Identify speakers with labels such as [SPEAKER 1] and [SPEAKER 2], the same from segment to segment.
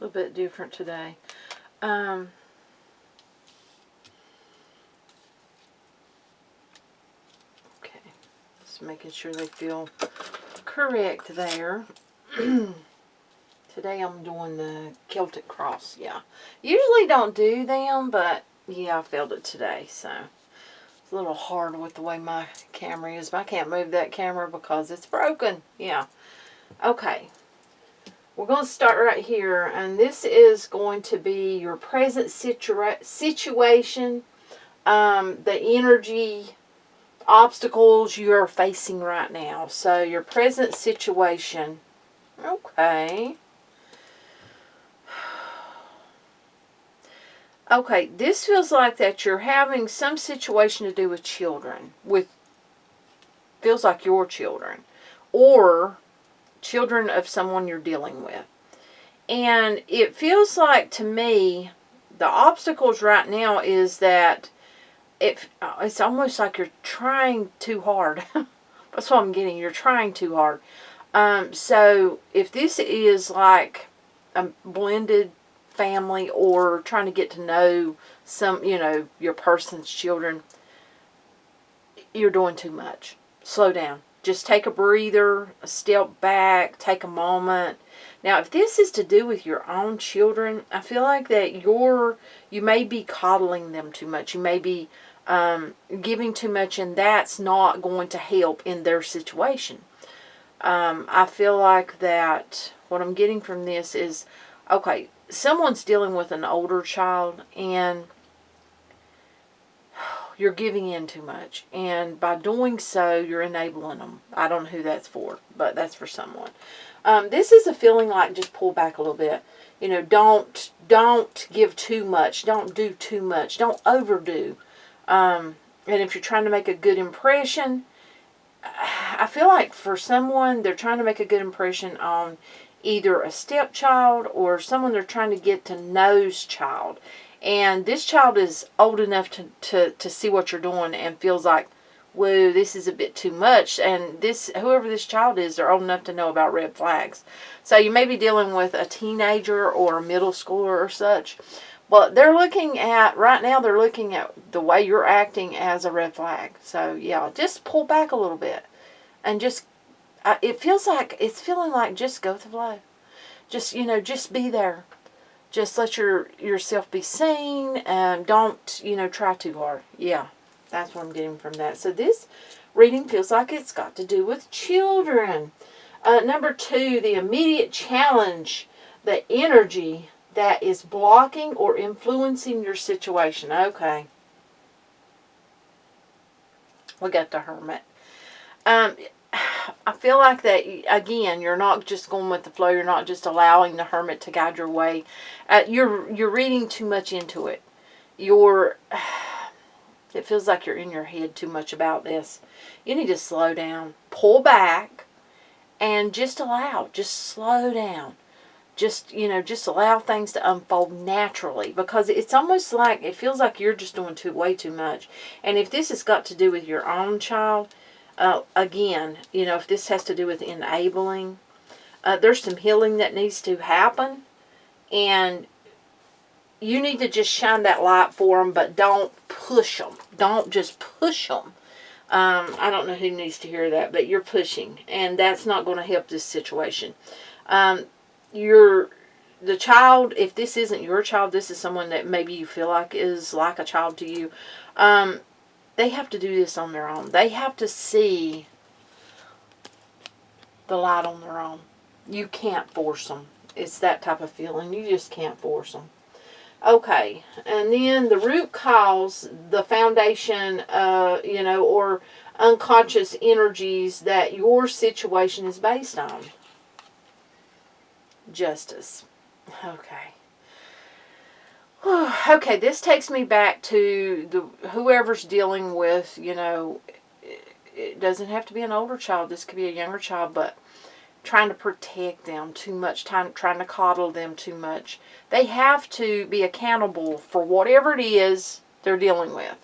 [SPEAKER 1] little bit different today. Okay, just making sure they feel correct there. Today I'm doing the Celtic Cross, yeah. Usually don't do them, but yeah, I felt it today, so it's a little hard with the way my camera is. But I can't move that camera because it's broken, yeah. Okay, we're going to start right here, and this is going to be your present situation, the energy, obstacles you are facing right now. So your present situation, okay. Okay, this feels like that you're having some situation to do with children. Feels like your children. Or children of someone you're dealing with. And it feels like to me, the obstacles right now is that it's almost like you're trying too hard. That's what I'm getting. You're trying too hard. So if this is like a blended family or trying to get to know your person's children, you're doing too much. Slow down. Just take a breather, a step back, take a moment. Now, if this is to do with your own children, I feel like that you may be coddling them too much. You may be giving too much, and that's not going to help in their situation. I feel like that what I'm getting from this is, okay, someone's dealing with an older child, and you're giving in too much. And by doing so, you're enabling them. I don't know who that's for, but that's for someone. This is a feeling like just pull back a little bit. Don't give too much. Don't do too much. Don't overdo. And if you're trying to make a good impression, I feel like for someone, they're trying to make a good impression on either a stepchild or someone they're trying to get to know's child. And this child is old enough to see what you're doing and feels like, whoa, this is a bit too much. And whoever this child is, they're old enough to know about red flags. So you may be dealing with a teenager or a middle schooler or such. But right now they're looking at the way you're acting as a red flag. So yeah, just pull back a little bit. And just, it's feeling like just go with the flow. Just be there. Just let yourself be seen. Don't, try too hard. Yeah, that's what I'm getting from that. So this reading feels like it's got to do with children. Number 2, the immediate challenge, the energy that is blocking or influencing your situation. Okay. We got the Hermit. I feel like that, again, you're not just going with the flow. You're not just allowing the Hermit to guide your way. You're reading too much into it. It feels like you're in your head too much about this. You need to slow down, pull back, and just slow down. Just allow things to unfold naturally, because it's almost like, it feels like you're just doing way too much. And if this has got to do with your own child, again, if this has to do with enabling, there's some healing that needs to happen, and you need to just shine that light for them, but don't push them. Don't just push them. I don't know who needs to hear that, but you're pushing, and that's not going to help this situation. The child, if this isn't your child, this is someone that maybe you feel like is like a child to you. They have to do this on their own. They have to see the light on their own. You can't force them. It's that type of feeling. You just can't force them. Okay, and then the root cause, the foundation, or unconscious energies that your situation is based on. Justice. Okay. Okay, this takes me back to whoever's dealing with, it doesn't have to be an older child. This could be a younger child, but trying to protect them too much, trying to coddle them too much. They have to be accountable for whatever it is they're dealing with.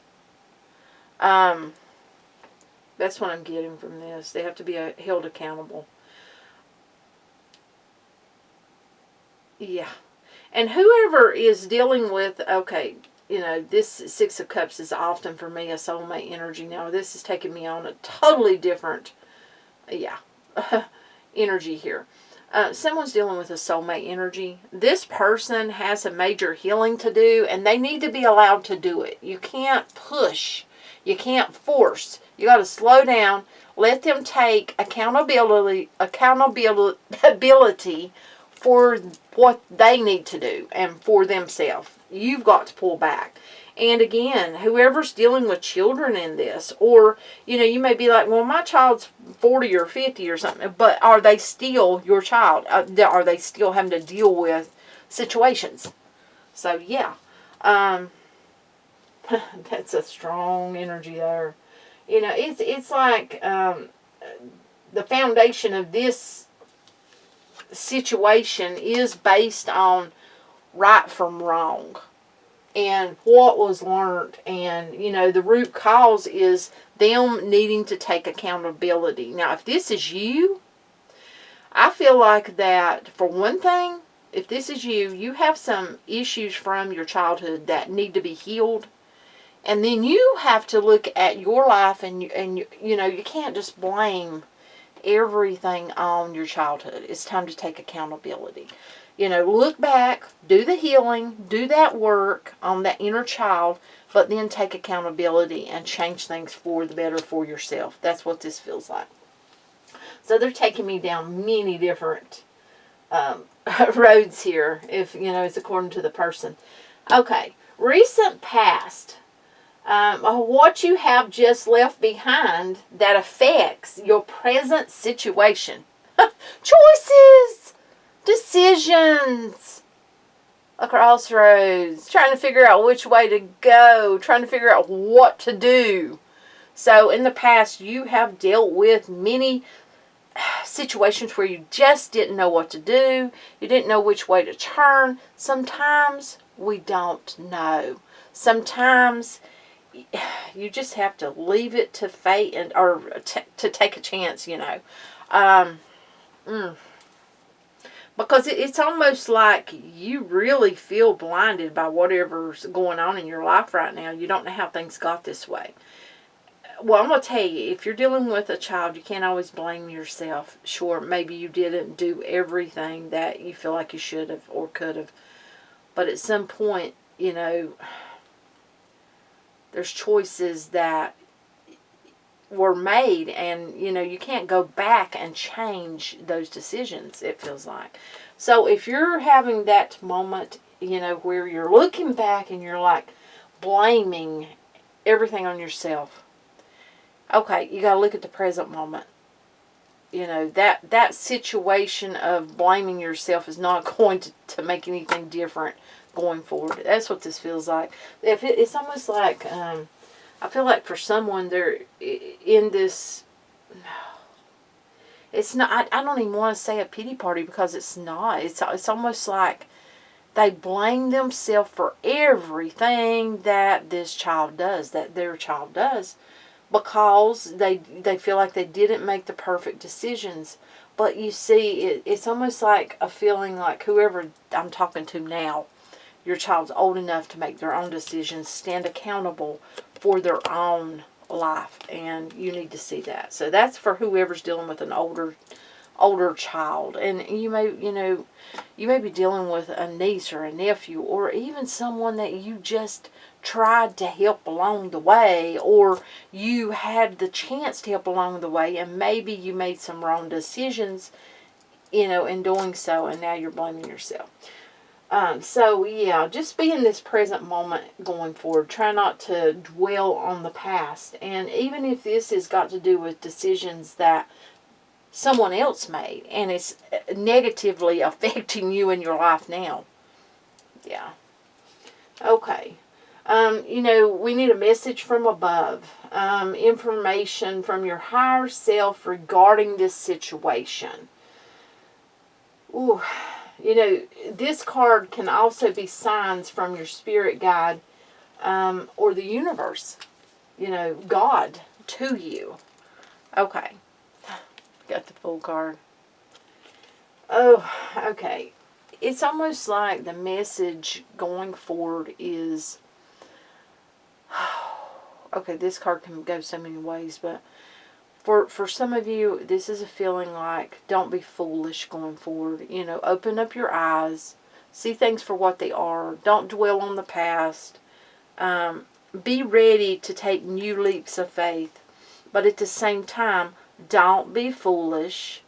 [SPEAKER 1] That's what I'm getting from this. They have to be held accountable. Yeah. And whoever is dealing with, okay, you know, this Six of Cups is often for me a soulmate energy. Now, this is taking me on a totally different, yeah, energy here. Someone's dealing with a soulmate energy. This person has a major healing to do, and they need to be allowed to do it. You can't push. You can't force. You got to slow down. Let them take accountability for what they need to do and for themselves. You've got to pull back. And again, whoever's dealing with children in this, or, you know, you may be like, well, my child's 40 or 50 or something, but are they still your child? Are they still having to deal with situations? So, yeah. That's a strong energy there. You know, it's like the foundation of this situation is based on right from wrong and what was learned, and you know, the root cause is them needing to take accountability. Now, if this is you, I feel like that, for one thing, if this is you, you have some issues from your childhood that need to be healed. And then you have to look at your life, and you know, you can't just blame everything on your childhood. It's time to take accountability. You know, look back, do the healing, do that work on that inner child, but then take accountability and change things for the better for yourself. That's what this feels like. So they're taking me down many different roads here, if, you know, it's according to the person. Okay, recent past. What you have just left behind that affects your present situation. Choices, decisions, a crossroads, trying to figure out which way to go, trying to figure out what to do. So in the past, you have dealt with many situations where you just didn't know what to do. You didn't know which way to turn. Sometimes we don't know. Sometimes you just have to leave it to fate, and or to take a chance, you know. Because it's almost like you really feel blinded by whatever's going on in your life right now. You don't know how things got this way. Well, I'm going to tell you, if you're dealing with a child, you can't always blame yourself. Sure, maybe you didn't do everything that you feel like you should have or could have. But at some point, you know, there's choices that were made, and you know, you can't go back and change those decisions, it feels like. So if you're having that moment, you know, where you're looking back and you're like blaming everything on yourself, okay, you got to look at the present moment. You know, that situation of blaming yourself is not going to make anything different going forward. That's what this feels like. It's almost like, I feel like for someone, they're in this, it's not, I don't even want to say a pity party, because it's not. It's almost like they blame themselves for everything that this child does, that their child does, because they feel like they didn't make the perfect decisions. But you see, it's almost like a feeling like whoever I'm talking to now, your child's old enough to make their own decisions, stand accountable for their own life, and you need to see that. So that's for whoever's dealing with an older child. And you may, you know, you may be dealing with a niece or a nephew, or even someone that you just tried to help along the way, or you had the chance to help along the way, and maybe you made some wrong decisions, you know, in doing so, and now you're blaming yourself. So yeah, just be in this present moment going forward. Try not to dwell on the past. And even if this has got to do with decisions that someone else made, and it's negatively affecting you in your life now. Yeah. Okay. You know, we need a message from above. Information from your higher self regarding this situation. Ooh. You know, this card can also be signs from your spirit guide, or the universe. You know, God to you. Okay. Got the full card. Oh, okay. it's almost like the message going forward is, okay, this card can go so many ways, but for some of you, this is a feeling like, don't be foolish going forward. You know, open up your eyes, see things for what they are. Don't dwell on the past. Be ready to take new leaps of faith, but at the same time, don't be foolish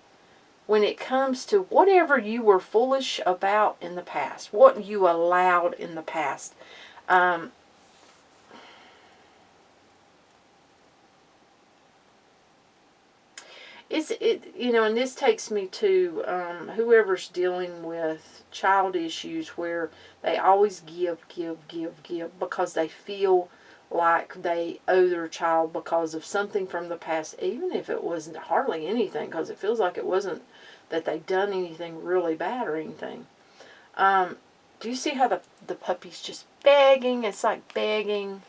[SPEAKER 1] when it comes to whatever you were foolish about in the past, what you allowed in the past. You know, and this takes me to whoever's dealing with child issues where they always give because they feel like they owe their child because of something from the past, even if it wasn't hardly anything, because it feels like it wasn't that they've done anything really bad or anything. Do you see how the puppy's just begging? It's like begging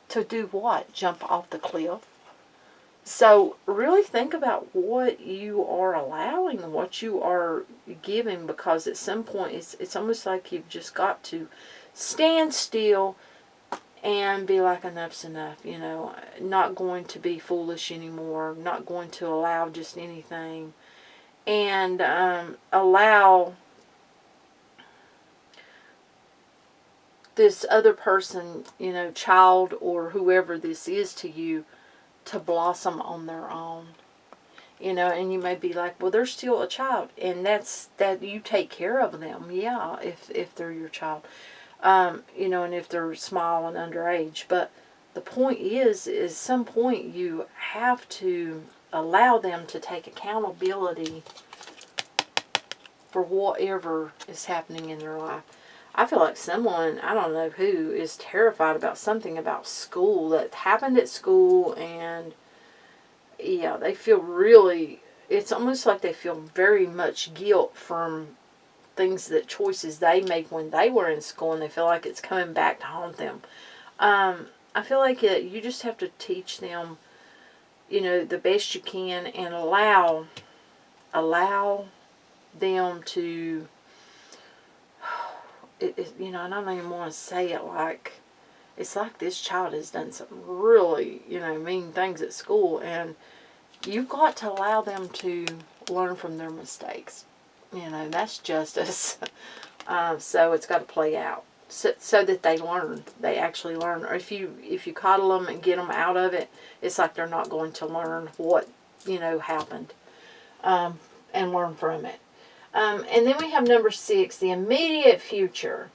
[SPEAKER 1] to do what? Jump off the cliff. So really think about what you are allowing, what you are giving, because at some point it's almost like you've just got to stand still and be like, enough's enough, you know, not going to be foolish anymore, not going to allow just anything, and allow this other person, you know, child or whoever this is to you, to blossom on their own. You know, and you may be like, well, they're still a child, and that you take care of them, yeah, if they're your child, you know, and if they're small and underage. But the point is some point you have to allow them to take accountability for whatever is happening in their life. I feel like someone, I don't know who, is terrified about something about school that happened at school, and yeah, they feel really, it's almost like they feel very much guilt from choices they made when they were in school, and they feel like it's coming back to haunt them. I feel like you just have to teach them, you know, the best you can, and allow them to, you know, I don't even want to say it like, it's like this child has done some really, you know, mean things at school, and you've got to allow them to learn from their mistakes. You know, that's justice. So it's got to play out so that they learn. They actually learn. Or if you coddle them and get them out of it, it's like they're not going to learn what, you know, happened, and learn from it. And then we have number 6, the immediate future.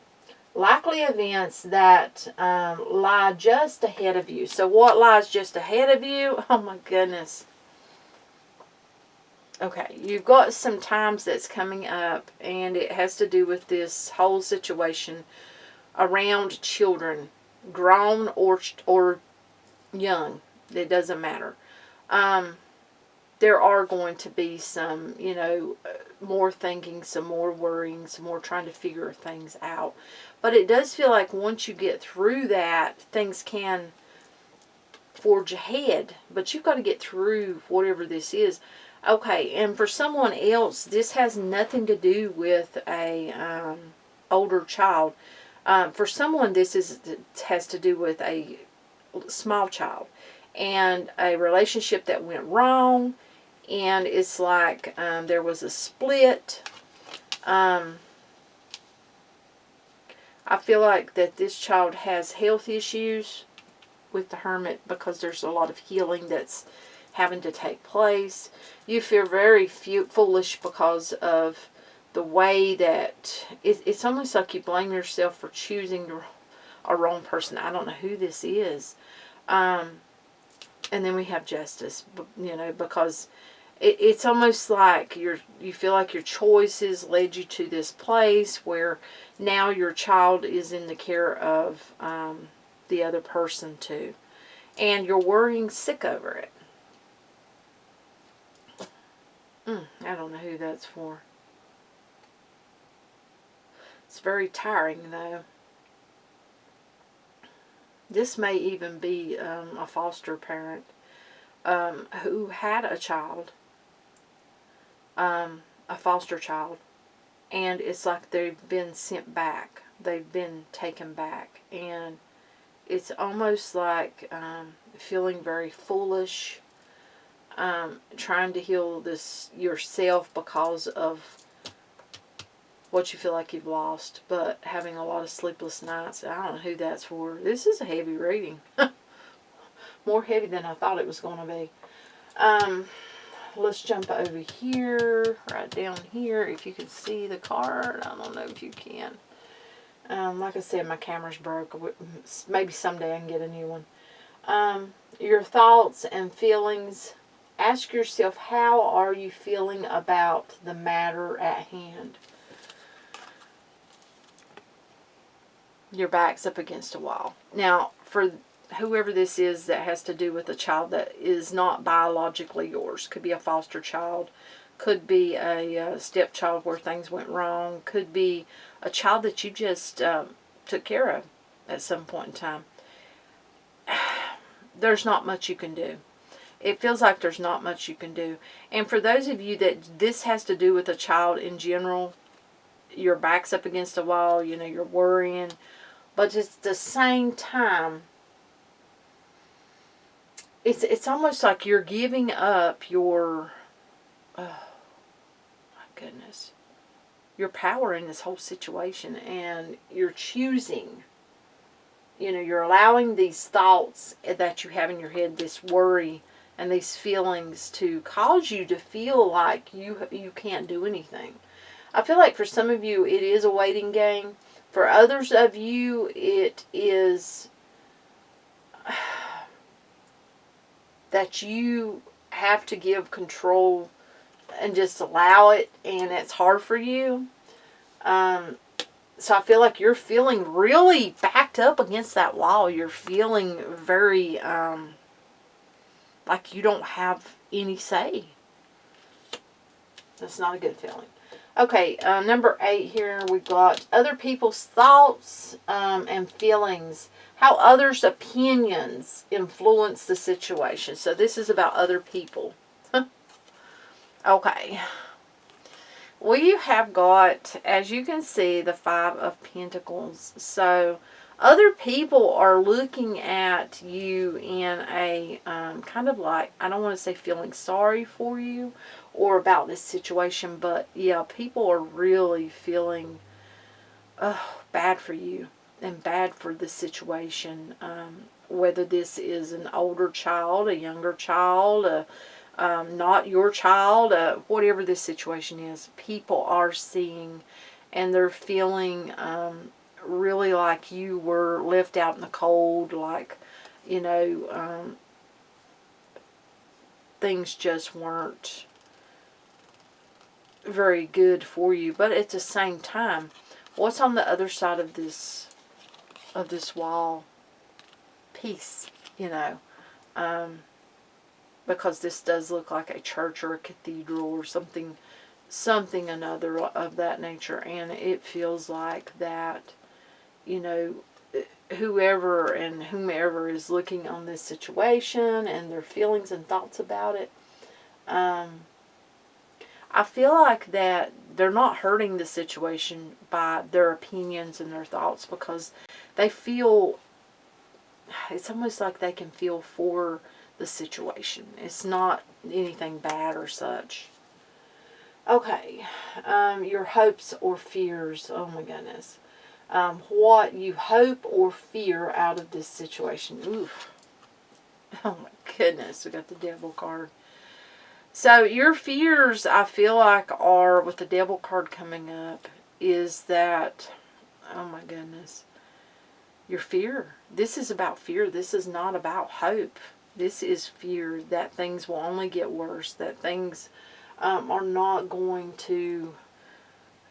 [SPEAKER 1] Likely events that lie just ahead of you. So what lies just ahead of you? Oh my goodness. Okay, you've got some times that's coming up, and it has to do with this whole situation around children, grown or young. It doesn't matter. There are going to be some, you know, more thinking, some more worrying, some more trying to figure things out. But it does feel like once you get through that, things can forge ahead. But you've got to get through whatever this is. Okay, and for someone else, this has nothing to do with a older child. For someone, this has to do with a small child and a relationship that went wrong. And it's like there was a split. I feel like that this child has health issues with the Hermit because there's a lot of healing that's having to take place. You feel very foolish because of the way that it's almost like you blame yourself for choosing a wrong person. I don't know who this is. And then we have Justice, you know, because it's almost like you feel like your choices led you to this place where now your child is in the care of the other person too. And you're worrying sick over it. I don't know who that's for. It's very tiring though. This may even be a foster parent who had a child, a foster child, and it's like they've been sent back. They've been taken back. And it's almost like feeling very foolish, trying to heal this yourself because of what you feel like you've lost, but having a lot of sleepless nights. I don't know who that's for. This is a heavy reading. More heavy than I thought it was going to be. Let's jump over here, right down here. If you can see the card, I don't know if you can. Like I said, my camera's broke. Maybe someday I can get a new one. Your thoughts and feelings. Ask yourself, how are you feeling about the matter at hand? Your back's up against a wall. Now, for whoever this is that has to do with a child that is not biologically yours, could be a foster child, could be a stepchild where things went wrong, could be a child that you just took care of at some point in time. There's not much you can do. It feels like there's not much you can do. And for those of you that this has to do with a child in general, your back's up against a wall, you know, you're worrying. But at the same time, it's almost like you're giving up your, oh my goodness, your power in this whole situation, and you're choosing, you know, you're allowing these thoughts that you have in your head, this worry and these feelings, to cause you to feel like you can't do anything. I feel like for some of you it is a waiting game. For others of you, it is that you have to give control and just allow it, and it's hard for you. So I feel like you're feeling really backed up against that wall. You're feeling very like you don't have any say. That's not a good feeling. Okay, number 8 here, we've got other people's thoughts and feelings. How others' opinions influence the situation. So this is about other people. Okay. We have got, as you can see, the 5 of Pentacles. So other people are looking at you in a kind of like, I don't want to say feeling sorry for you or about this situation, but yeah, people are really feeling bad for you and bad for the situation. Whether this is an older child, a younger child, not your child, whatever this situation is, people are seeing and they're feeling really like you were left out in the cold, like, you know, things just weren't very good for you. But at the same time, what's on the other side of this wall? Peace, you know. Because this does look like a church or a cathedral or something another of that nature, and it feels like that, you know, whoever and whomever is looking on this situation and their feelings and thoughts about it, I feel like that they're not hurting the situation by their opinions and their thoughts, because they feel, it's almost like they can feel for the situation. It's not anything bad or such. Okay, your hopes or fears. Oh my goodness. What you hope or fear out of this situation. Oof. Oh my goodness, we got the Devil card. So your fears, I feel like, are, with the Devil card coming up, is that, oh my goodness, your fear. This is about fear. This is not about hope. This is fear that things will only get worse, that things are not going to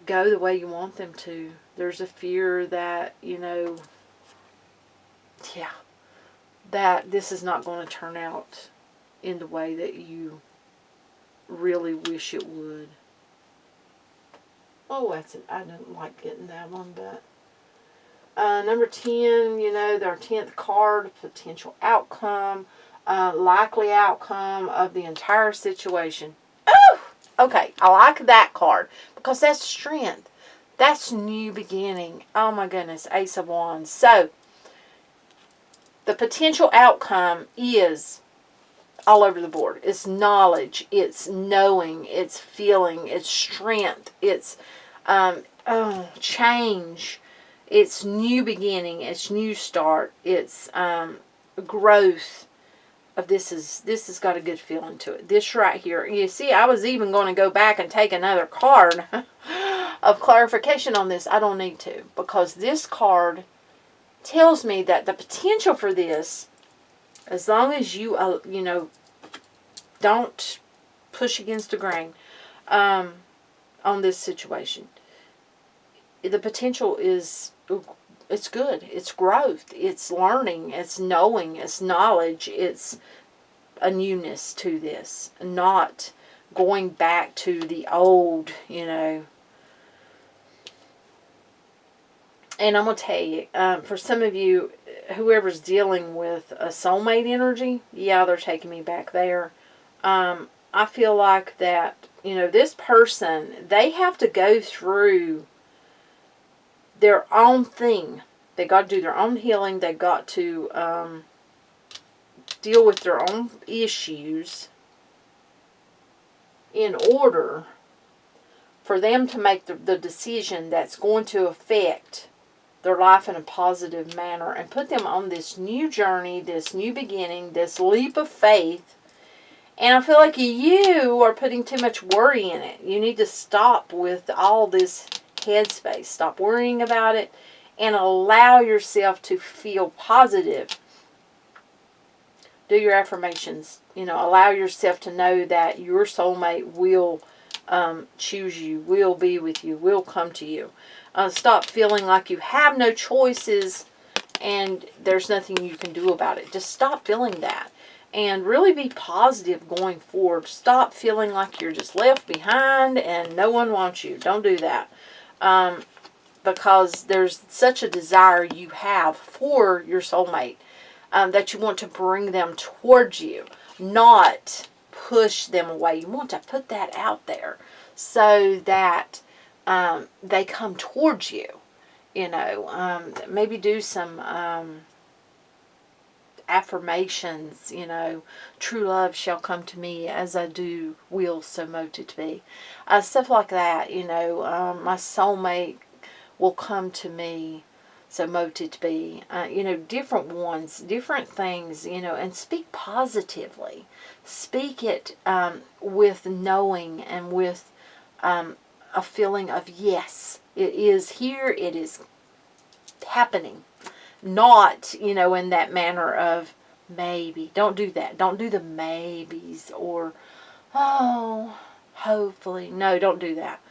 [SPEAKER 1] go the way you want them to. There's a fear that, you know, yeah, that this is not going to turn out in the way that you really wish it would. Oh, that's it. I didn't like getting that one, but number 10, you know, their 10th card, potential outcome, likely outcome of the entire situation. Oh, okay, I like that card because that's strength. That's new beginning. Oh my goodness, Ace of Wands. So, the potential outcome is all over the board. It's knowledge, it's knowing, it's feeling, it's strength, it's change, it's new beginning, it's new start, it's growth. This has got a good feeling to it. This right here, you see, I was even going to go back and take another card of clarification on this. I don't need to, because this card tells me that the potential for this, as long as you don't push against the grain on this situation, the potential is, it's good. It's growth. It's learning. It's knowing. It's knowledge. It's a newness to this. Not going back to the old, And I'm going to tell you, for some of you, whoever's dealing with a soulmate energy, yeah, they're taking me back there. I feel like that, this person, they have to go through their own thing. They got to do their own healing. They got to deal with their own issues in order for them to make the decision that's going to affect their life in a positive manner and put them on this new journey, this new beginning, this leap of faith. And I feel like you are putting too much worry in it. You need to stop with all this headspace. Stop worrying about it and allow yourself to feel positive. Do your affirmations. Allow yourself to know that your soulmate will choose you, will be with you, will come to you. Stop feeling like you have no choices and there's nothing you can do about it. Just stop feeling that. And really be positive going forward. Stop feeling like you're just left behind and no one wants you. Don't do that. Because there's such a desire you have for your soulmate that you want to bring them towards you, not push them away. You want to put that out there so that they come towards you. Maybe do some affirmations, true love shall come to me as I do will, so mote it be. Stuff like that, my soulmate will come to me, so mote it be. Different ones, different things, and speak positively. Speak it with knowing and with a feeling of yes, it is here, it is happening. Not, in that manner of maybe. Don't do that. Don't do the maybes or, oh, hopefully. No, don't do that.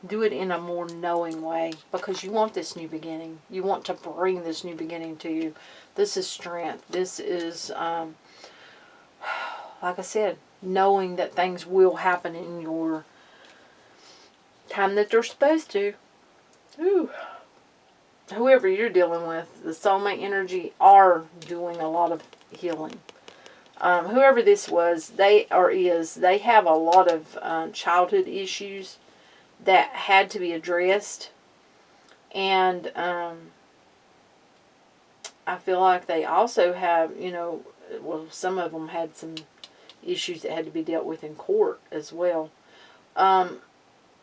[SPEAKER 1] Do it in a more knowing way because you want this new beginning. You want to bring this new beginning to you. This is strength. This is, like I said, knowing that things will happen in your time that they're supposed to. Ooh. Whoever you're dealing with, the soulmate energy are doing a lot of healing. Whoever this was, they have a lot of childhood issues that had to be addressed. And I feel like they also have, some of them had some issues that had to be dealt with in court as well.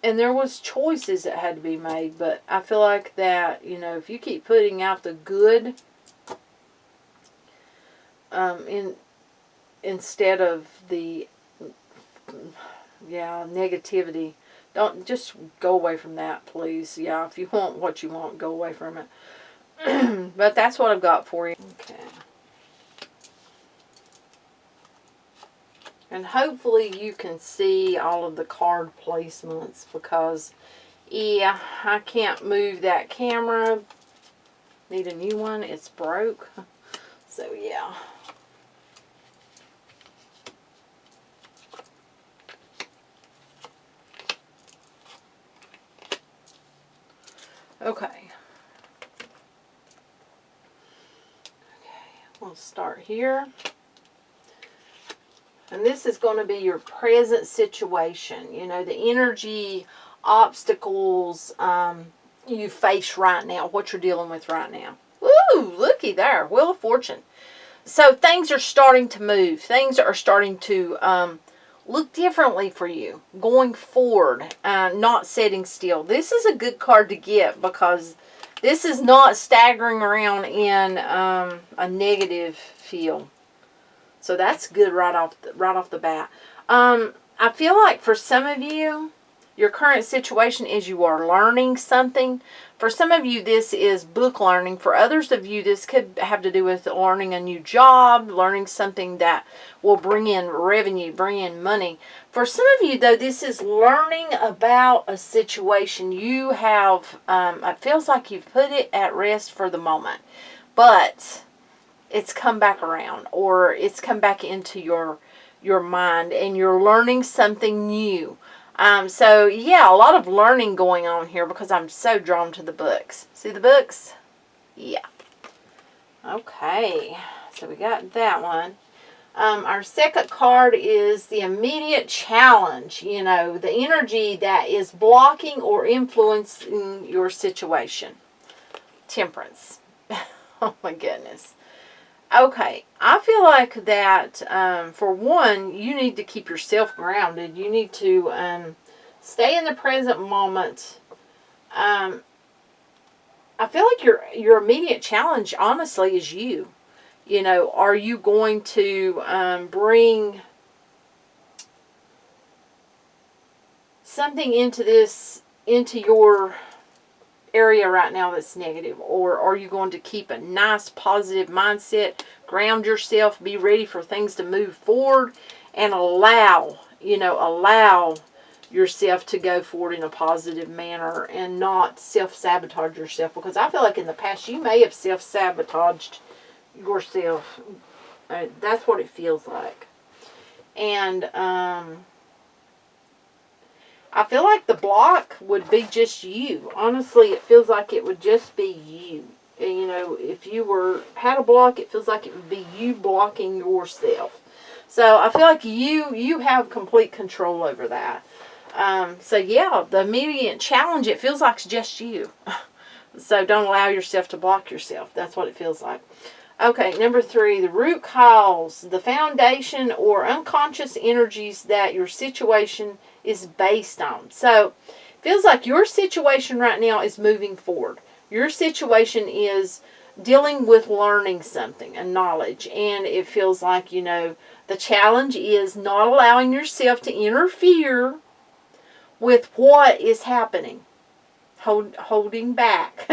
[SPEAKER 1] And there was choices that had to be made, but I feel like that, if you keep putting out the good, instead of the, negativity, don't, just go away from that, please. Yeah, if you want what you want, go away from it. But that's what I've got for you. Okay. And hopefully you can see all of the card placements because, yeah, I can't move that camera. Need a new one. It's broke. So, yeah. Okay. We'll start here. And this is going to be your present situation. The energy obstacles you face right now, what you're dealing with right now. Ooh, looky there, Wheel of Fortune. So things are starting to move. Things are starting to look differently for you going forward, not sitting still. This is a good card to get because this is not staggering around in a negative feel. So that's good right off the bat. I feel like for some of you, your current situation is you are learning something. For some of you, this is book learning. For others of you, this could have to do with learning a new job, learning something that will bring in revenue, bring in money. For some of you, though, this is learning about a situation you have, it feels like you've put it at rest for the moment, but it's come back around, or it's come back into your mind, and you're learning something new. So, yeah, a lot of learning going on here because I'm so drawn to the books. See the books? Yeah. Okay, so we got that one. Our second card is the immediate challenge, you know, the energy that is blocking or influencing your situation. Temperance. Oh, my goodness. Okay, I feel like that, for one, you need to keep yourself grounded. You need to stay in the present moment. I feel like your immediate challenge, honestly, is you. You know, are you going to bring something into your area right now that's negative, or are you going to keep a nice positive mindset, ground yourself, be ready for things to move forward, and allow yourself to go forward in a positive manner and not self-sabotage yourself? Because I feel like in the past you may have self-sabotaged yourself. That's what it feels like. And I feel like the block would be just you. Honestly, it feels like it would just be you. And, you know, if you had a block, it feels like it would be you blocking yourself. So I feel like you have complete control over that. So yeah, the immediate challenge, it feels like it's just you. So don't allow yourself to block yourself. That's what it feels like. Okay, number 3, the root cause, the foundation or unconscious energies that your situation is based on. So, it feels like your situation right now is moving forward. Your situation is dealing with learning something, a knowledge, and it feels like, you know, the challenge is not allowing yourself to interfere with what is happening. Holding back.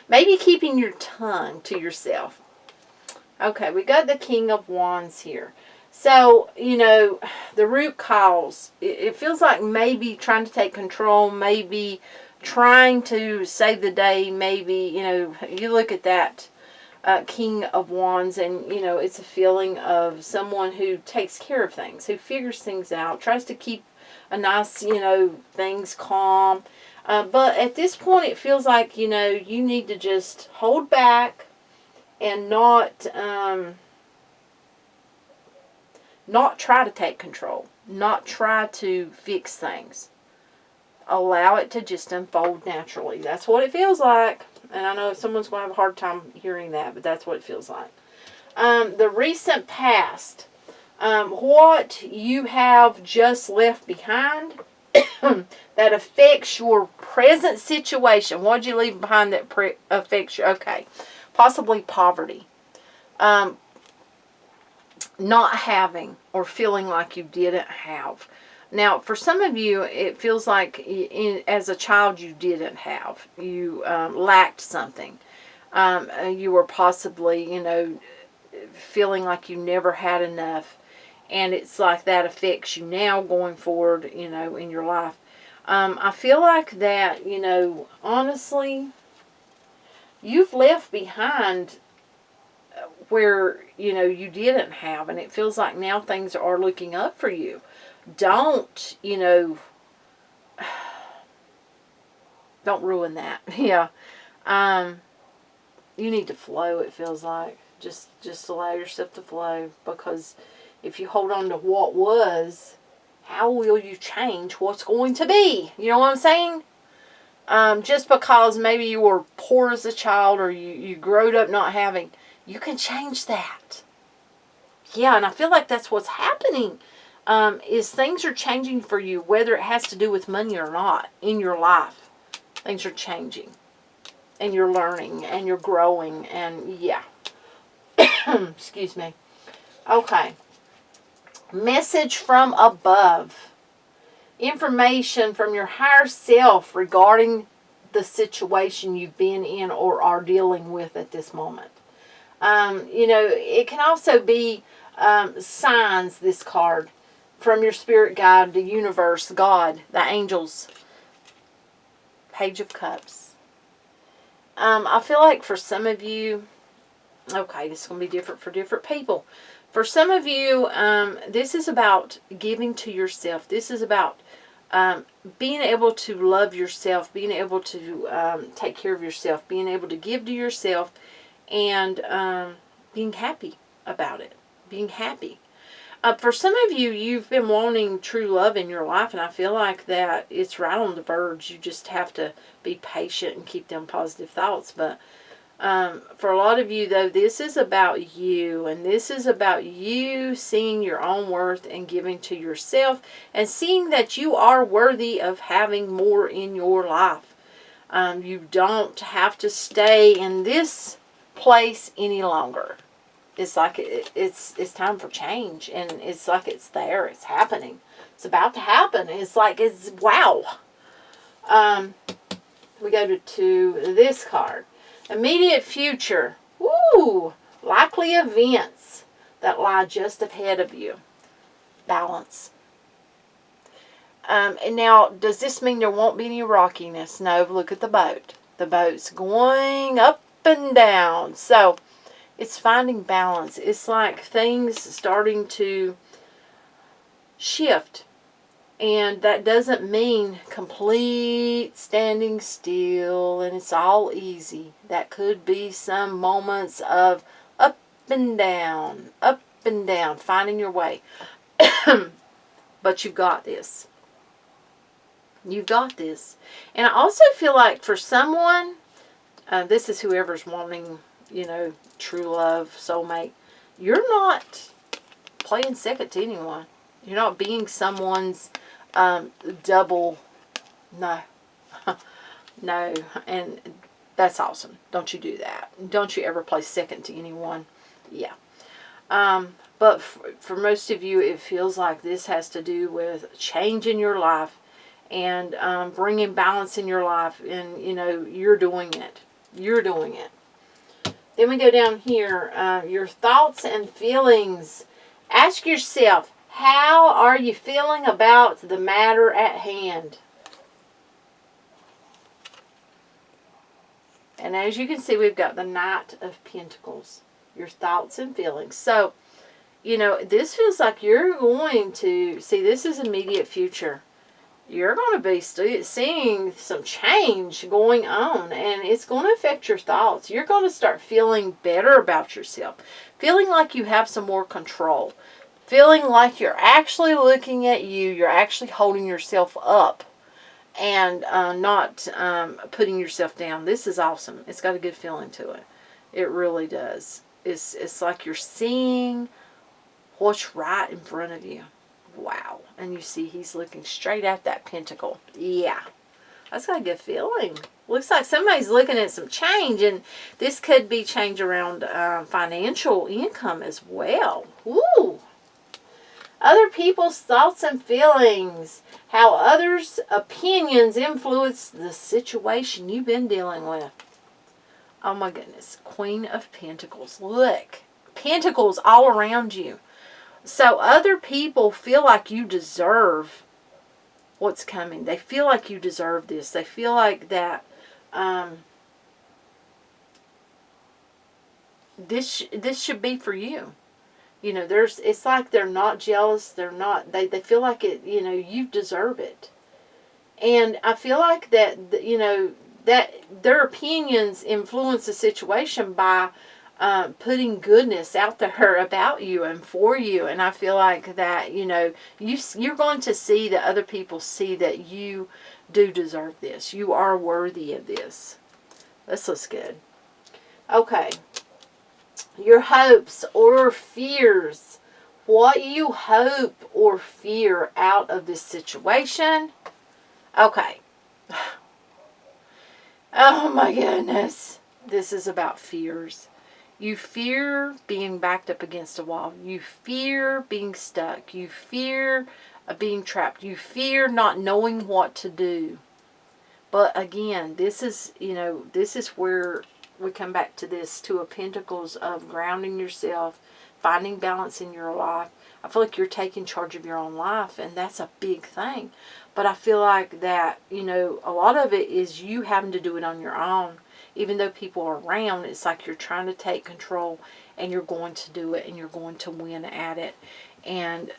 [SPEAKER 1] Maybe keeping your tongue to yourself. Okay, we got the King of Wands here. So, you know, the root cause, it feels like maybe trying to take control, maybe trying to save the day, maybe, you know, you look at that King of Wands and, you know, it's a feeling of someone who takes care of things, who figures things out, tries to keep a nice, you know, things calm. But at this point, it feels like, you know, you need to just hold back and not try to take control, not try to fix things. Allow it to just unfold naturally. That's what it feels like. And I know someone's going to have a hard time hearing that, but that's what it feels like. The recent past, what you have just left behind that affects your present situation. What did you leave behind that affects you? Okay. Possibly poverty. Not having or feeling like you didn't have. Now, for some of you, it feels like as a child you didn't have. You lacked something. You were possibly, you know, feeling like you never had enough. And it's like that affects you now going forward, you know, in your life. I feel like that, you know, honestly, you've left behind where, you know, you didn't have, and it feels like now things are looking up for you. Don't, you know, don't ruin that. Yeah. You need to flow, it feels like. Just allow yourself to flow, because if you hold on to what was how will you change what's going to be? You know what I'm saying? Just because maybe you were poor as a child or you growed up not having, you can change that. Yeah, and I feel like that's what's happening. Is things are changing for you, whether it has to do with money or not in your life. Things are changing. And you're learning and you're growing and yeah. Excuse me. Okay. Message from above. Information from your higher self regarding the situation you've been in or are dealing with at this moment. It can also be signs, this card, from your spirit guide, the universe, God, the angels. Page of Cups. I feel like for some of you, okay, this is going to be different for different people. For some of you, this is about giving to yourself. This is about being able to love yourself, being able to take care of yourself, being able to give to yourself, and being happy about it. Being happy. For some of you, you've been wanting true love in your life, and I feel like that it's right on the verge. You just have to be patient and keep them positive thoughts. But for a lot of you, though, this is about you, and this is about you seeing your own worth and giving to yourself and seeing that you are worthy of having more in your life. You don't have to stay in this place any longer. It's like it's time for change, and it's like it's there, it's happening, it's about to happen. It's like it's wow. We go to this card, immediate future. Woo! Likely events that lie just ahead of you. Balance. And now, does this mean there won't be any rockiness? No. Look at the boat. The boat's going up and down. So it's finding balance. It's like things starting to shift. And that doesn't mean complete standing still and it's all easy. That could be some moments of up and down, finding your way. But you've got this. You've got this. And I also feel like for someone, this is whoever's wanting, true love, soulmate, you're not playing second to anyone. You're not being someone's double. No. No. And that's awesome. Don't you do that. Don't you ever play second to anyone. Yeah. But for most of you, it feels like this has to do with change in your life and bringing balance in your life. And, you're doing it. You're doing it. Then we go down here, your thoughts and feelings. Ask yourself, how are you feeling about the matter at hand? And as you can see, we've got the Knight of Pentacles. Your thoughts and feelings. So, this feels like you're going to, see, this is immediate future. You're going to be seeing some change going on, and it's going to affect your thoughts. You're going to start feeling better about yourself, feeling like you have some more control, feeling like you're actually looking at you, you're actually holding yourself up, and not putting yourself down. This is awesome. It's got a good feeling to it. It really does. It's like you're seeing what's right in front of you. Wow. And you see he's looking straight at that pentacle. Yeah. That's got a good feeling. Looks like somebody's looking at some change. And this could be change around financial income as well. Woo. Other people's thoughts and feelings. How others' opinions influence the situation you've been dealing with. Oh my goodness. Queen of Pentacles. Look. Pentacles all around you. So other people feel like you deserve what's coming. They feel like you deserve this. They feel like that this should be for you. It's like they're not jealous. They feel like it, you deserve it. And I feel like that, that their opinions influence the situation by putting goodness out there about you and for you. And I feel like that, you know, you're going to see that other people see that you do deserve this. You are worthy of this. This looks good. Okay. Your hopes or fears. What you hope or fear out of this situation. Okay. Oh my goodness. This is about fears. You fear being backed up against a wall. You fear being stuck. You fear being trapped. You fear not knowing what to do. But again, this is, you know, this is where we come back to this Two of Pentacles of grounding yourself, finding balance in your life. I feel like you're taking charge of your own life, and that's a big thing. But I feel like that, you know, a lot of it is you having to do it on your own. Even though people are around, it's like you're trying to take control, and you're going to do it, and you're going to win at it. And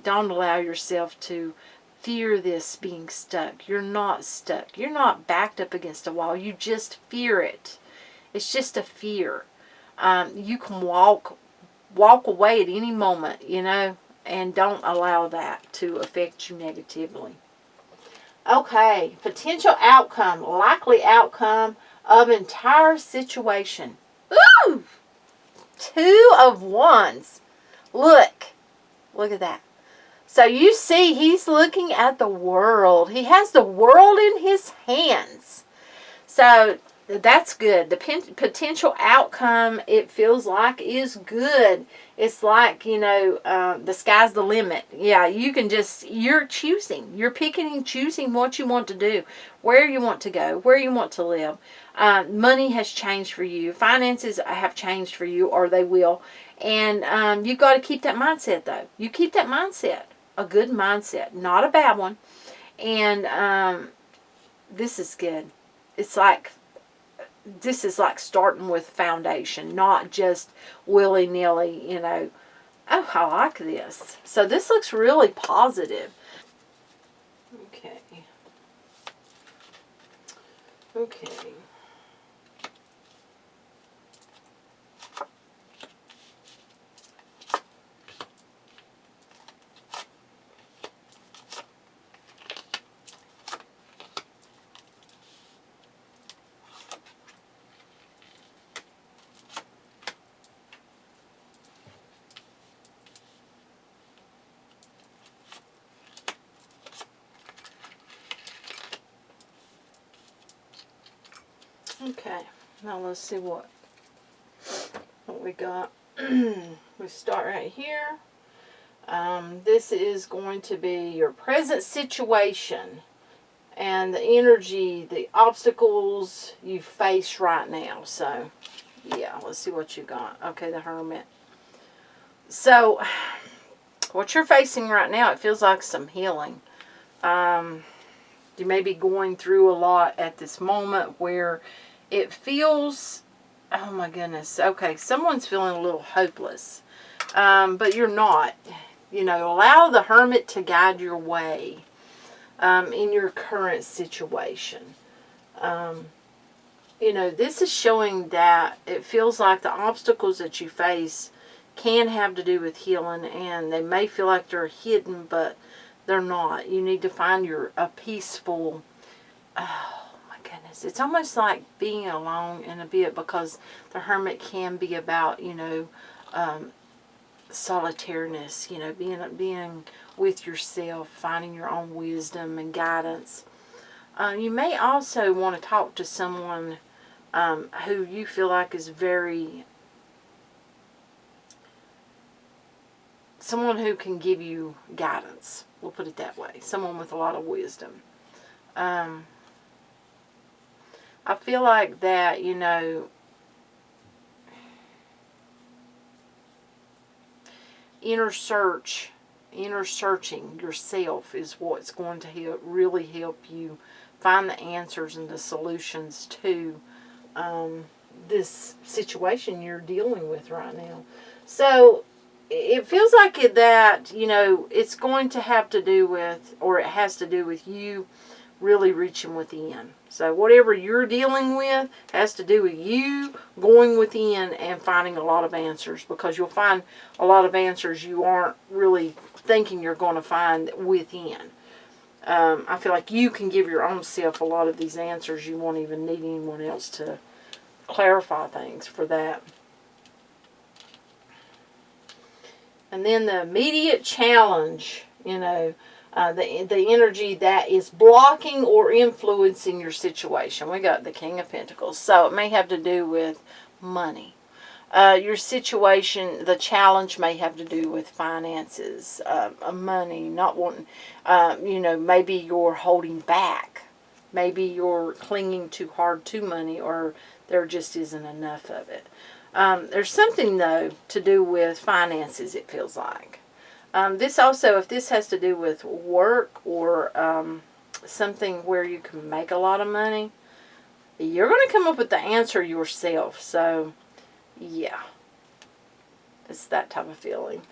[SPEAKER 1] don't allow yourself to fear this being stuck. You're not stuck. You're not backed up against a wall. You just fear it. It's just a fear. You can walk away at any moment, you know, and don't allow that to affect you negatively. Okay, potential outcome, likely outcome of entire situation. Ooh! 2 of Wands. Look at that. So you see, he's looking at the world. He has the world in his hands. So that's good. The potential outcome, it feels like, is good. It's like, you know, the sky's the limit. Yeah, you can just, you're choosing. You're picking and choosing what you want to do, where you want to go, where you want to live. Money has changed for you. Finances have changed for you, or they will. And you've got to keep that mindset, though. You keep that mindset. A good mindset, not a bad one. And this is good. It's like, this is like starting with foundation, not just willy-nilly, you know. Oh, I like this. So this looks really positive. Okay. Okay. Okay, now let's see what we got. We start right here. This is going to be your present situation and the energy, the obstacles you face right now. So, yeah, let's see what you got. Okay, the Hermit. So, what you're facing right now, it feels like some healing. You may be going through a lot at this moment where it feels, oh my goodness, okay, someone's feeling a little hopeless, but you're not. You know, allow the Hermit to guide your way in your current situation. You know, this is showing that it feels like the obstacles that you face can have to do with healing, and they may feel like they're hidden, but they're not. You need to find a peaceful, oh my goodness. It's almost like being alone in a bit, because the Hermit can be about, you know, solitariness, you know, being with yourself, finding your own wisdom and guidance. You may also want to talk to someone who you feel like is someone who can give you guidance. We'll put it that way. Someone with a lot of wisdom. I feel like that, you know, inner searching yourself is what's going to really help you find the answers and the solutions to this situation you're dealing with right now. So it feels like that, you know, it's going to have to do with, or it has to do with you really reaching within. So whatever you're dealing with has to do with you going within and finding a lot of answers, because you'll find a lot of answers you aren't really thinking you're going to find within. I feel like you can give your own self a lot of these answers. You won't even need anyone else to clarify things for that. And then the immediate challenge, you know, the energy that is blocking or influencing your situation. We got the King of Pentacles. So it may have to do with money. Your situation, the challenge may have to do with finances, money, not wanting, you know, maybe you're holding back. Maybe you're clinging too hard to money, or there just isn't enough of it. There's something, though, to do with finances, it feels like. This also, if this has to do with work or something where you can make a lot of money, you're going to come up with the answer yourself. So, yeah, it's that type of feeling.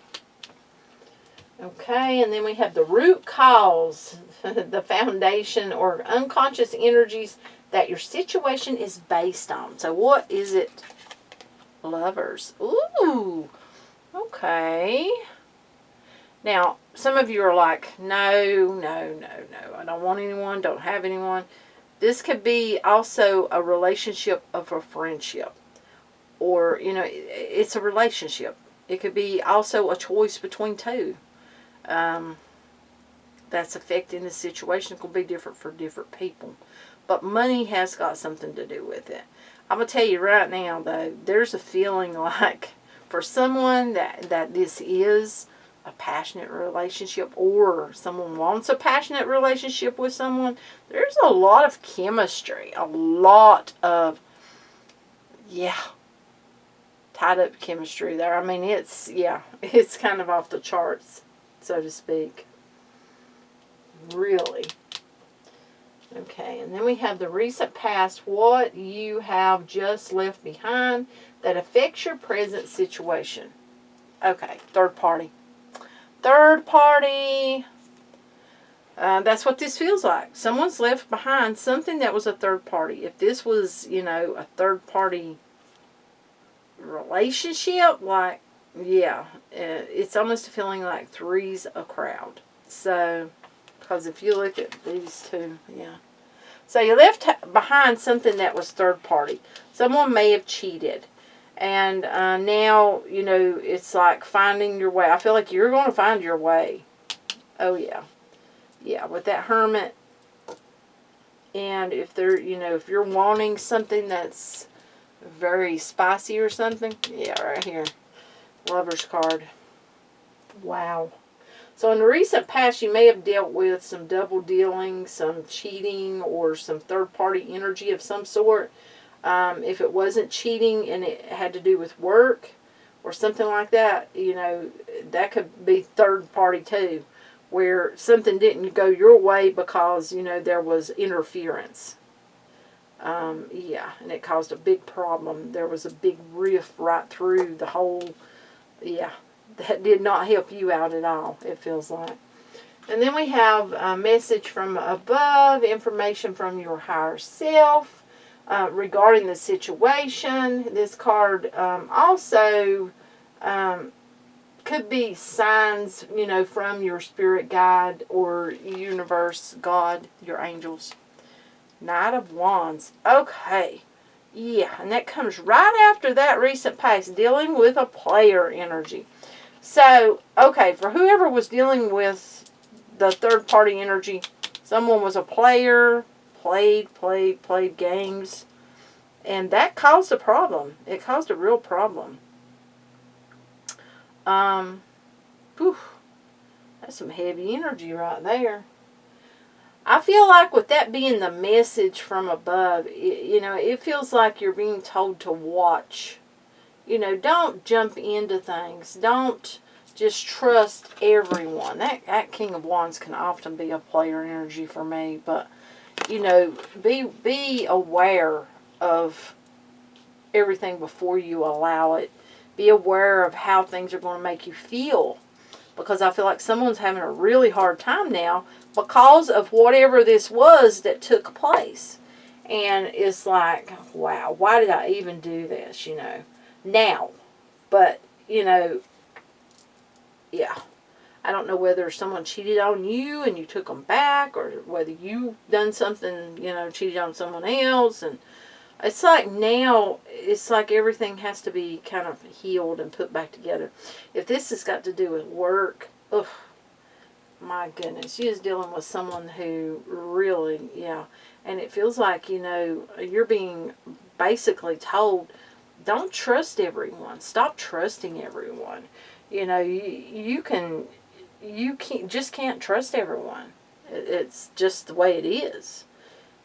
[SPEAKER 1] Okay, and then we have the root cause, the foundation or unconscious energies that your situation is based on. So what is it? Lovers. Ooh, okay. Now, some of you are like, no, I don't want anyone, don't have anyone. This could be also a relationship of a friendship. Or, you know, it's a relationship. It could be also a choice between two. That's affecting the situation. It could be different for different people. But money has got something to do with it. I'm going to tell you right now, though, there's a feeling like for someone that this is a passionate relationship, or someone wants a passionate relationship with someone, there's a lot of chemistry, a lot of, tied up chemistry there. I mean, it's kind of off the charts, so to speak. Really. Okay, and then we have the recent past, what you have just left behind that affects your present situation. Okay, third party. Third party. That's what this feels like. Someone's left behind something that was a third party. If this was, you know, a third party relationship, like, it's almost a feeling like three's a crowd. So, because if you look at these two, So you left behind something that was third party. Someone may have cheated. And now, you know, it's like finding your way. I feel like you're going to find your way. Oh, yeah. Yeah, with that Hermit. And if they're, you know, if you're wanting something that's very spicy or something. Yeah, right here. Lover's card. Wow. So in the recent past, you may have dealt with some double dealing, some cheating, or some third-party energy of some sort. If it wasn't cheating and it had to do with work or something like that, you know, that could be third party too, where something didn't go your way because, you know, there was interference. And it caused a big problem. There was a big rift right through the whole, that did not help you out at all, it feels like. And then we have a message from above, information from your higher self. Regarding the situation, this card also could be signs, you know, from your spirit guide or universe, God, your angels. Knight of Wands. Okay. Yeah, and that comes right after that recent past, dealing with a player energy. So, okay, for whoever was dealing with the third party energy, someone was a player, played games, and that caused a problem. It caused a real problem. That's some heavy energy right there. I feel like with that being the message from above, it feels like you're being told to watch. You know, don't jump into things. Don't just trust everyone. That King of Wands can often be a player energy for me, but you know, be aware of everything before you allow it. Be aware of how things are going to make you feel, because I feel like someone's having a really hard time now because of whatever this was that took place. And it's like, wow, why did I even do this, now? But, yeah. I don't know whether someone cheated on you and you took them back, or whether you done something, cheated on someone else. And it's like now, it's like everything has to be kind of healed and put back together. If this has got to do with work, ugh, my goodness, you're just dealing with someone who really, yeah. And it feels like, you're being basically told, don't trust everyone. Stop trusting everyone. You can't trust everyone. It's just the way it is.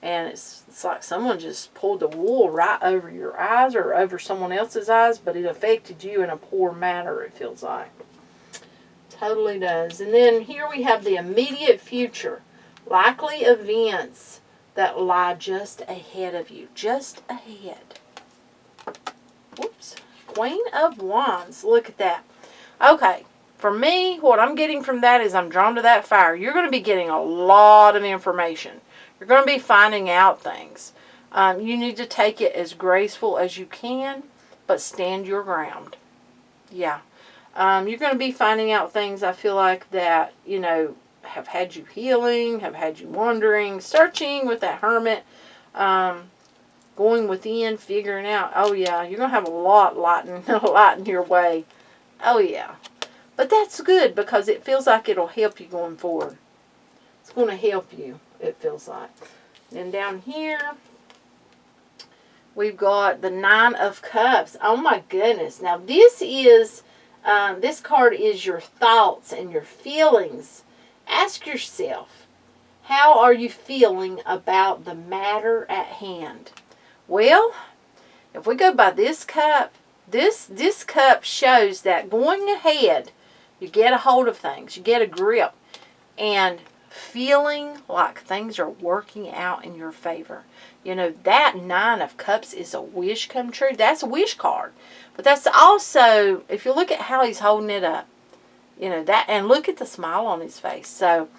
[SPEAKER 1] And it's like someone just pulled the wool right over your eyes or over someone else's eyes, but it affected you in a poor manner, it feels like. Totally does. And then here we have the immediate future. Likely events that lie just ahead of you. Just ahead. Whoops. Queen of Wands. Look at that. Okay. For me, what I'm getting from that is I'm drawn to that fire. You're going to be getting a lot of information. You're going to be finding out things. You need to take it as graceful as you can, but stand your ground. Yeah. You're going to be finding out things, I feel like, that, have had you healing, have had you wondering, searching with that hermit, going within, figuring out. Oh, yeah, you're going to have a lot in your way. Oh, yeah. But that's good because it feels like it'll help you going forward. It's going to help you, it feels like. And down here, we've got the Nine of Cups. Oh, my goodness. Now, this card is your thoughts and your feelings. Ask yourself, how are you feeling about the matter at hand? Well, if we go by this cup, this cup shows that going ahead, you get a hold of things, you get a grip, and feeling like things are working out in your favor. That Nine of Cups is a wish come true. That's a wish card. But that's also, if you look at how he's holding it up, that, and look at the smile on his face. So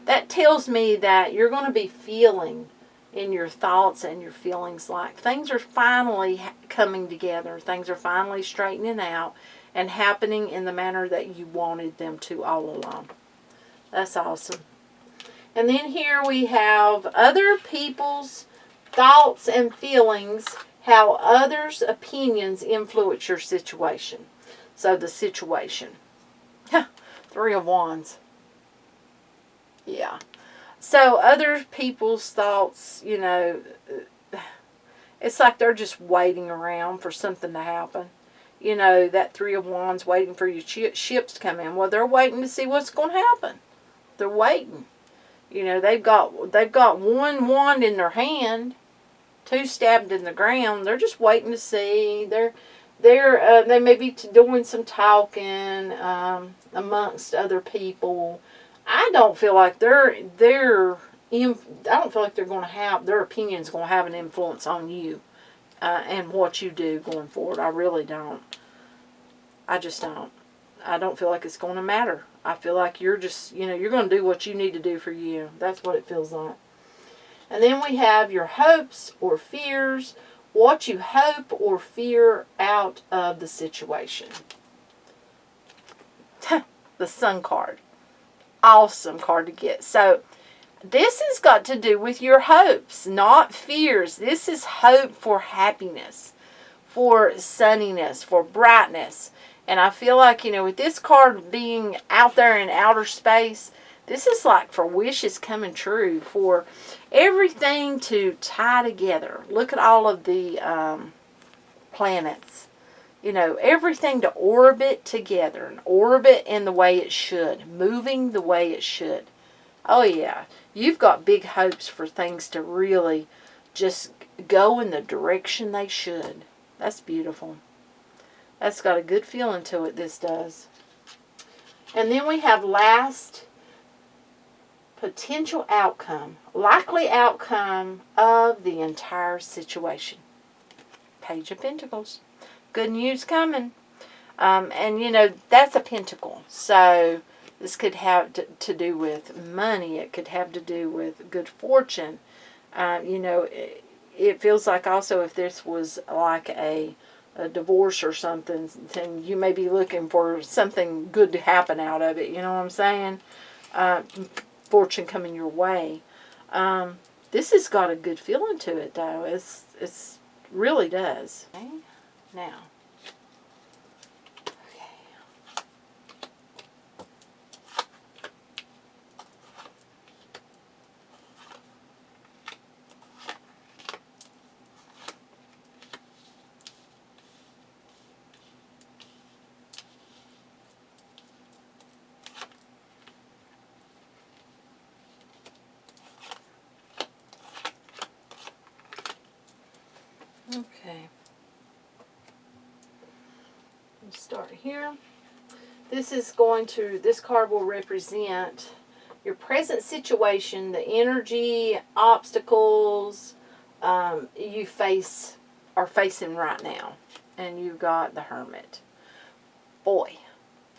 [SPEAKER 1] that tells me that you're going to be feeling in your thoughts and your feelings like things are finally coming together. Things are finally straightening out and happening in the manner that you wanted them to all along. That's awesome. And then here we have other people's thoughts and feelings, how others' opinions influence your situation. So the situation. Three of Wands. Yeah. So other people's thoughts, it's like they're just waiting around for something to happen. That Three of Wands waiting for your ships to come in. Well, they're waiting to see what's going to happen. They're waiting. They've got one wand in their hand, two stabbed in the ground. They're just waiting to see. They may be doing some talking amongst other people. I don't feel like I don't feel like they're going to have their opinions going to have an influence on you and what you do going forward. I really don't. I just don't. I don't feel like it's going to matter. I feel like you're just, you're going to do what you need to do for you. That's what it feels like. And then we have your hopes or fears, what you hope or fear out of the situation. The Sun card. Awesome card to get. So this has got to do with your hopes, not fears. This is hope for happiness, for sunniness, for brightness. And I feel like, with this card being out there in outer space, this is like for wishes coming true, for everything to tie together. Look at all of the planets. Everything to orbit together and orbit in the way it should, moving the way it should. Oh, yeah. You've got big hopes for things to really just go in the direction they should. That's beautiful. That's got a good feeling to it, this does. And then we have last, potential outcome, likely outcome of the entire situation. Page of Pentacles. Good news coming. And, that's a pentacle. So this could have to do with money. It could have to do with good fortune. it feels like also if this was like a divorce or something, then you may be looking for something good to happen out of it. You know what I'm saying? Fortune coming your way. This has got a good feeling to it, though. It's really does. Okay. Now. Okay. Let's start here. This card will represent your present situation, the energy, obstacles you are facing right now. And you've got the Hermit. Boy,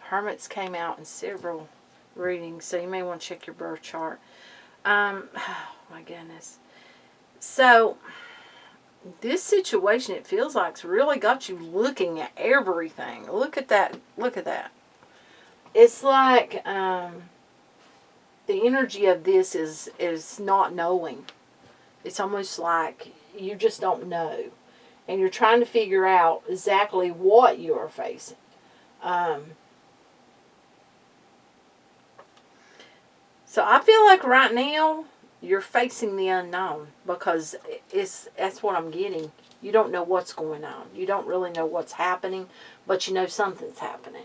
[SPEAKER 1] Hermits came out in several readings, so you may want to check your birth chart. Oh my goodness. So this situation, it feels like, it's really got you looking at everything. Look at that. Look at that. It's like the energy of this is not knowing. It's almost like you just don't know. And you're trying to figure out exactly what you are facing. So I feel like right now you're facing the unknown, because that's what I'm getting. You don't know what's going on. You don't really know what's happening, but you know something's happening.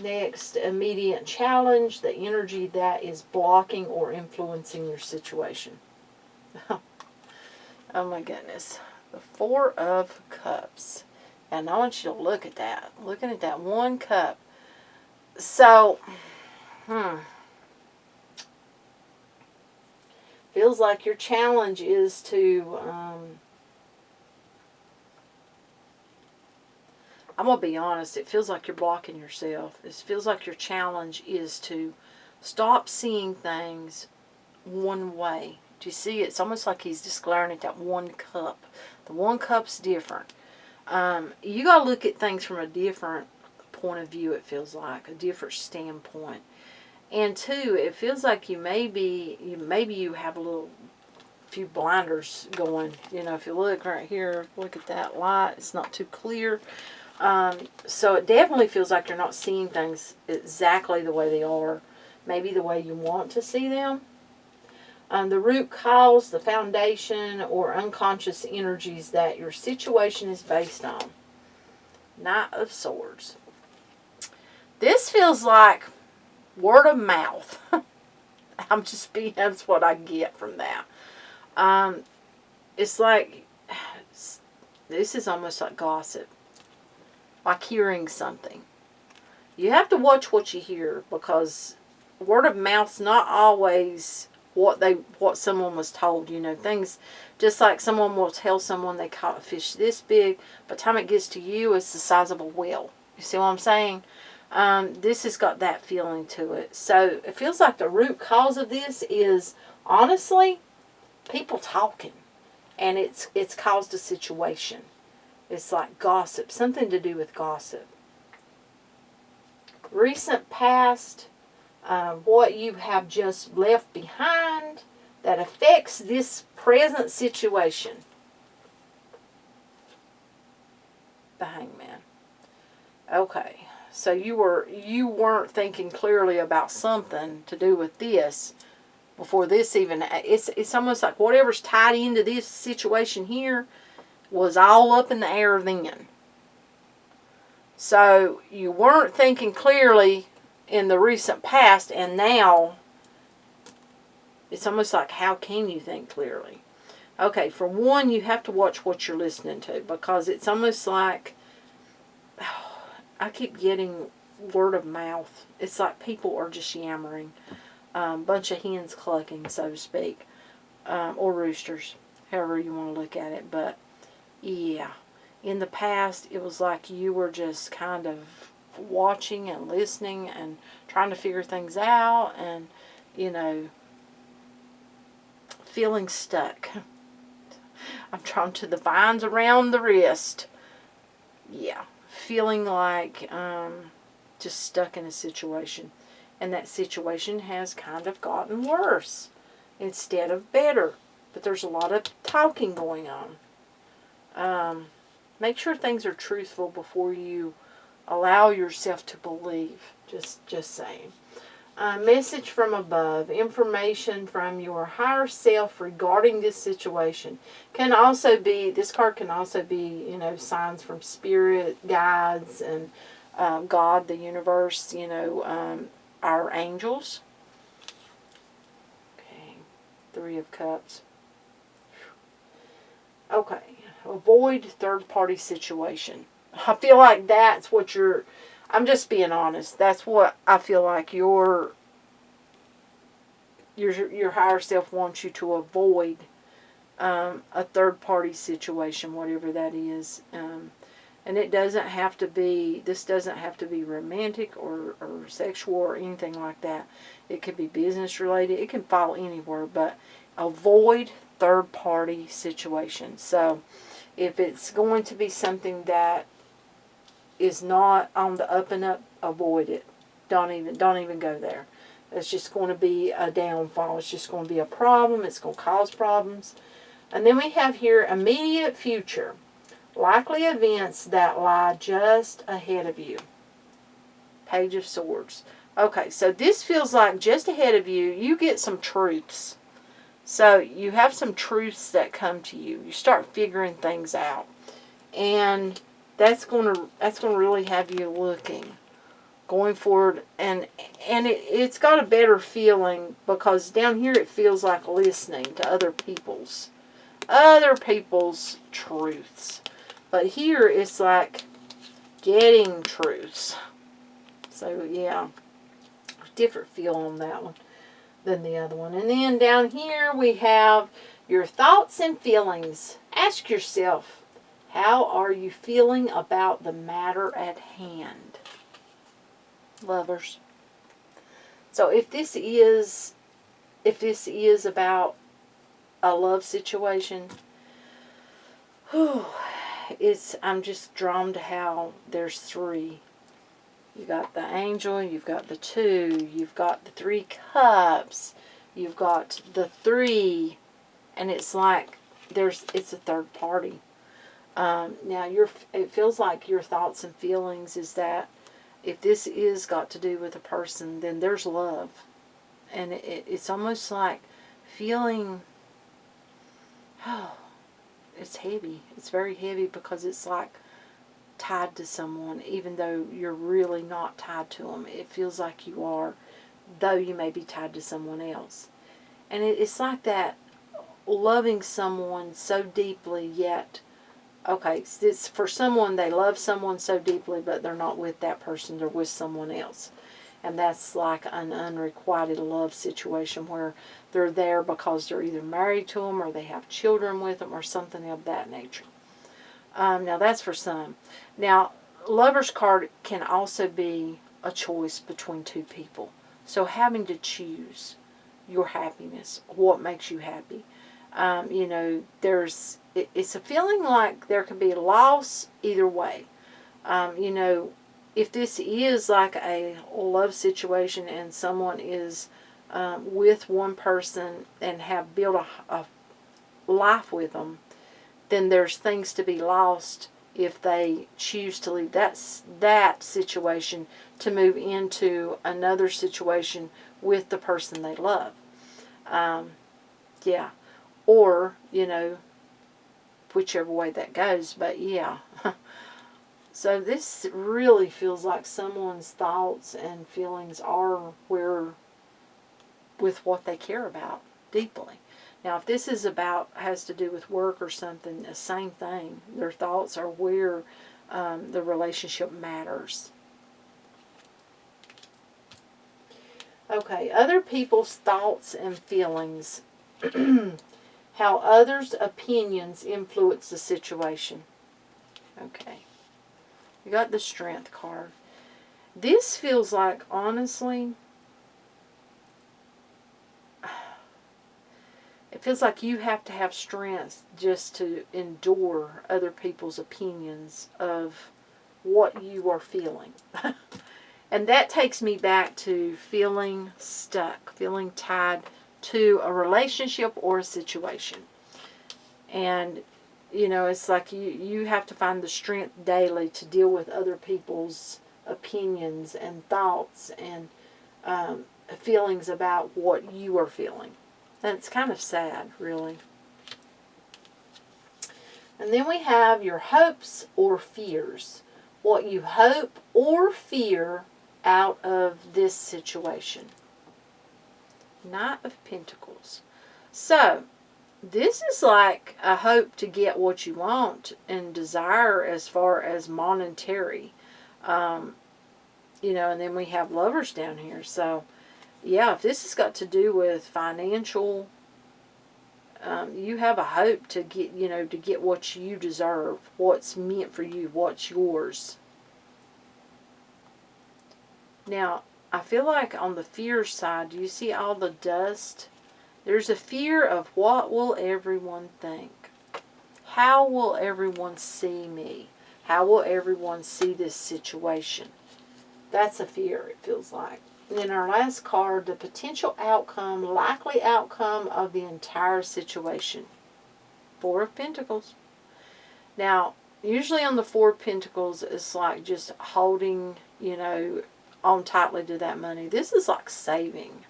[SPEAKER 1] Next, immediate challenge, the energy that is blocking or influencing your situation. Oh my goodness. The Four of Cups. And I want you to look at that. Looking at that one cup. So, feels like your challenge is to, I'm going to be honest, it feels like you're blocking yourself. It feels like your challenge is to stop seeing things one way. Do you see? It's almost like he's just glaring at that one cup. The one cup's different. You got to look at things from a different point of view, it feels like. A different standpoint. And two, it feels like maybe you have a few blinders going. You know, if you look right here, look at that light. It's not too clear. So it definitely feels like you're not seeing things exactly the way they are. Maybe the way you want to see them. The root cause, the foundation, or unconscious energies that your situation is based on. Knight of Swords. This feels like word of mouth. That's what I get from that. It's like, this is almost like gossip. Like hearing something. You have to watch what you hear, because word of mouth's not always what someone was told. You know, things just like someone will tell someone they caught a fish this big, by the time it gets to you, it's the size of a whale. You see what I'm saying? This has got that feeling to it. So it feels like the root cause of this is, honestly, people talking, and it's caused a situation. It's like gossip, something to do with gossip. Recent past, what you have just left behind that affects this present situation. The Hangman. Okay, so you weren't thinking clearly about something to do with this before this even. It's almost like whatever's tied into this situation here was all up in the air then. So you weren't thinking clearly in the recent past, and now it's almost like, how can you think clearly? Okay, for one, you have to watch what you're listening to, because it's almost like, I keep getting word of mouth. It's like people are just yammering. Bunch of hens clucking, so to speak. Or roosters, however you want to look at it. But, yeah. In the past, it was like you were just kind of watching and listening and trying to figure things out and, you know, feeling stuck. I'm drawn to the vines around the wrist. Yeah, feeling like just stuck in a situation. And that situation has kind of gotten worse instead of better. But there's a lot of talking going on. Make sure things are truthful before you allow yourself to believe. Just saying. Message from above. Information from your higher self regarding this situation. Can also be, this card can also be, you know, signs from spirit, guides, and God, the universe, you know, our angels. Okay. 3 of Cups. Okay. Avoid third-party situation. I feel like that's what you're... I'm just being honest. That's what I feel like your higher self wants you to avoid, a third-party situation, whatever that is. And it doesn't have to be, this doesn't have to be romantic or sexual or anything like that. It could be business related. It can fall anywhere, but avoid third-party situations. So if it's going to be something that is not on the up and up, avoid it. Don't even go there. It's just going to be a downfall. It's just going to be a problem. It's going to cause problems. And then we have here immediate future. Likely events that lie just ahead of you. Page of Swords. Okay, so this feels like just ahead of you, you get some truths. So you have some truths that come to you. You start figuring things out. And that's going to really have you looking, going forward, and it's got a better feeling because down here it feels like listening to other people's truths, but here it's like getting truths. So yeah, different feel on that one than the other one. And then down here we have your thoughts and feelings. Ask yourself, how are you feeling about the matter at hand? Lovers. So if this is about a love situation, I'm just drawn to how there's 3. You got the angel, you've got the 2, you've got the 3 cups, you've got the 3, and it's like it's a third party. Now, it feels like your thoughts and feelings is that if this is got to do with a person, then there's love. And it's almost like feeling, it's heavy. It's very heavy because it's like tied to someone, even though you're really not tied to them. It feels like you are, though you may be tied to someone else. And it's like that, loving someone so deeply, yet... Okay, it's for someone, they love someone so deeply, but they're not with that person, they're with someone else. And that's like an unrequited love situation where they're there because they're either married to them or they have children with them or something of that nature. Now that's for some. Now, Lover's card can also be a choice between 2 people. So having to choose your happiness, what makes you happy. You know, it's a feeling like there could be loss either way. You know, if this is like a love situation and someone is with one person and have built a life with them, then there's things to be lost if they choose to leave that situation to move into another situation with the person they love. Yeah. Or, you know, whichever way that goes. But yeah. So this really feels like someone's thoughts and feelings are with what they care about deeply. Now, if this is has to do with work or something, the same thing. Their thoughts are where the relationship matters. Okay, other people's thoughts and feelings. How others' opinions influence the situation. Okay. You got the Strength card. This feels like, honestly, it feels like you have to have strength just to endure other people's opinions of what you are feeling. And that takes me back to feeling stuck, feeling tied to a relationship or a situation. And, you know, it's like you have to find the strength daily to deal with other people's opinions and thoughts and feelings about what you are feeling. And it's kind of sad, really. And then we have your hopes or fears. What you hope or fear out of this situation. Knight of Pentacles. So, this is like a hope to get what you want and desire as far as monetary. You know, and then we have Lovers down here. So, yeah, if this has got to do with financial, you have a hope to get, you know, to get what you deserve, what's meant for you, what's yours. Now, I feel like on the fear side, do you see all the dust? There's a fear of what will everyone think? How will everyone see me? How will everyone see this situation? That's a fear, it feels like. And then our last card, the potential outcome, likely outcome of the entire situation. Four of Pentacles. Now, usually on the Four of Pentacles, it's like just holding, you know, on tightly to that money. This is like saving.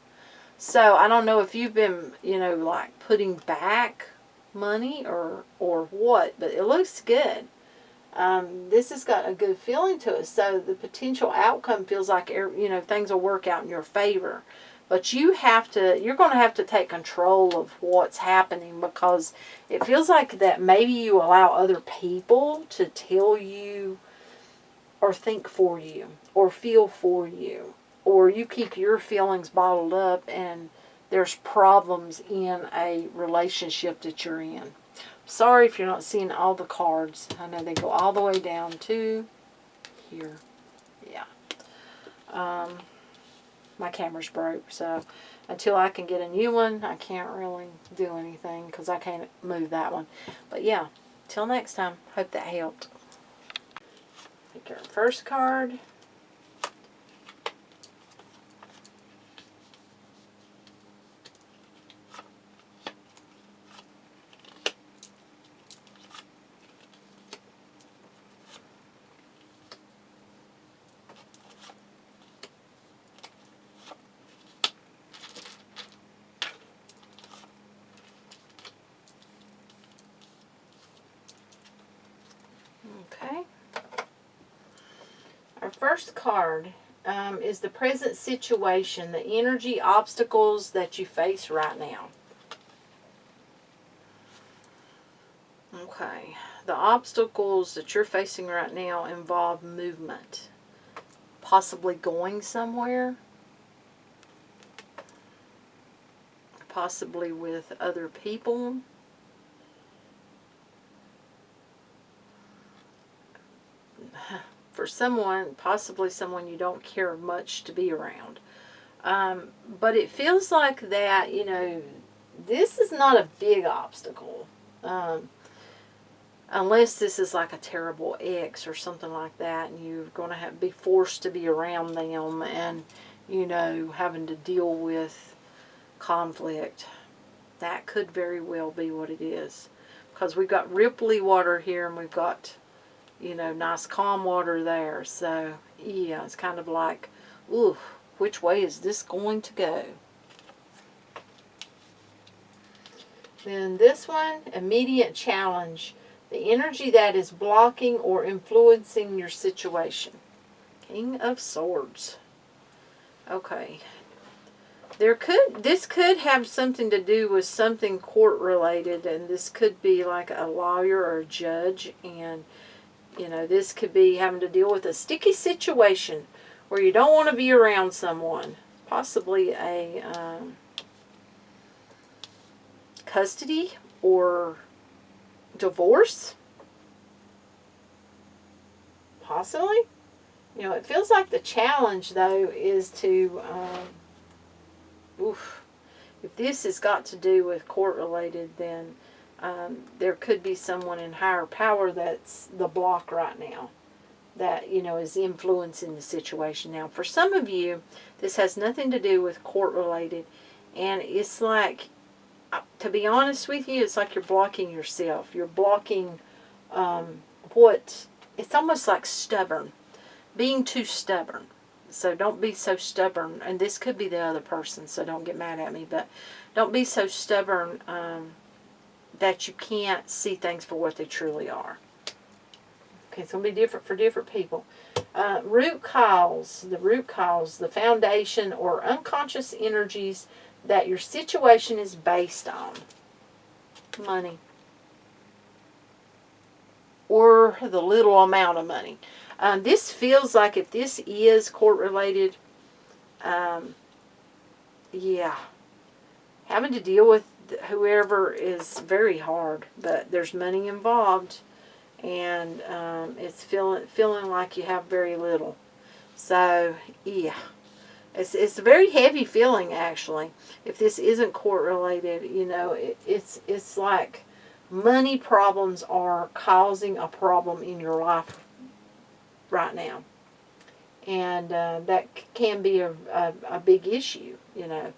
[SPEAKER 1] So I don't know if you've been, you know, like putting back money or what, but it looks good. This has got a good feeling to it. So the potential outcome feels like, you know, things will work out in your favor. But you're going to have to take control of what's happening, because it feels like that maybe you allow other people to tell you or think for you or feel for you, or you keep your feelings bottled up and there's problems in a relationship that you're in. Sorry if you're not seeing all the cards. I know they go all the way down to here. Yeah. My camera's broke, so until I can get a new one, I can't really do anything because I can't move that one. But yeah, till next time. Hope that helped. Take our first card. Okay. Our first card is the present situation, the energy obstacles that you face right now. Okay. The obstacles that you're facing right now involve movement. Possibly going somewhere. Possibly with other people. For someone, possibly someone you don't care much to be around. But it feels like that, you know, this is not a big obstacle. Unless this is like a terrible ex or something like that, and you're going to be forced to be around them and, you know, having to deal with conflict. That could very well be what it is. Because we've got ripply water here and we've got, you know, nice calm water there. So, yeah, it's kind of like, ooh, which way is this going to go? Then this one, immediate challenge. The energy that is blocking or influencing your situation. King of Swords. Okay. This could have something to do with something court related, and this could be like a lawyer or a judge, and you know, this could be having to deal with a sticky situation where you don't want to be around someone. Possibly a custody or divorce. Possibly. You know, it feels like the challenge, though, is to If this has got to do with court related, then there could be someone in higher power that's the block right now that, you know, is influencing the situation. Now, for some of you, this has nothing to do with court related, and it's like, to be honest with you, it's like you're blocking yourself. You're blocking it's almost like stubborn, being too stubborn. So don't be so stubborn, and this could be the other person, so don't get mad at me, but don't be so stubborn that you can't see things for what they truly are. Okay, it's going to be different for different people. Root cause, the foundation or unconscious energies that your situation is based on. Money. Or the little amount of money. This feels like, if this is court related, yeah, having to deal with whoever is very hard, but there's money involved, and it's feeling like you have very little. So yeah, it's a very heavy feeling, actually. If this isn't court related, you know, it's like money problems are causing a problem in your life right now, and that can be a big issue, you know.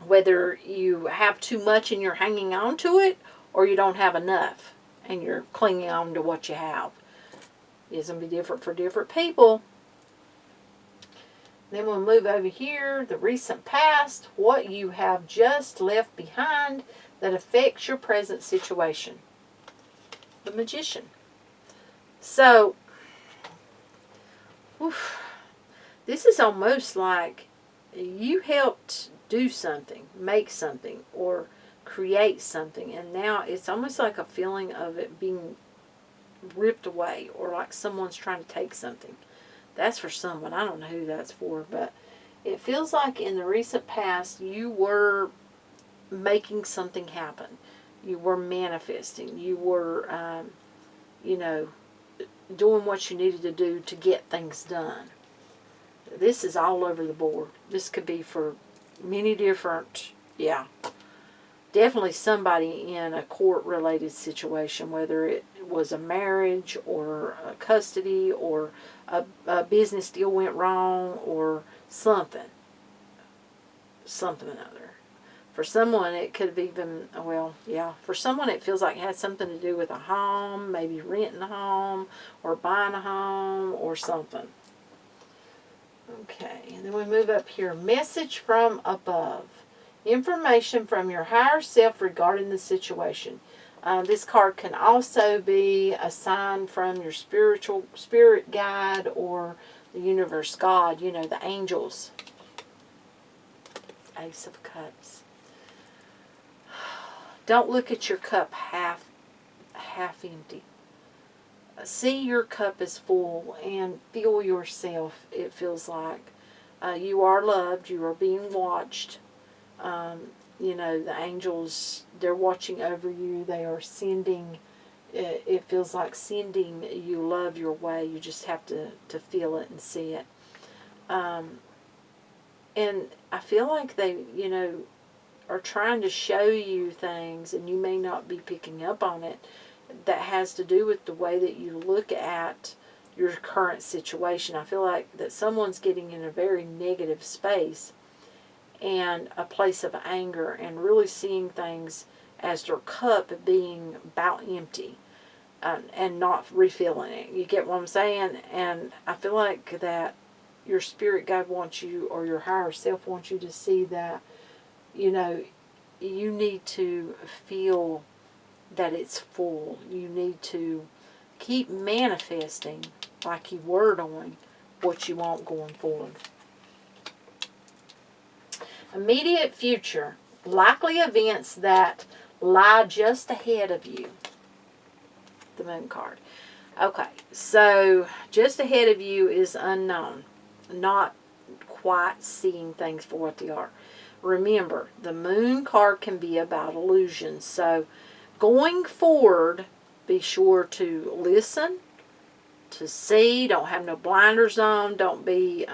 [SPEAKER 1] Whether you have too much and you're hanging on to it, or you don't have enough and you're clinging on to what you have. It's going to be different for different people. Then we'll move over here, the recent past, what you have just left behind that affects your present situation. The Magician. So, this is almost like you helped do something, make something, or create something, and now it's almost like a feeling of it being ripped away, or like someone's trying to take something. That's for someone. I don't know who that's for, but it feels like in the recent past you were making something happen. You were manifesting. You were, you know, doing what you needed to do to get things done. This is all over the board. This could be for many different, yeah. Definitely somebody in a court-related situation, whether it was a marriage or a custody or a business deal went wrong or something. Something or other. For someone, it could have even, well, yeah. For someone, it feels like it has something to do with a home, maybe renting a home or buying a home or something. Okay, and then we move up here. Message from above. Information from your higher self regarding the situation. This card can also be a sign from your spirit guide or the universe, God, you know, the angels. Ace of Cups. Don't look at your cup half empty. See your cup is full and feel yourself. It feels like you are loved. You are being watched. You know, the angels, they're watching over you. They are sending, it feels like sending you love your way. You just have to feel it and see it. And I feel like they, you know, are trying to show you things, and you may not be picking up on it, that has to do with the way that you look at your current situation. I feel like that someone's getting in a very negative space and a place of anger, and really seeing things as their cup being about empty, and not refilling it. You get what I'm saying? And I feel like that your spirit guide wants you, or your higher self wants you to see that, you know, you need to feel that it's full. You need to keep manifesting like you were doing what you want going forward. Immediate future. Likely events that lie just ahead of you. The Moon card. Okay, so just ahead of you is unknown. Not quite seeing things for what they are. Remember, the Moon card can be about illusions. So going forward, be sure to listen, to see. Don't have no blinders on. Don't be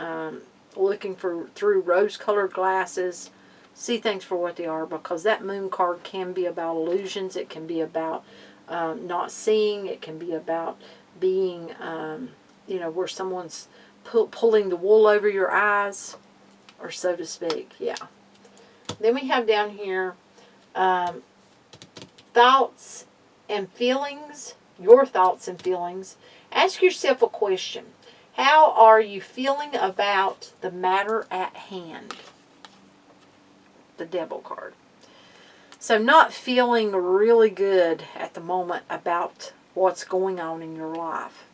[SPEAKER 1] looking through rose-colored glasses. See things for what they are, because that moon card can be about illusions. It can be about not seeing. It can be about being, where someone's pulling the wool over your eyes, or so to speak. Yeah. Then we have down here thoughts and feelings, your thoughts and feelings. Ask yourself a question. How are you feeling about the matter at hand? The Devil card. So not feeling really good at the moment about what's going on in your life.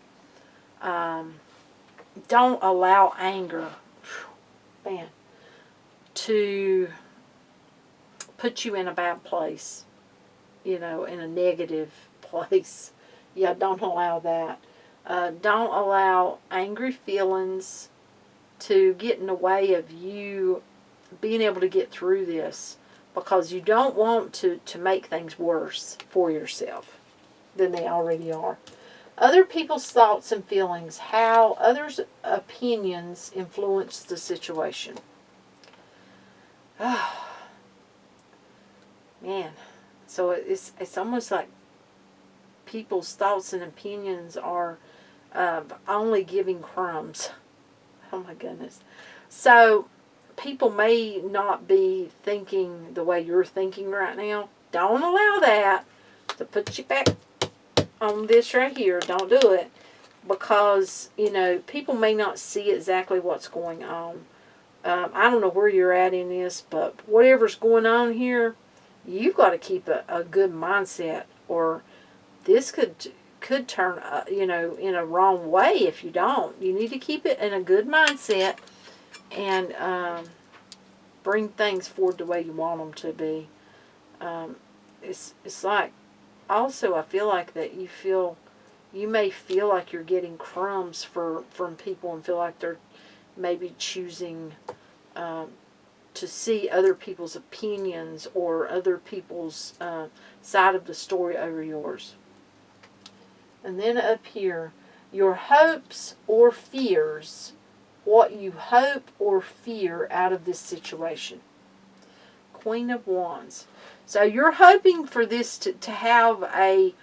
[SPEAKER 1] Don't allow anger, to put you in a bad place, in a negative place. Yeah, don't allow that. Don't allow angry feelings to get in the way of you being able to get through this, because you don't want to make things worse for yourself than they already are. Other people's thoughts and feelings, how others' opinions influence the situation. Oh, man. So it's almost like people's thoughts and opinions are only giving crumbs. Oh my goodness. So people may not be thinking the way you're thinking right now. Don't allow that to put you back on this right here. Don't do it, because people may not see exactly what's going on. I don't know where you're at in this, but whatever's going on here, you've got to keep a good mindset, or this could turn in a wrong way if you don't. You need to keep it in a good mindset and bring things forward the way you want them to be. It's like, also I feel like that you may feel like you're getting crumbs from people, and feel like they're maybe choosing to see other people's opinions or other people's side of the story over yours. And then up here, your hopes or fears, what you hope or fear out of this situation. Queen of Wands. So you're hoping for this to have a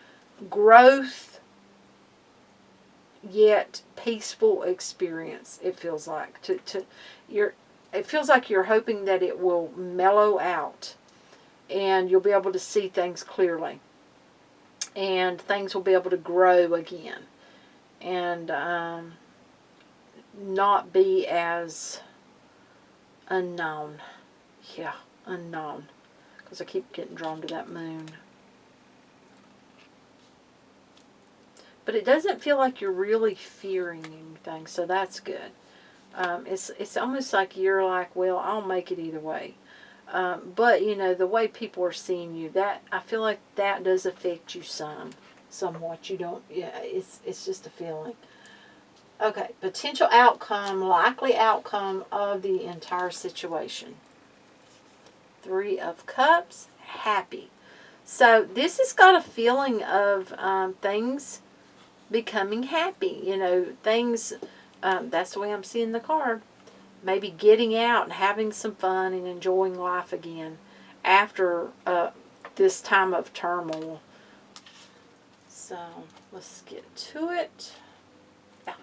[SPEAKER 1] growth yet peaceful experience, it feels like. It feels like you're hoping that it will mellow out and you'll be able to see things clearly. And things will be able to grow again. And not be as unknown. Yeah, unknown. Because I keep getting drawn to that moon. But it doesn't feel like you're really fearing anything, so that's good. It's almost like you're like, well, I'll make it either way. But, the way people are seeing you, that I feel like that does affect you somewhat. You don't, it's just a feeling. Okay, potential outcome, likely outcome of the entire situation. 3 of Cups, happy. So this has got a feeling of things becoming happy. Things, that's the way I'm seeing the card. Maybe getting out and having some fun and enjoying life again after this time of turmoil. So let's get to it. Yeah.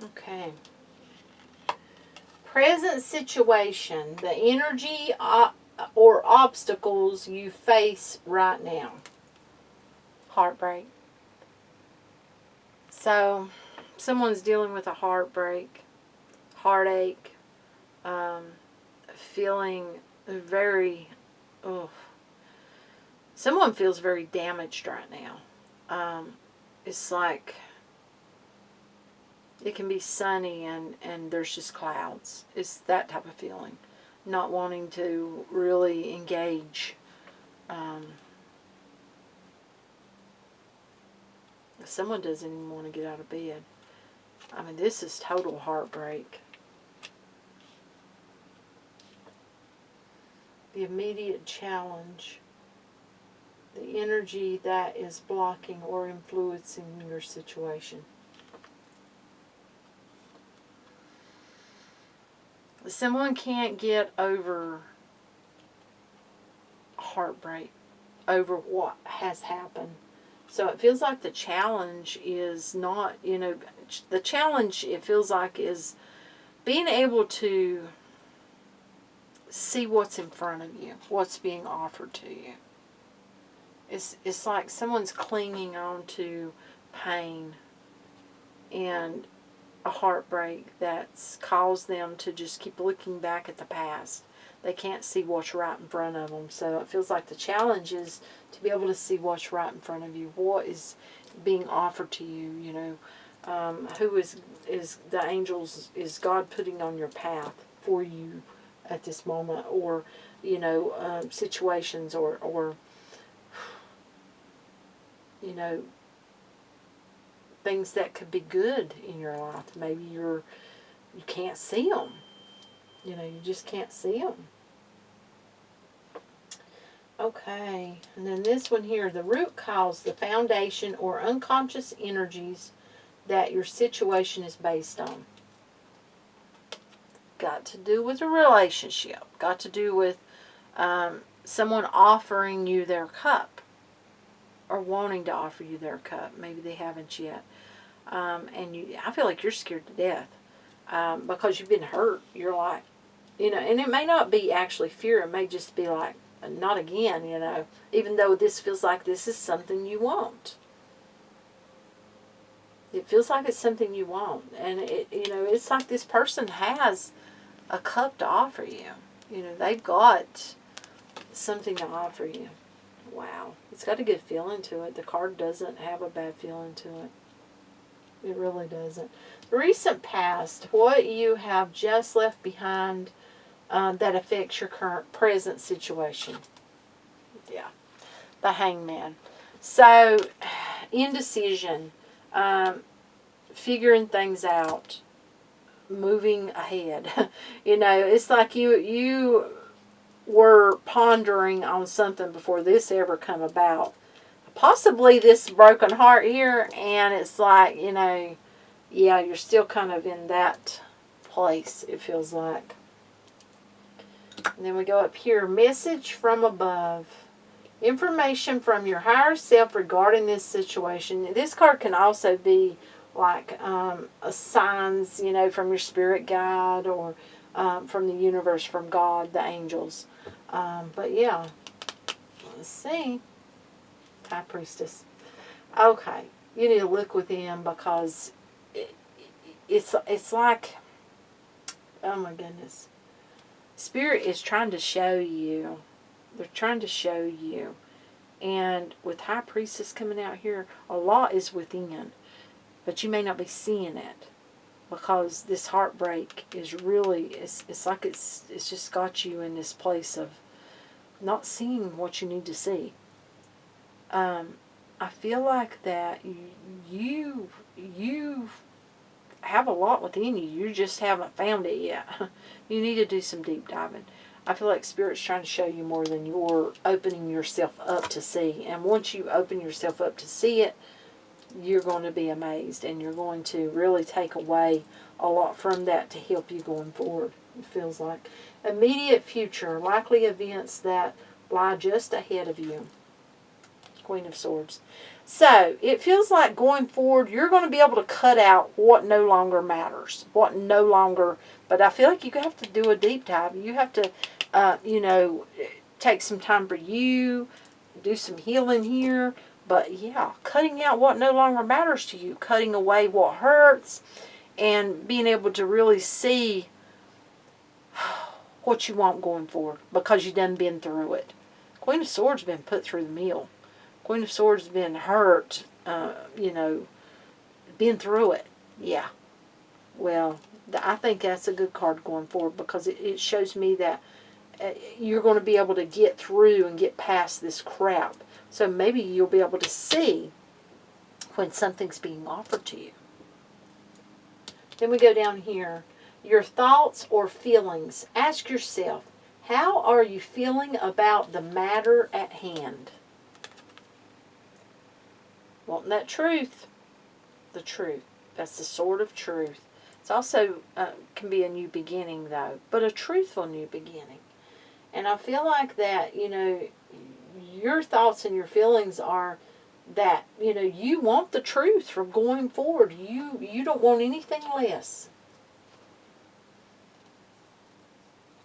[SPEAKER 1] Okay. Present situation, the energy or obstacles you face right now. Heartbreak. So, someone's dealing with a heartbreak, heartache, feeling very, someone feels very damaged right now. It's like it can be sunny and there's just clouds. It's that type of feeling. Not wanting to really engage Someone doesn't even want to get out of bed. I mean, this is total heartbreak. The immediate challenge. The energy that is blocking or influencing your situation. Someone can't get over heartbreak over what has happened. So it feels like the challenge is not, the challenge, it feels like, is being able to see what's in front of you, what's being offered to you. It's like someone's clinging on to pain and a heartbreak that's caused them to just keep looking back at the past. They can't see what's right in front of them. So it feels like the challenge is to be able to see what's right in front of you. What is being offered to you, who is the angels, is God putting on your path for you at this moment, or, situations or things that could be good in your life. Maybe you can't see them. You just can't see them. Okay, and then this one here, the root cause, the foundation or unconscious energies that your situation is based on. Got to do with a relationship. Got to do with someone offering you their cup, or wanting to offer you their cup. Maybe they haven't yet. And I feel like you're scared to death because you've been hurt. You're like, and it may not be actually fear. It may just be like, not again, even though this feels like this is something you want. It feels like it's something you want. And, it's like this person has a cup to offer you. They've got something to offer you. Wow. It's got a good feeling to it. The card doesn't have a bad feeling to it. It really doesn't. The recent past, what you have just left behind that affects your present situation. Yeah. The Hangman. So, indecision, figuring things out, moving ahead. It's like you were pondering on something before this ever come about. Possibly this broken heart here, and it's like, yeah, you're still kind of in that place, it feels like. And then we go up here, message from above. Information from your higher self regarding this situation. This card can also be like signs, from your spirit guide, or from the universe, from God, the angels. But yeah, let's see. High Priestess. Okay, you need to look within, because it's like, oh my goodness. Spirit is trying to show you. They're trying to show you. And with High Priestess coming out here, a lot is within. But you may not be seeing it, because this heartbreak is really, it's like it's just got you in this place of not seeing what you need to see. I feel like that you have a lot within you. You just haven't found it yet. You need to do some deep diving. I feel like Spirit's trying to show you more than you're opening yourself up to see. And once you open yourself up to see it, you're going to be amazed. And you're going to really take away a lot from that to help you going forward, it feels like. Immediate future, likely events that lie just ahead of you. Queen of Swords. So, it feels like going forward, you're going to be able to cut out what no longer matters. What no longer, but I feel like you have to do a deep dive. You have to, take some time for you, do some healing here. But yeah, cutting out what no longer matters to you. Cutting away what hurts. And being able to really see what you want going forward. Because you've done been through it. Queen of Swords has been put through the mill. Queen of Swords has been hurt, been through it. Yeah. Well, I think that's a good card going forward, because it shows me that you're going to be able to get through and get past this crap. So maybe you'll be able to see when something's being offered to you. Then we go down here. Your thoughts or feelings. Ask yourself, how are you feeling about the matter at hand? Wanting that truth. The truth. That's the sword of truth. It's also can be a new beginning, though, but a truthful new beginning. And I feel like that, you know, your thoughts and your feelings are that, you know, you want the truth from going forward. You don't want anything less.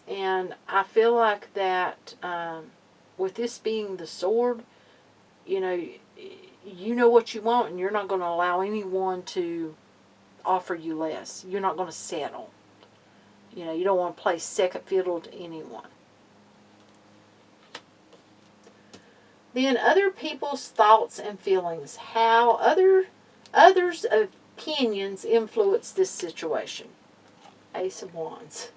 [SPEAKER 1] And I feel like that with this being the sword, you know what you want, and you're not going to allow anyone to offer you less. You're not going to settle. You know, you don't want to play second fiddle to anyone. Then other people's thoughts and feelings. How others' opinions influence this situation. Ace of Wands.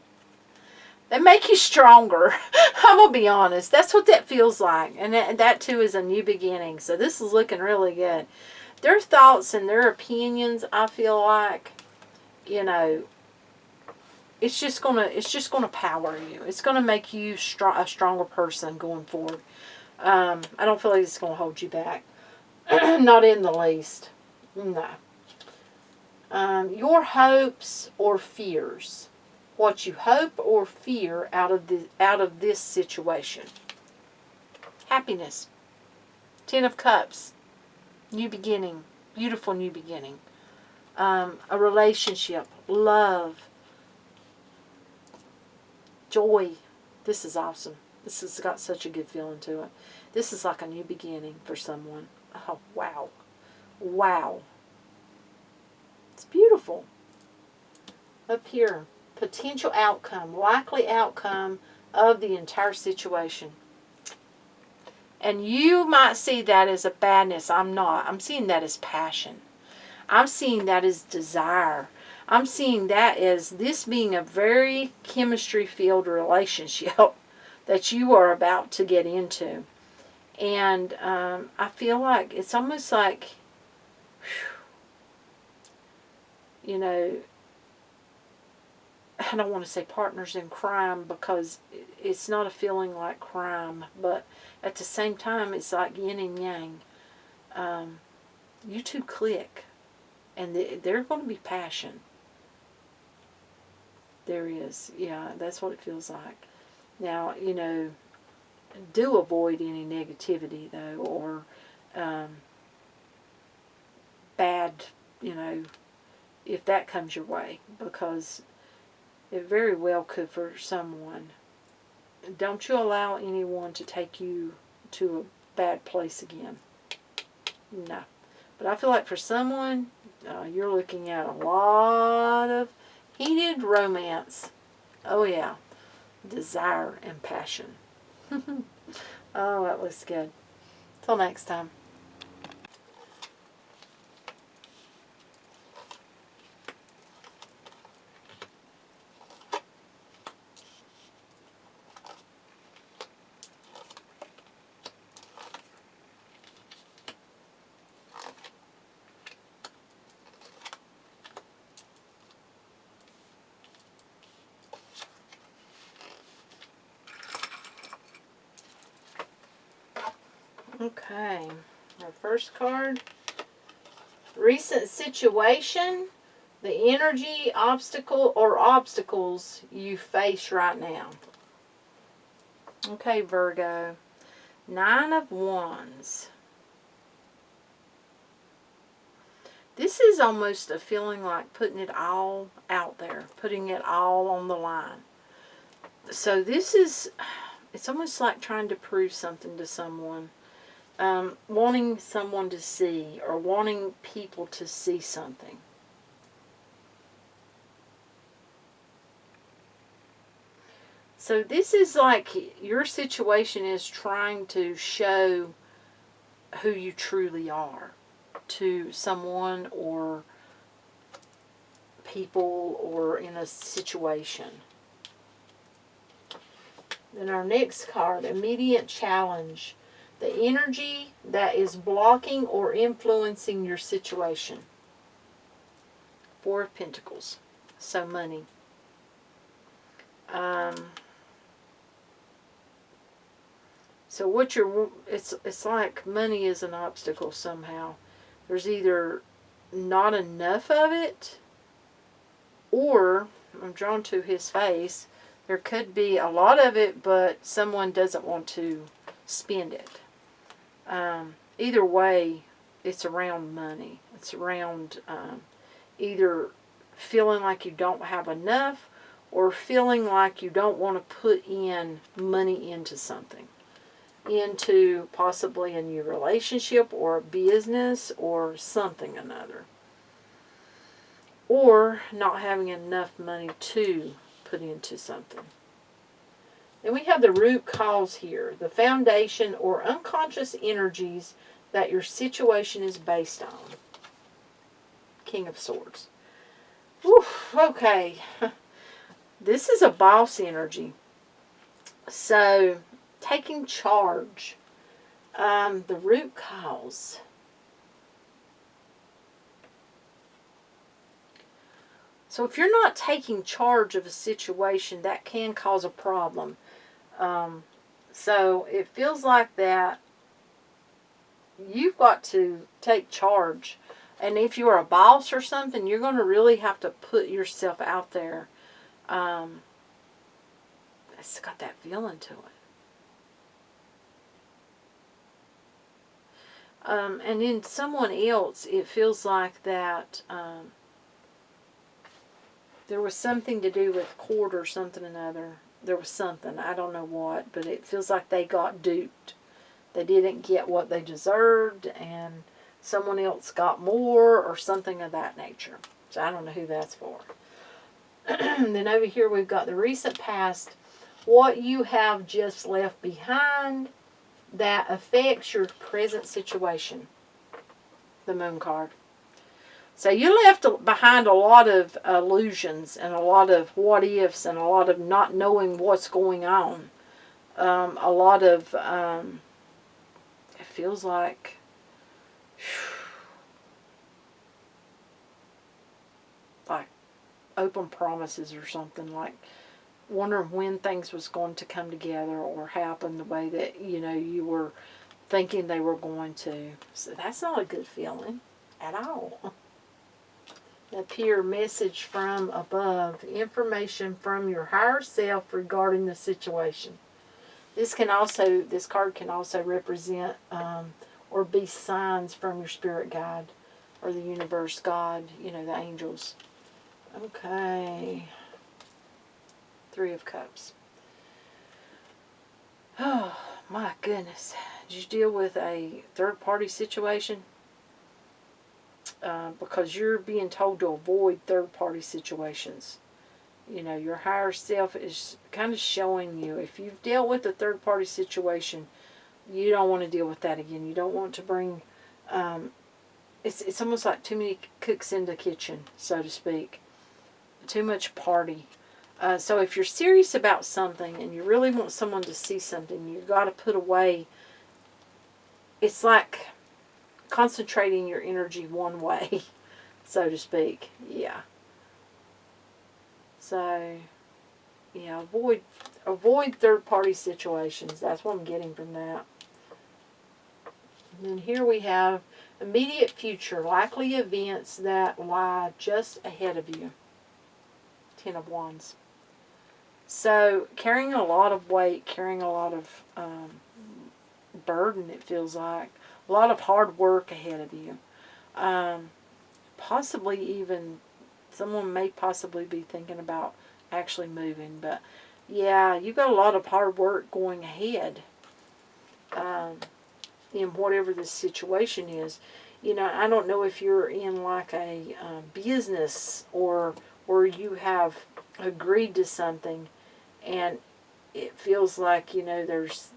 [SPEAKER 1] They make you stronger. I'm going to be honest. That's what that feels like. And that too is a new beginning. So this is looking really good. Their thoughts and their opinions, I feel like, you know, it's just gonna power you. It's gonna make you a stronger person going forward. I don't feel like it's gonna hold you back. Not in the least. No. Your hopes or fears. What you hope or fear out of this situation. Happiness. 10 of Cups. New beginning. Beautiful new beginning. A relationship. Love. Joy. This is awesome. This has got such a good feeling to it. This is like a new beginning for someone. Oh, wow. Wow. It's beautiful. Up here. Potential outcome. Likely outcome of the entire situation. And you might see that as a badness. I'm not. I'm seeing that as passion. I'm seeing that as desire. I'm seeing that as this being a very chemistry-filled relationship that you are about to get into. And I feel like it's almost like, you know, I don't want to say partners in crime because it's not a feeling like crime, but at the same time, it's like yin and yang. You two click, and there's going to be passion. There is. Yeah, that's what it feels like. Now, you know, do avoid any negativity, though, or bad, you know, if that comes your way, because it very well could for someone. Don't you allow anyone to take you to a bad place again. No. But I feel like for someone, you're looking at a lot of heated romance. Oh, yeah. Desire and passion. Oh, that looks good. Till next time. Okay, our first card, recent situation, the energy, obstacle, or obstacles you face right now. Okay, Virgo, 9 of Wands. This is almost a feeling like putting it all out there, putting it all on the line. So this is, it's almost like trying to prove something to someone. Wanting someone to see, or wanting people to see something. So this is like your situation is trying to show who you truly are to someone or people or in a situation. Then our next card, immediate challenge. The energy that is blocking or influencing your situation. Four of Pentacles. So money. So what it's like money is an obstacle somehow. There's either not enough of it, or I'm drawn to his face. There could be a lot of it, but someone doesn't want to spend it. Either way, it's around money. It's around either feeling like you don't have enough, or feeling like you don't want to put in money into something. Into possibly a new relationship or a business or something another. Or not having enough money to put into something. Then we have the root cause here. The foundation or unconscious energies that your situation is based on. King of Swords. Whew, okay. This is a boss energy. So, taking charge. The root cause. So if you're not taking charge of a situation, that can cause a problem. So it feels like that you've got to take charge. And if you're a boss or something, you're going to really have to put yourself out there. It's got that feeling to it. And in someone else, it feels like that there was something to do with court or something or another. There was something, I don't know what, but it feels like they got duped. They didn't get what they deserved, and someone else got more or something of that nature. So I don't know who that's for. Then over here we've got the recent past. What you have just left behind that affects your present situation. The Moon card. So you left behind a lot of illusions and a lot of what ifs and a lot of not knowing what's going on. A lot of, it feels like, open promises or something, like wondering when things was going to come together or happen the way that, you were thinking they were going to. So that's not a good feeling at all. Up here, message from above, information from your higher self regarding the situation. This card can also represent or be signs from your spirit guide or the universe, God, the angels. Okay. Three of Cups. Oh, my goodness. Did you deal with a third-party situation? Because you're being told to avoid third-party situations. Your higher self is kind of showing you, if you've dealt with a third-party situation, you don't want to deal with that again. You don't want to bring, it's almost like too many cooks in the kitchen, so to speak. Too much party. So if you're serious about something and you really want someone to see something, you've got to put away, it's like concentrating your energy one way, so to speak. Yeah. So, yeah, avoid third-party situations. That's what I'm getting from that. And then here we have immediate future, likely events that lie just ahead of you. Ten of Wands. So, carrying a lot of weight, carrying a lot of burden, it feels like. A lot of hard work ahead of you. Possibly even, someone may possibly be thinking about actually moving. But, yeah, you've got a lot of hard work going ahead in whatever the situation is. I don't know if you're in like a business or where you have agreed to something and it feels like, there's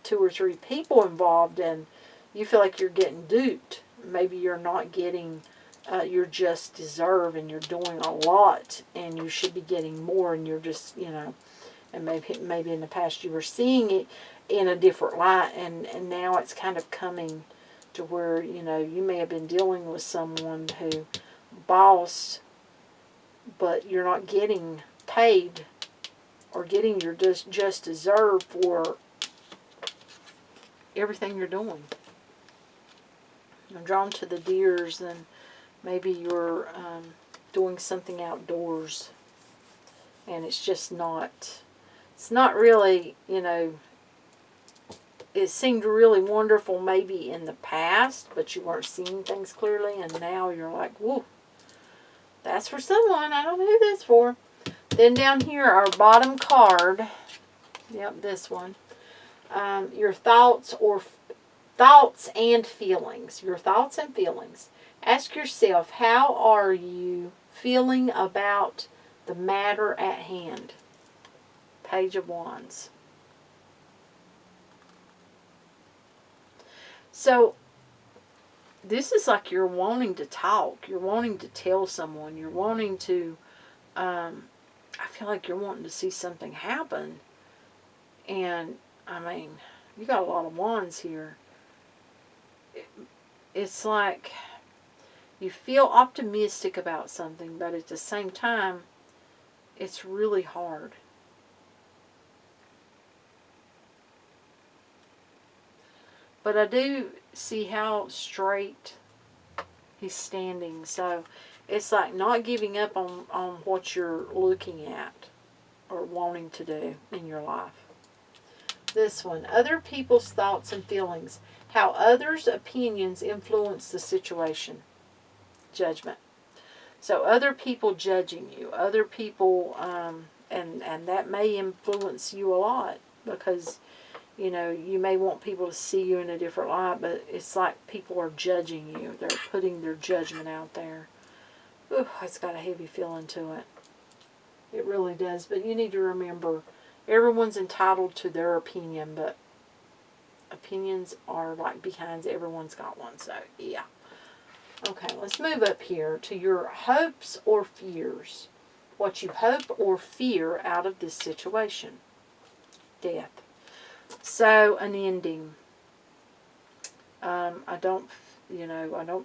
[SPEAKER 1] 2 or 3 people involved and you feel like you're getting duped. Maybe you're not getting your just deserve and you're doing a lot and you should be getting more and you're just, and maybe in the past you were seeing it in a different light, and now it's kind of coming to where, you know, you may have been dealing with someone who boss, but you're not getting paid or getting your just deserve for everything you're doing. I'm drawn to the deers, and maybe you're doing something outdoors, and it's just not, it's not really, you know, it seemed really wonderful maybe in the past, but you weren't seeing things clearly, and now you're like, whoa, that's for someone. I don't know who that's for. Then down here, our bottom card, yep, this one, your thoughts and feelings. Your thoughts and feelings. Ask yourself, how are you feeling about the matter at hand? Page of Wands. So, this is like you're wanting to talk. You're wanting to tell someone. You're wanting to, I feel like you're wanting to see something happen. And, I mean, you got a lot of wands here. It's like you feel optimistic about something, but at the same time, it's really hard. But I do see how straight he's standing. So it's like not giving up on what you're looking at or wanting to do in your life. This one, other people's thoughts and feelings. How others' opinions influence the situation. Judgment. So other people judging you. Other people, and that may influence you a lot, because, you know, you may want people to see you in a different light, but it's like people are judging you. They're putting their judgment out there. Ooh, it's got a heavy feeling to it. It really does. But you need to remember, everyone's entitled to their opinion, but opinions are like behinds. Everyone's got one, so yeah. Okay, let's move up here to your hopes or fears. What you hope or fear out of this situation. Death. So, an ending. I don't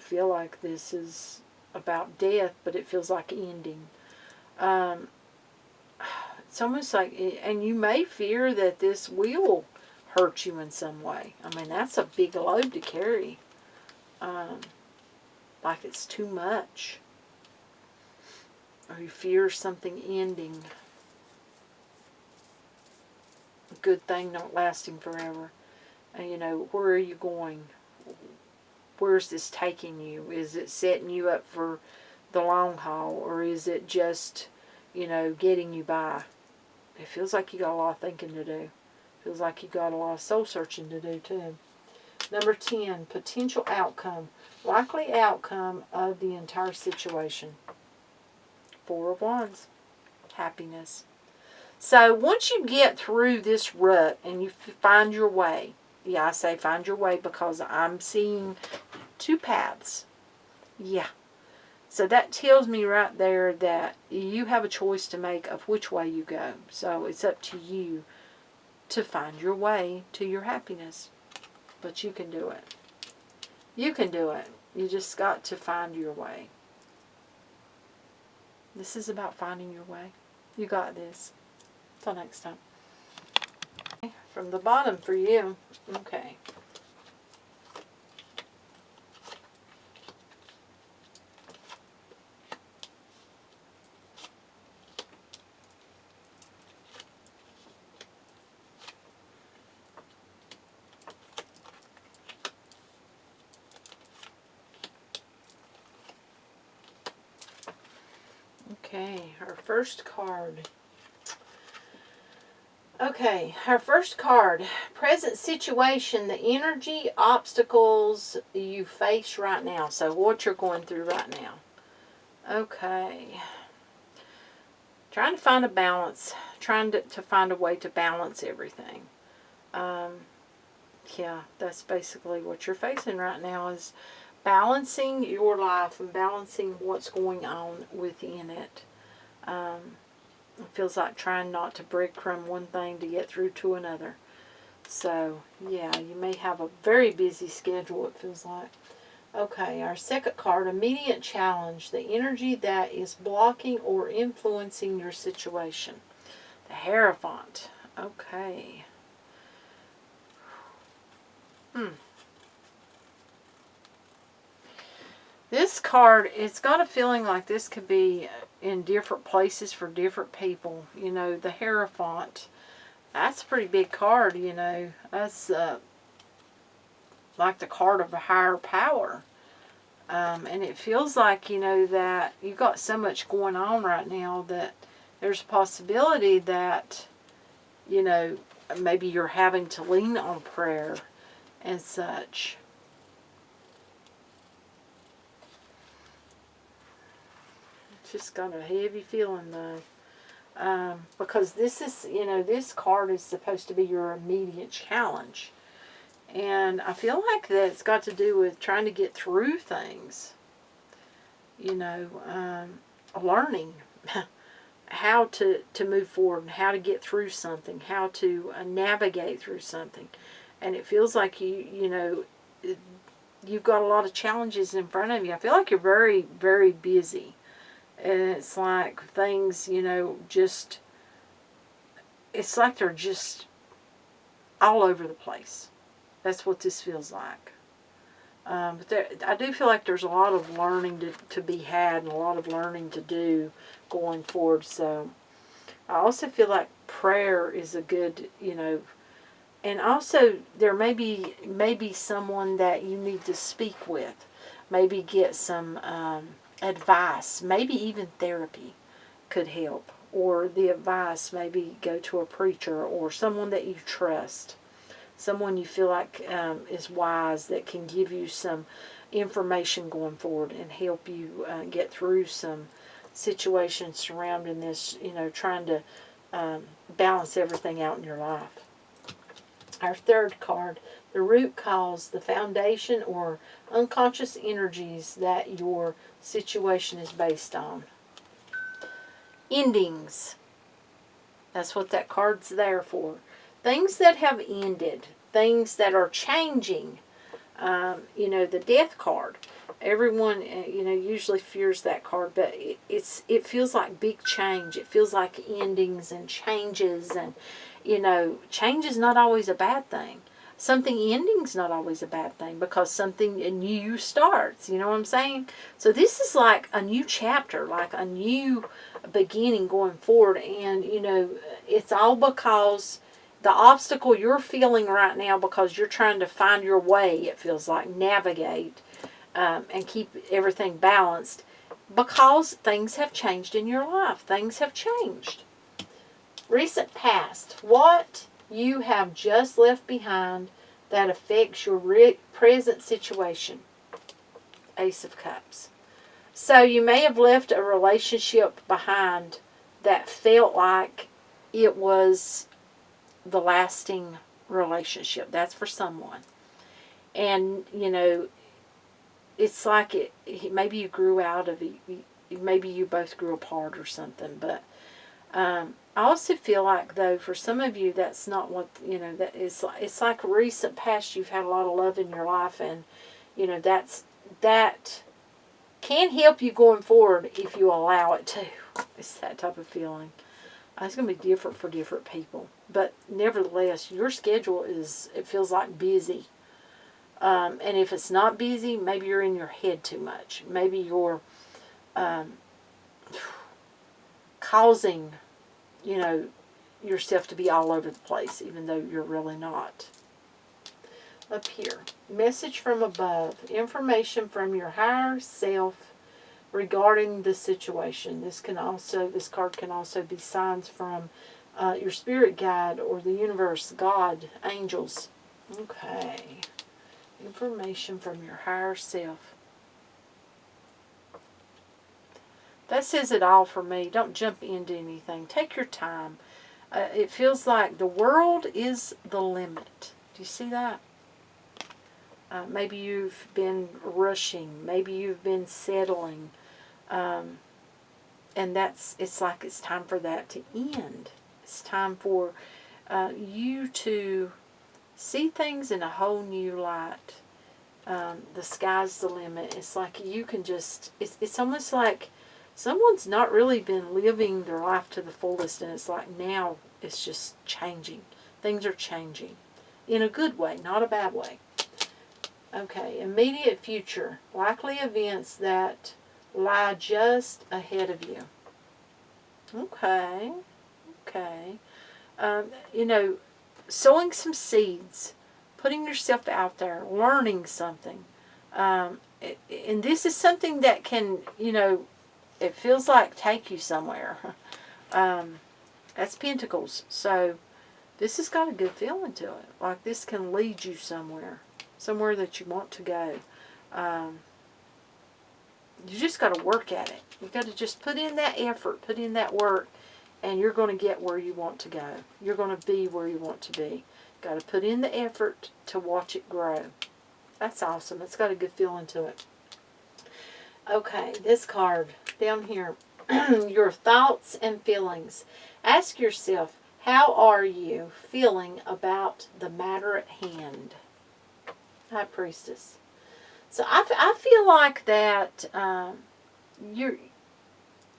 [SPEAKER 1] feel like this is about death, but it feels like ending. It's almost like, and you may fear that this will hurt you in some way. I mean, that's a big load to carry. Like it's too much. Or you fear something ending. A good thing not lasting forever. And, you know, where are you going? Where's this taking you? Is it setting you up for the long haul? Or is it just, you know, getting you by? It feels like you got a lot of thinking to do. Feels like you got a lot of soul searching to do too. Number 10, potential outcome. Likely outcome of the entire situation. 4 of Wands. Happiness. So once you get through this rut and you find your way, yeah, I say find your way because I'm seeing 2 paths. Yeah. So that tells me right there that you have a choice to make of which way you go. So it's up to you to find your way to your happiness. But you can do it. You can do it. You just got to find your way. This is about finding your way. You got this. Till next time. From the bottom for you. Okay. Okay, our first card. Okay, our first card. Present situation, the energy, obstacles you face right now. So what you're going through right now. Okay. Trying to find a balance. Trying to find a way to balance everything. Yeah, that's basically what you're facing right now, is balancing your life and balancing what's going on within it. It feels like trying not to breadcrumb one thing to get through to another. So, yeah, you may have a very busy schedule, it feels like. Okay, our second card, immediate challenge, the energy that is blocking or influencing your situation. The Hierophant. Okay. This card, it's got a feeling like this could be in different places for different people. You know, the Hierophant, that's a pretty big card, you know. That's like the card of a higher power. And it feels like, you know, that you've got so much going on right now that there's a possibility that, you know, maybe you're having to lean on prayer and such. It's just got a heavy feeling, though. Because this is, you know, this card is supposed to be your immediate challenge. And I feel like that it's got to do with trying to get through things. You know, learning how to move forward and how to get through something, how to navigate through something. And it feels like you know, you've got a lot of challenges in front of you. I feel like you're very, very busy. And it's like things, you know, just, it's like they're just all over the place. That's what this feels like. But I do feel like there's a lot of learning to be had and a lot of learning to do going forward. So I also feel like prayer is a good, you know, and also there may be someone that you need to speak with. Maybe get some advice. Maybe even therapy could help. Or the advice, maybe go to a preacher or someone that you trust. Someone you feel like is wise that can give you some information going forward and help you get through some situations surrounding this, you know, trying to balance everything out in your life. Our third card, the root cause, the foundation or unconscious energies that your situation is based on. Endings. That's what that card's there for. Things that have ended, things that are changing. You know, the Death card. Everyone, you know, usually fears that card, but it feels like big change. It feels like endings and changes, and you know, change is not always a bad thing. Something ending's not always a bad thing because something new starts. You know what I'm saying? So this is like a new chapter, like a new beginning going forward, and you know, it's all because the obstacle you're feeling right now because you're trying to find your way, it feels like, navigate and keep everything balanced because things have changed in your life. Things have changed. Recent past. What you have just left behind that affects your present situation. Ace of Cups. So you may have left a relationship behind that felt like it was the lasting relationship. That's for someone. And, you know, it's like maybe you grew out of it. Maybe you both grew apart or something. But I also feel like, though, for some of you, that's not what, you know, that is. It's like recent past, you've had a lot of love in your life. And, you know, that can help you going forward if you allow it to. It's that type of feeling. It's going to be different for different people. But nevertheless, your schedule is, it feels like busy. And if it's not busy, maybe you're in your head too much. Maybe you're causing, you know, yourself to be all over the place, even though you're really not. Up here, message from above, information from your higher self regarding the situation. This card can also be signs from your spirit guide or the universe, God, angels. Okay. Information from your higher self. That says it all for me. Don't jump into anything. Take your time. It feels like the world is the limit. Do you see that? Maybe you've been rushing. Maybe you've been settling. And it's like it's time for that to end. It's time for you to See things in a whole new light. The sky's the limit. It's like you can just, it's almost like someone's not really been living their life to the fullest, and it's like now it's just changing. Things are changing in a good way, not a bad way. Okay, immediate future. Likely events that lie just ahead of you. Okay, okay. You know, sowing some seeds, putting yourself out there, learning something. And this is something that can, you know, it feels like take you somewhere. That's Pentacles. So this has got a good feeling to it. Like this can lead you somewhere. Somewhere that you want to go. You just got to work at it. You got to just put in that effort, put in that work, and you're going to get where you want to go. You're going to be where you want to be. Got to put in the effort to watch it grow. That's awesome. It's got a good feeling to it. Okay, this card down here. Your thoughts and feelings. Ask yourself, how are you feeling about the matter at hand? High Priestess. So I feel like that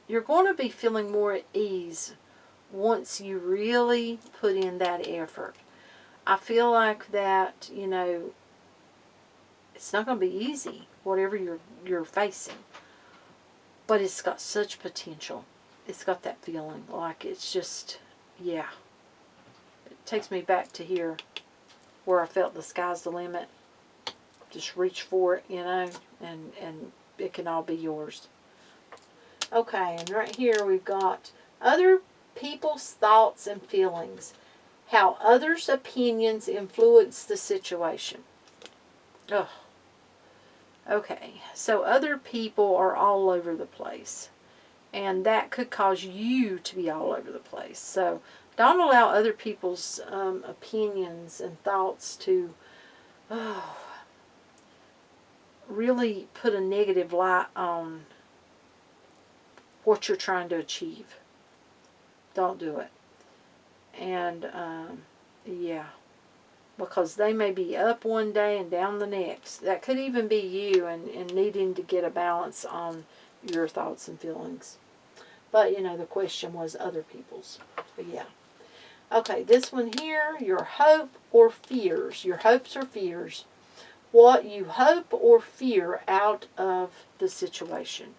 [SPEAKER 1] you're going to be feeling more at ease once you really put in that effort. I feel like that, you know, it's not going to be easy, whatever you're facing. But it's got such potential. It's got that feeling. Like it's just, yeah. It takes me back to here where I felt the sky's the limit. Just reach for it, you know, and it can all be yours. Okay, and right here we've got other people's thoughts and feelings. How others' opinions influence the situation. Ugh. Okay, so other people are all over the place. And that could cause you to be all over the place. So don't allow other people's opinions and thoughts to really put a negative light on what you're trying to achieve. Don't do it. And, yeah. Because they may be up one day and down the next. That could even be you and needing to get a balance on your thoughts and feelings. But, you know, the question was other people's. But, yeah. Okay, this one here, your hope or fears. Your hopes or fears. What you hope or fear out of the situation.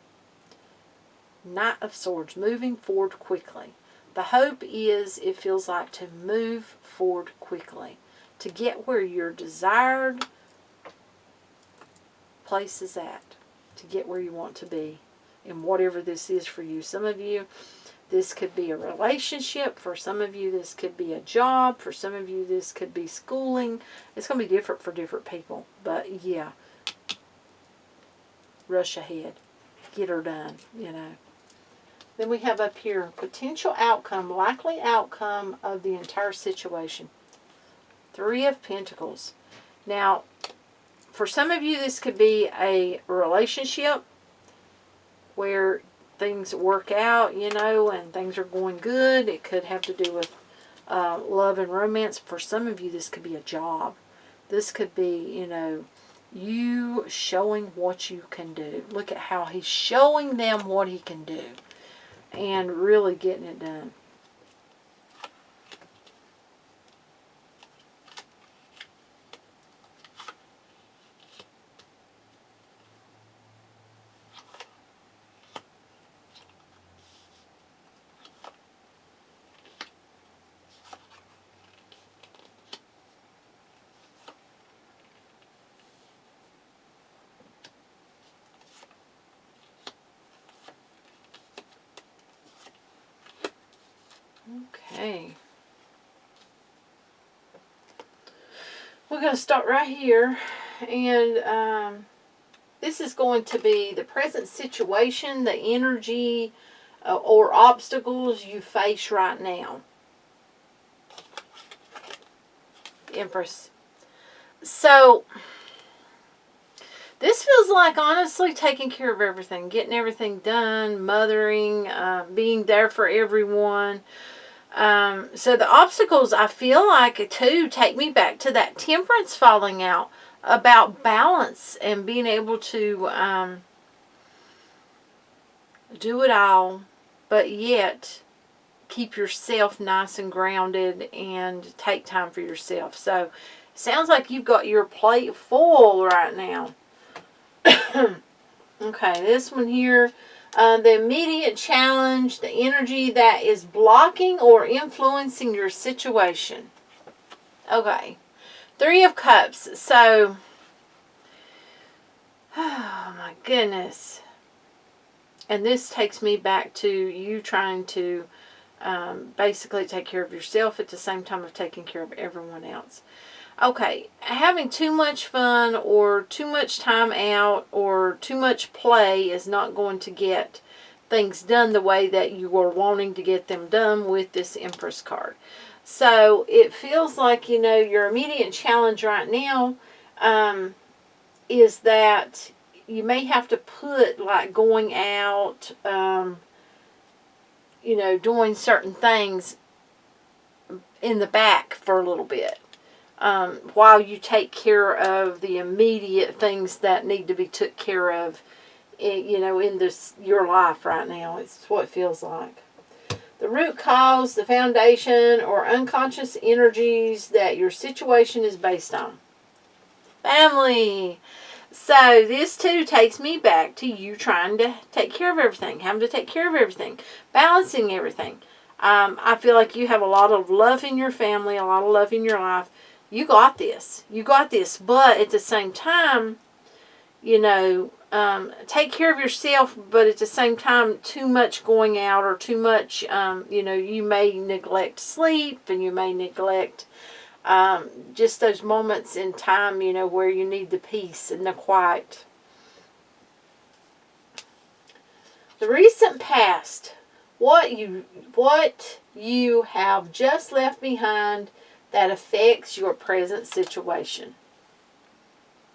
[SPEAKER 1] Knight of Swords, moving forward quickly. The hope is, it feels like, to move forward quickly. To get where your desired place is at. To get where you want to be. In whatever this is for you. Some of you, this could be a relationship. For some of you, this could be a job. For some of you, this could be schooling. It's going to be different for different people. But, yeah. Rush ahead. Get her done, you know. Then we have up here, potential outcome, likely outcome of the entire situation. 3 of Pentacles. Now, for some of you, this could be a relationship where things work out, you know, and things are going good. It could have to do with love and romance. For some of you, this could be a job. This could be, you know, you showing what you can do. Look at how he's showing them what he can do. And really getting it done. Okay. We're going to start right here. And this is going to be the present situation, the energy or obstacles you face right now. Empress. So, this feels like, honestly, taking care of everything. Getting everything done, mothering, being there for everyone. So the obstacles, I feel like, too, take me back to that temperance falling out, about balance and being able to do it all, but yet keep yourself nice and grounded and take time for yourself. So it sounds like you've got your plate full right now. Okay, this one here, the immediate challenge, the energy that is blocking or influencing your situation. Okay, 3 of Cups. So, oh my goodness. And this takes me back to you trying to basically take care of yourself at the same time of taking care of everyone else. Okay, having too much fun or too much time out or too much play is not going to get things done the way that you are wanting to get them done with this Empress card. So it feels like, you know, your immediate challenge right now is that you may have to put, like, going out, you know, doing certain things in the back for a little bit. While you take care of the immediate things that need to be took care of, you know, in your life right now. It's what it feels like. The root cause, the foundation, or unconscious energies that your situation is based on. Family. So this too takes me back to you trying to take care of everything, having to take care of everything, balancing everything. I feel like you have a lot of love in your family, a lot of love in your life. You got this. You got this. But at the same time, you know, take care of yourself, but at the same time, too much going out or too much, you know, you may neglect sleep and you may neglect just those moments in time, you know, where you need the peace and the quiet. The recent past, what you have just left behind that affects your present situation.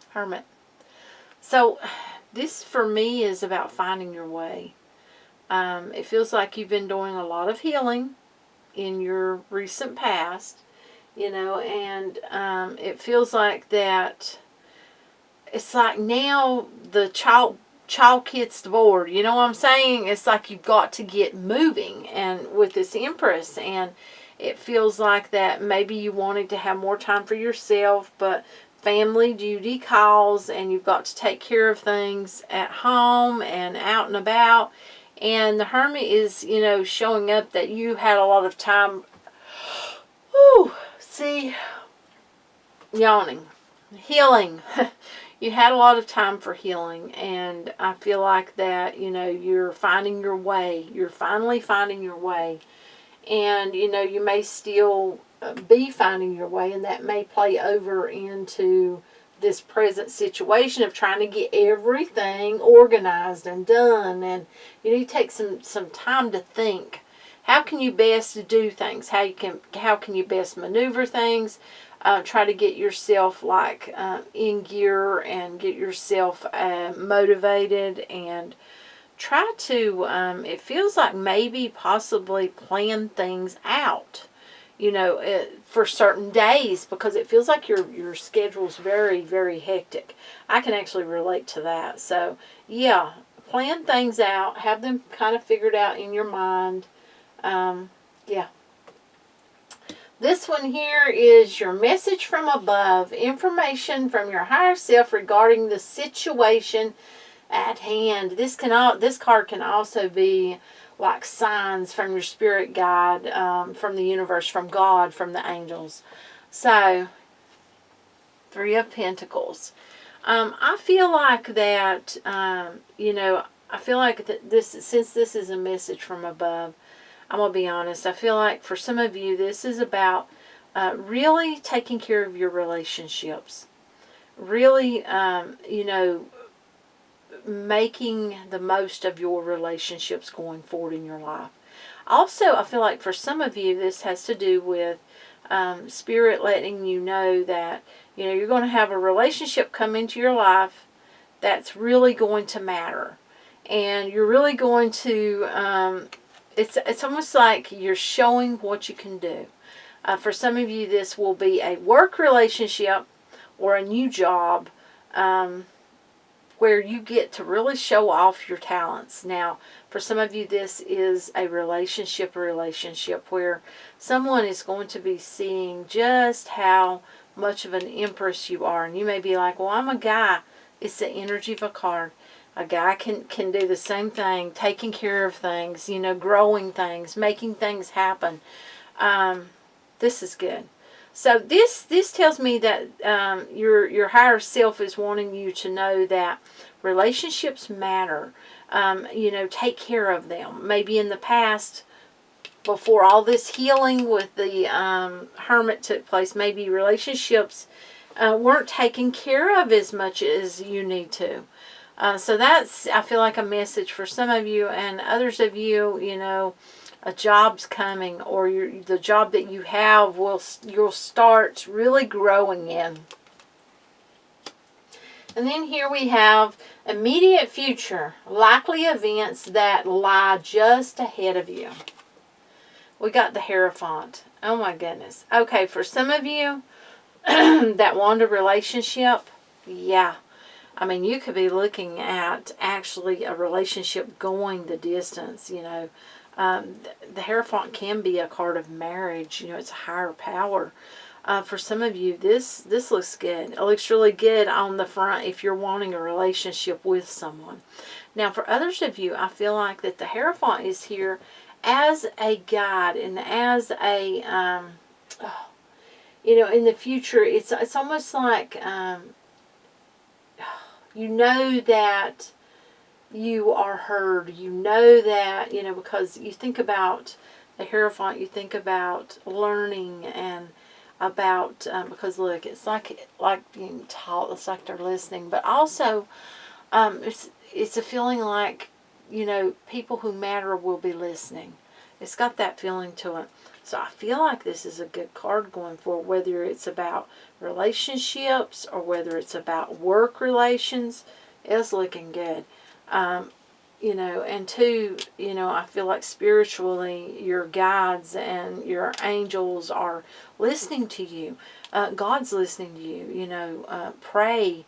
[SPEAKER 1] Hermit. So this for me is about finding your way. It feels like you've been doing a lot of healing in your recent past, you know, and it feels like that it's like now the child gets bored, you know what I'm saying? It's like you've got to get moving, and with this Empress, and it feels like that maybe you wanted to have more time for yourself, but family duty calls and you've got to take care of things at home and out and about. And the Hermit is, you know, showing up that you had a lot of time. Whew, see, yawning. Healing. You had a lot of time for healing, and I feel like that, you know, you're finding your way. You're finally finding your way. And, you know, you may still be finding your way, and that may play over into this present situation of trying to get everything organized and done. And you need to take some time to think. How can you best do things? How can you best maneuver things? Try to get yourself like in gear and get yourself motivated, and try to, it feels like maybe possibly plan things out, you know, for certain days, because it feels like your schedule's very, very hectic. I can actually relate to that. So, yeah, plan things out. Have them kind of figured out in your mind. Yeah. This one here is your message from above, information from your higher self regarding the situation at hand. This card can also be like signs from your spirit guide, from the universe, from God, from the angels. So, 3 of Pentacles. I feel like that, you know, I feel like since this is a message from above, I'm going to be honest, I feel like for some of you, this is about really taking care of your relationships. Really, you know, making the most of your relationships going forward in your life. Also, I feel like for some of you, this has to do with Spirit letting you know that, you know, you're going to have a relationship come into your life that's really going to matter. And you're really going to it's almost like you're showing what you can do. For some of you, this will be a work relationship or a new job, where you get to really show off your talents. Now, for some of you, this is a relationship where someone is going to be seeing just how much of an empress you are. And you may be like, well, I'm a guy. It's the energy of a card. A guy can do the same thing, taking care of things, growing things, making things happen. This is good. So this tells me that your higher self is wanting you to know that relationships matter. Take care of them. Maybe in the past, before all this healing with the hermit took place, maybe relationships weren't taken care of as much as you need to. So that's, I feel like, a message for some of you, and others of you, a job's coming, or the job that you have you'll start really growing in. And then here we have immediate future, likely events that lie just ahead of you. We got the Hierophant. Oh my goodness. Okay, for some of you that want a relationship, yeah. I mean, you could be looking at actually a relationship going the distance, The Hierophant can be a card of marriage. It's a higher power. For some of you, this looks good. It looks really good on the front if you're wanting a relationship with someone. Now, for others of you, I feel like that the Hierophant is here as a guide and as a, in the future, it's almost like, that you are heard. That, because you think about the Hierophant, you think about learning and about, because look, it's like being taught, it's like they're listening, but also it's a feeling like, people who matter will be listening. It's got that feeling to it. So I feel like this is a good card going forward, whether it's about relationships or whether it's about work relations. It's looking good. And two, I feel like spiritually your guides and your angels are listening to you. God's listening to you. Pray.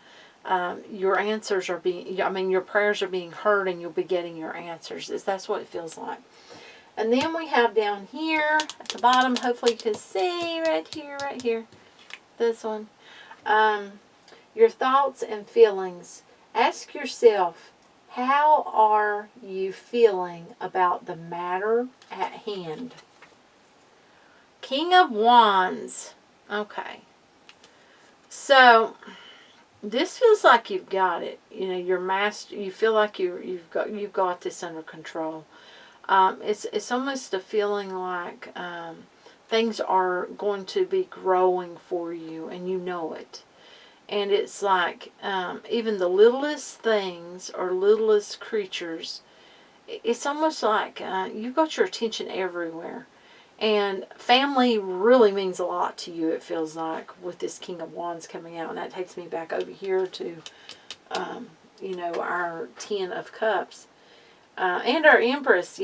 [SPEAKER 1] Your answers are your prayers are being heard, and you'll be getting your answers. That's what it feels like. And then we have down here at the bottom, hopefully you can see right here, this one. Your thoughts and feelings. Ask yourself, how are you feeling about the matter at hand? King of Wands. Okay. So this feels like you've got it. Your master. You feel like you've got this under control. It's almost a feeling like things are going to be growing for you, and you know it. And it's like even the littlest things or littlest creatures, it's almost like you've got your attention everywhere. And family really means a lot to you, it feels like, with this King of Wands coming out. And that takes me back over here to, our Ten of Cups. And our Empress,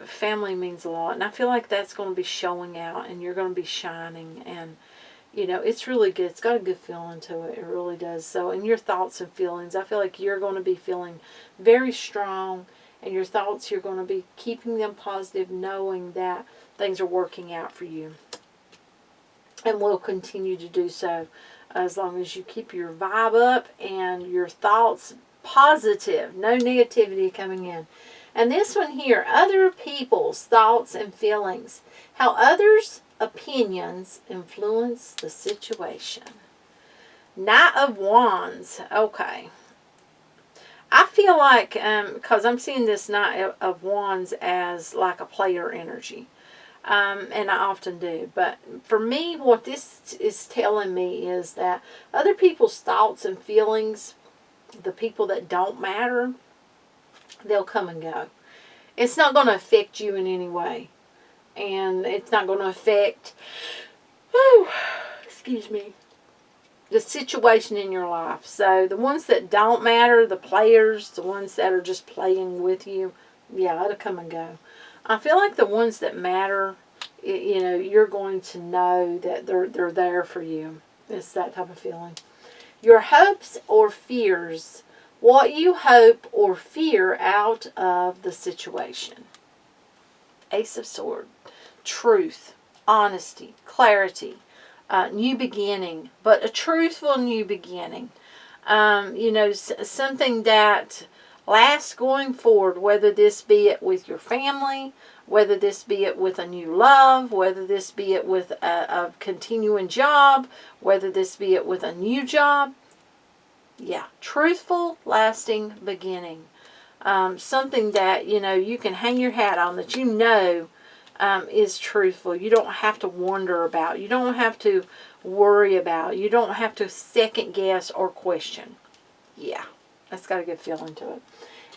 [SPEAKER 1] family means a lot. And I feel like that's going to be showing out, and you're going to be shining. And, it's really good. It's got a good feeling to it. It really does. So in your thoughts and feelings, I feel like you're going to be feeling very strong. And your thoughts, you're going to be keeping them positive, knowing that things are working out for you. And will continue to do so as long as you keep your vibe up and your thoughts positive. No negativity coming in. And this one here, other people's thoughts and feelings. How others' opinions influence the situation. Knight of Wands. Okay. I feel like, because I'm seeing this Knight of Wands as like a player energy. And I often do. But for me, what this is telling me is that other people's thoughts and feelings, the people that don't matter, they'll come and go. It's not going to affect you in any way. And it's not going to affect, the situation in your life. So the ones that don't matter, the players, the ones that are just playing with you, yeah, it'll come and go. I feel like the ones that matter, you know, you're going to know that they're there for you. It's that type of feeling. Your hopes or fears. What you hope or fear out of the situation. Ace of Swords. Truth, honesty, clarity, new beginning, but a truthful new beginning. You know, something that lasts going forward, whether this be it with your family, whether this be it with a new love, whether this be it with a continuing job, whether this be it with a new job. Yeah, truthful, lasting beginning. Something that, you know, you can hang your hat on, that you know is truthful. You don't have to wonder about. You don't have to worry about. You don't have to second guess or question. Yeah, that's got a good feeling to it.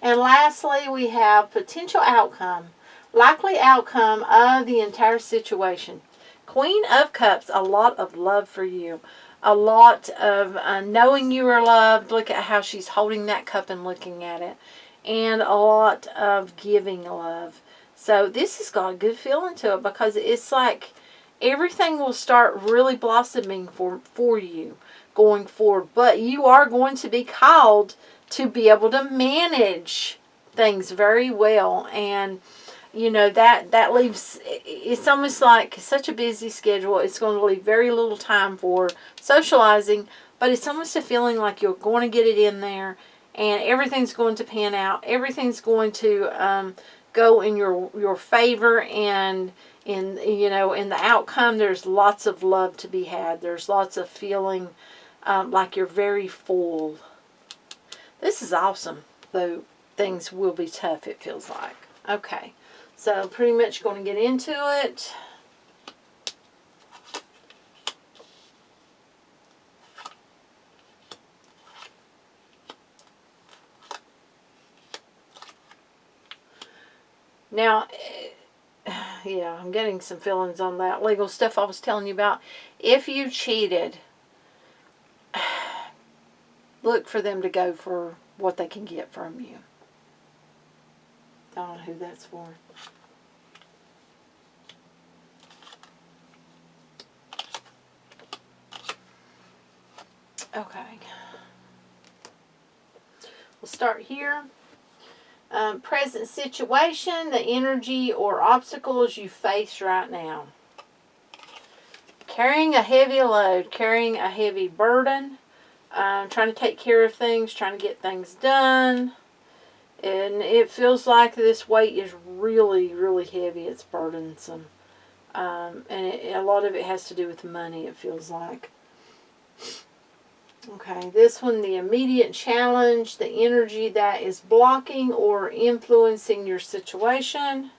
[SPEAKER 1] And lastly, we have potential outcome. Likely outcome of the entire situation. Queen of Cups, a lot of love for you. A lot of knowing you are loved. Look at how she's holding that cup and looking at it. And a lot of giving love. So this has got a good feeling to it, because it's like everything will start really blossoming for you going forward. But you are going to be called to be able to manage things very well. And you know, that leaves, it's almost like such a busy schedule. It's going to leave very little time for socializing, but it's almost a feeling like you're going to get it in there, and everything's going to pan out. Everything's going to go in your favor, and in, you know, in the outcome, there's lots of love to be had. There's lots of feeling like you're very full. This is awesome, though things will be tough, it feels like. Okay. So pretty much going to get into it. Now, yeah, I'm getting some feelings on that legal stuff I was telling you about. If you cheated, look for them to go for what they can get from you. I don't know who that's for. Okay. We'll start here. Present situation, the energy or obstacles you face right now. Carrying a heavy load, carrying a heavy burden, trying to take care of things, trying to get things done. And it feels like this weight is really, really heavy. It's burdensome. And a lot of it has to do with money, it feels like. Okay, this one, the immediate challenge, the energy that is blocking or influencing your situation.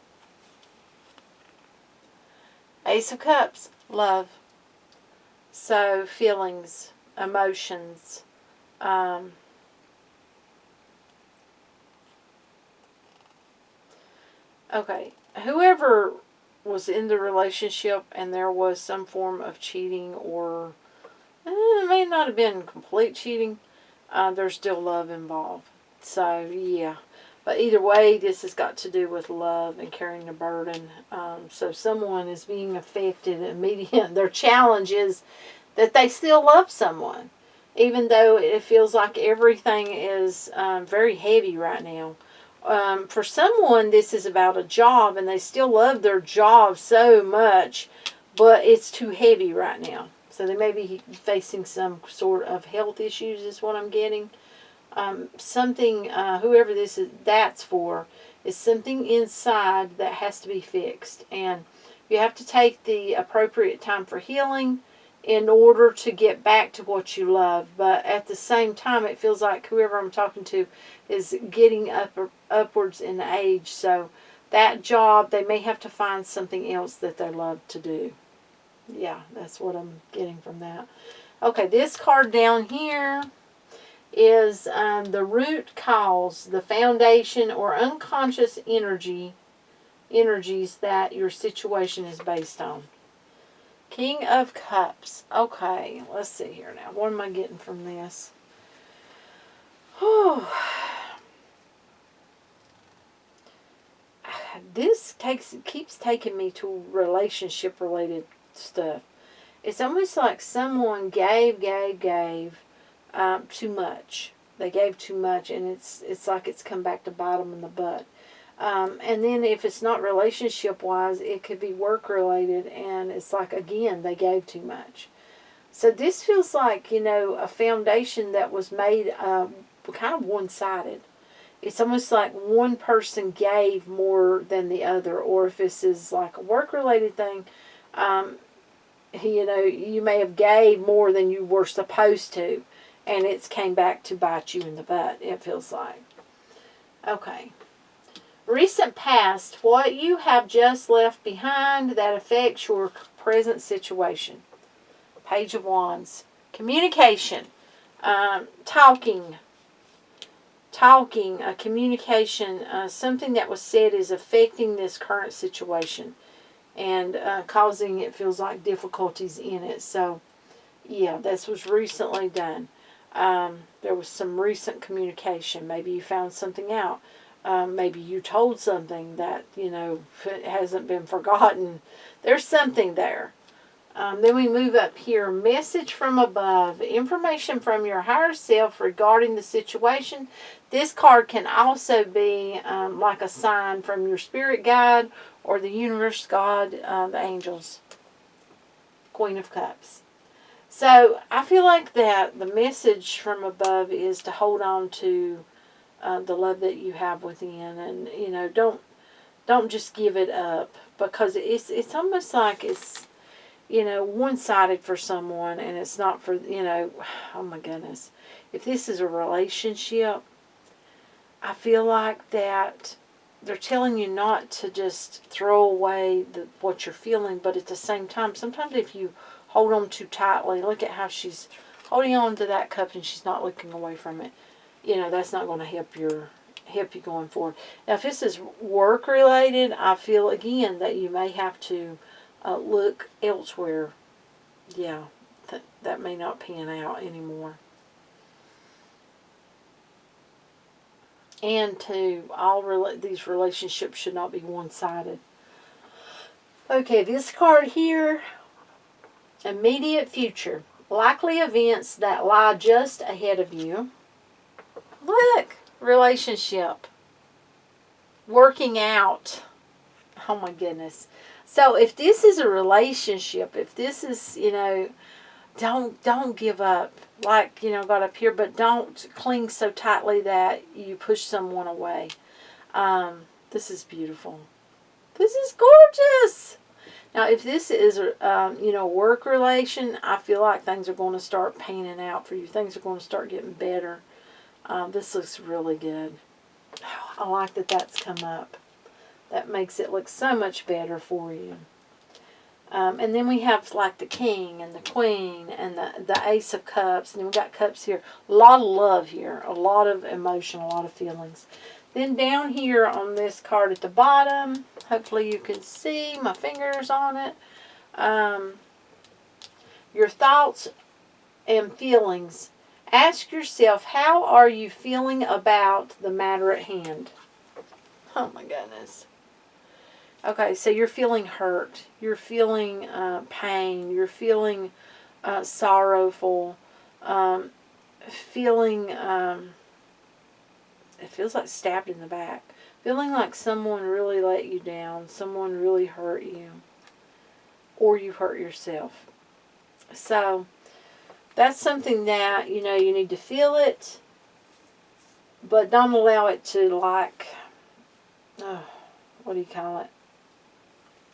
[SPEAKER 1] Ace of Cups, love. So, feelings, emotions. Okay, whoever was in the relationship and there was some form of cheating, or it may not have been complete cheating, there's still love involved. So, yeah. But either way, this has got to do with love and carrying the burden. So someone is being affected immediately. Their challenge is that they still love someone, even though it feels like everything is very heavy right now. For someone, this is about a job, and they still love their job so much, but it's too heavy right now. So they may be facing some sort of health issues, is what I'm getting. Something, whoever this is, that's for, is something inside that has to be fixed. And you have to take the appropriate time for healing in order to get back to what you love. But at the same time, it feels like whoever I'm talking to is getting upwards in age. So that job, they may have to find something else that they love to do. Yeah, that's what I'm getting from that. Okay, this card down here is the root cause, the foundation or unconscious energies that your situation is based on. King of Cups. Okay, let's see here now. What am I getting from this? this keeps taking me to relationship related stuff. It's almost like someone gave too much. They gave too much, and it's like it's come back to bite them in the butt. And then if it's not relationship wise, it could be work related, and it's like, again, they gave too much. So this feels like, a foundation that was made kind of one-sided. It's almost like one person gave more than the other, or if this is like a work-related thing, you may have gave more than you were supposed to, and it's came back to bite you in the butt, it feels like. Okay. Recent past, what you have just left behind that affects your present situation. Page of Wands. Communication. Talking, communication, something that was said is affecting this current situation and causing, it feels like, difficulties in it. So, yeah, this was recently done. There was some recent communication. Maybe you found something out. Maybe you told something that, hasn't been forgotten. There's something there. Then we move up here. Message from above. Information from your higher self regarding the situation. This card can also be like a sign from your spirit guide or the universe, God, the angels. Queen of Cups. So I feel like that the message from above is to hold on to the love that you have within, and don't just give it up, because it's almost like it's one-sided for someone, and it's not for, oh my goodness. If this is a relationship, I feel like that they're telling you not to just throw away what you're feeling, but at the same time, sometimes if you hold on too tightly, look at how she's holding on to that cup and she's not looking away from it. That's not going to help you going forward. Now, if this is work-related, I feel, again, that you may have to look elsewhere. Yeah, that may not pan out anymore. And these relationships should not be one-sided. Okay, this card here, immediate future. Likely events that lie just ahead of you. Look, relationship. Working out. Oh my goodness. So if this is a relationship, if this is, don't give up. Like, got up here, but don't cling so tightly that you push someone away. This is beautiful. This is gorgeous. Now, if this is, work relation, I feel like things are going to start panning out for you. Things are going to start getting better. This looks really good. I like that that's come up. That makes it look so much better for you. And then we have like the King and the Queen and the Ace of Cups. And then we got Cups here. A lot of love here. A lot of emotion. A lot of feelings. Then down here on this card at the bottom, hopefully you can see my fingers on it. Your thoughts and feelings. Ask yourself, how are you feeling about the matter at hand? Oh my goodness. Okay, so you're feeling hurt. You're feeling pain. You're feeling sorrowful. Feeling, it feels like stabbed in the back. Feeling like someone really let you down. Someone really hurt you. Or you hurt yourself. So, that's something that, you need to feel it. But don't allow it to what do you call it?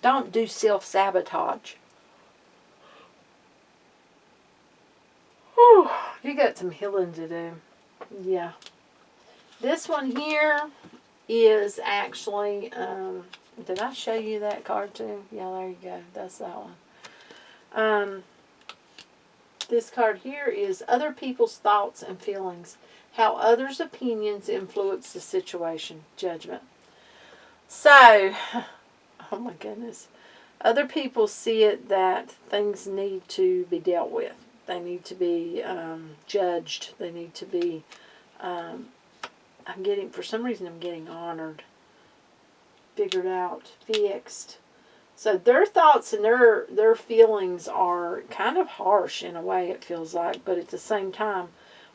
[SPEAKER 1] Don't do self-sabotage. Whew, you got some healing to do. Yeah. This one here is actually, did I show you that card too? Yeah, there you go. That's that one. This card here is other people's thoughts and feelings. How others' opinions influence the situation. Judgment. So, oh my goodness. Other people see it that things need to be dealt with. They need to be judged. They need to be, for some reason I'm getting honored. figured out, fixed. So their thoughts and their feelings are kind of harsh in a way, it feels like, but at the same time,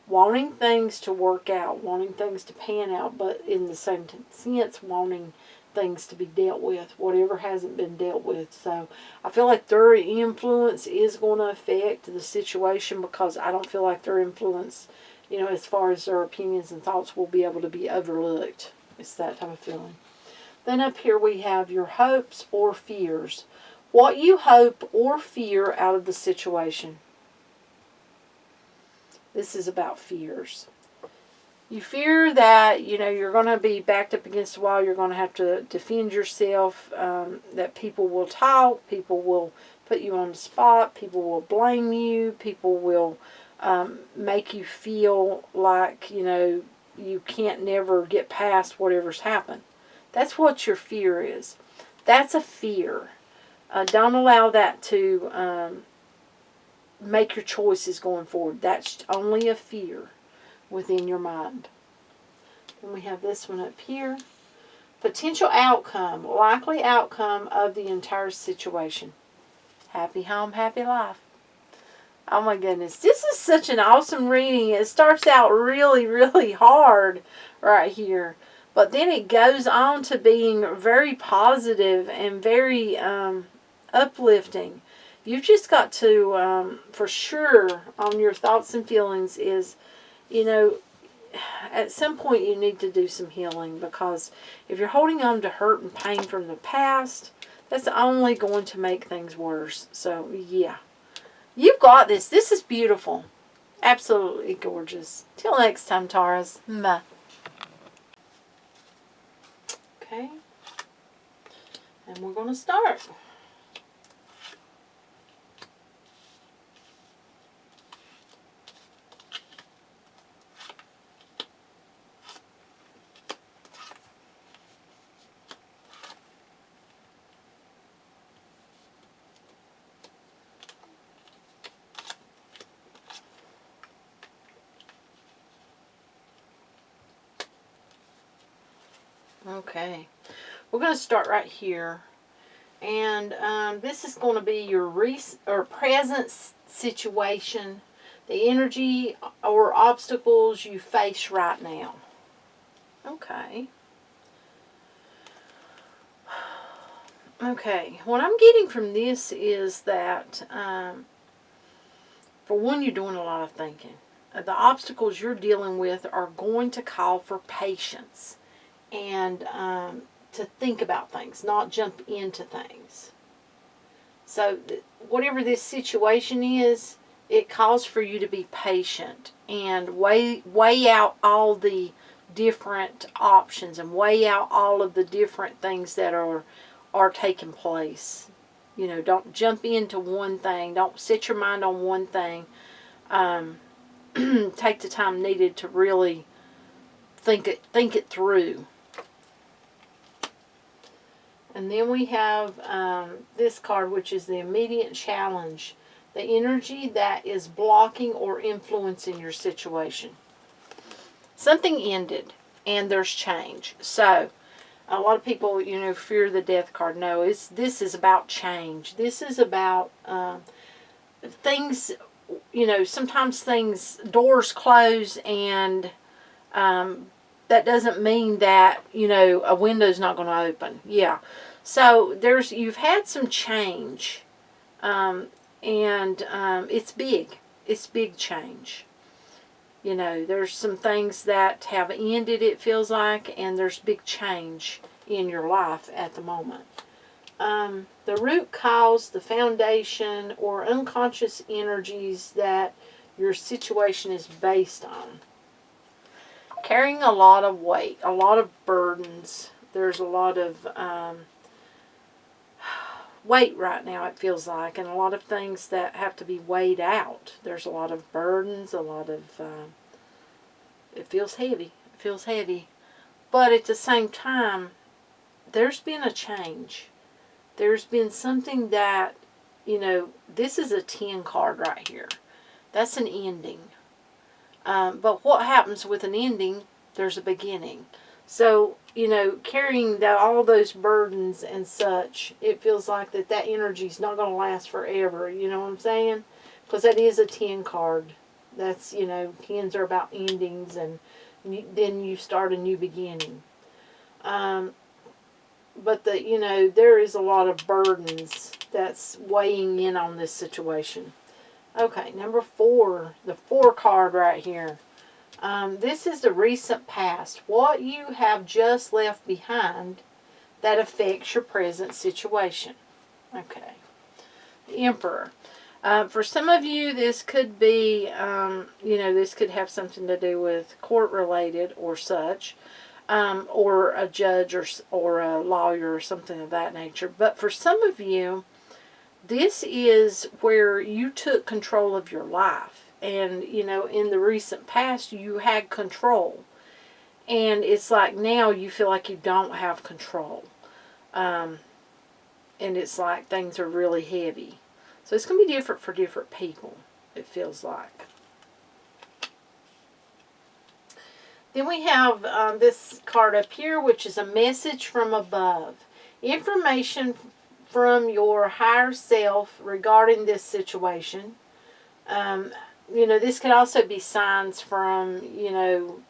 [SPEAKER 1] wanting things to work out, wanting things to pan out, but in the same sense, wanting things to be dealt with, whatever hasn't been dealt with. So I feel like their influence is going to affect the situation, because I don't feel like their influence, as far as their opinions and thoughts, will be able to be overlooked. It's that type of feeling. Then up here we have your hopes or fears. What you hope or fear out of the situation. This is about fears. You fear that, you're going to be backed up against the wall. You're going to have to defend yourself. That people will talk. People will put you on the spot. People will blame you. People will make you feel like, you can't never get past whatever's happened. That's what your fear is. That's a fear. Don't allow that to make your choices going forward. That's only a fear within your mind. And we have this one up here. Potential outcome, likely outcome of the entire situation. Happy home, happy life. Oh my goodness. This is such an awesome reading. It starts out really, really hard right here. But then it goes on to being very positive and very uplifting. You've just got to, for sure, on your thoughts and feelings is, at some point you need to do some healing, because if you're holding on to hurt and pain from the past, that's only going to make things worse. So, yeah. You've got this. This is beautiful. Absolutely gorgeous. Till next time, Taurus. Bye. Okay, and we're going to start. Okay. We're going to start right here, and this is going to be your present situation, the energy or obstacles you face right now. Okay. Okay, what I'm getting from this is that, for one, you're doing a lot of thinking. The obstacles you're dealing with are going to call for patience and to think about things, not jump into things. So whatever this situation is, it calls for you to be patient and weigh out all the different options and weigh out all of the different things that are taking place. Don't jump into one thing. Don't set your mind on one thing. Take the time needed to really think it through. And then we have this card, which is the immediate challenge. The energy that is blocking or influencing your situation. Something ended and there's change. So, a lot of people, fear the death card. No, this is about change. This is about things, sometimes doors close, and that doesn't mean that, a window's not going to open. Yeah. So you've had some change, and it's big. It's big change. There's some things that have ended, it feels like, and there's big change in your life at the moment. The root cause, the foundation, or unconscious energies that your situation is based on. Carrying a lot of weight, a lot of burdens. There's a lot of weight right now, it feels like, and a lot of things that have to be weighed out. There's a lot of burdens, a lot of, it feels heavy. It feels heavy. But at the same time, there's been a change. There's been something that, this is a 10 card right here. That's an ending. But what happens with an ending? There's a beginning. So you know, carrying all those burdens and such, it feels like that energy's not going to last forever. You know what I'm saying? Because that is a 10 card. That's, you know, 10s are about endings, and then you start a new beginning. But you know, there is a lot of burdens that's weighing in on this situation. Okay, number 4, the 4 card right here. This is the recent past. What you have just left behind that affects your present situation. Okay. The Emperor. For some of you, this could be, you know, this could have something to do with court-related or such, or a judge or a lawyer or something of that nature. But for some of you, this is where you took control of your life. And, you know, in the recent past, you had control. And it's like now you feel like you don't have control. And it's like things are really heavy. So it's going to be different for different people, it feels like. Then we have this card up here, which is a message from above. Information from your higher self regarding this situation. You know, this could also be signs from, you know,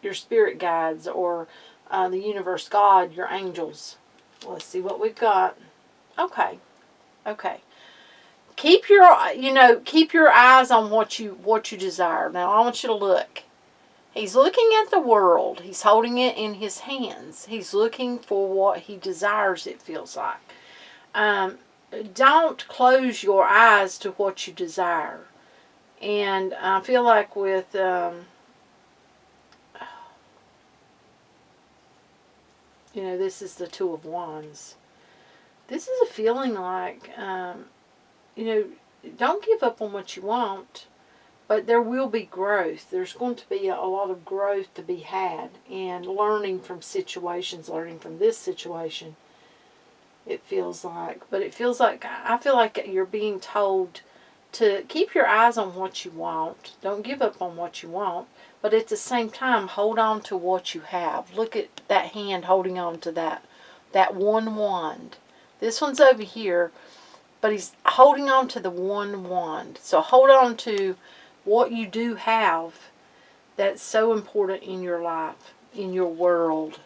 [SPEAKER 1] your spirit guides or the universe, God, your angels. Let's see what we've got. Okay. Keep your eyes on what you desire. Now I want you to look. He's looking at the world. He's holding it in his hands. He's looking for what he desires, it feels like. Don't close your eyes to what you desire. And I feel like with you know, this is the Two of Wands. This is a feeling like, you know, don't give up on what you want, but there will be growth. There's going to be a lot of growth to be had, and learning from situations, learning from this situation, it feels like. But it feels like, I feel like you're being told to keep your eyes on what you want. Don't give up on what you want. But at the same time, hold on to what you have. Look at that hand holding on to that one wand. This one's over here, but he's holding on to the one wand. So hold on to what you do have that's so important in your life, in your world.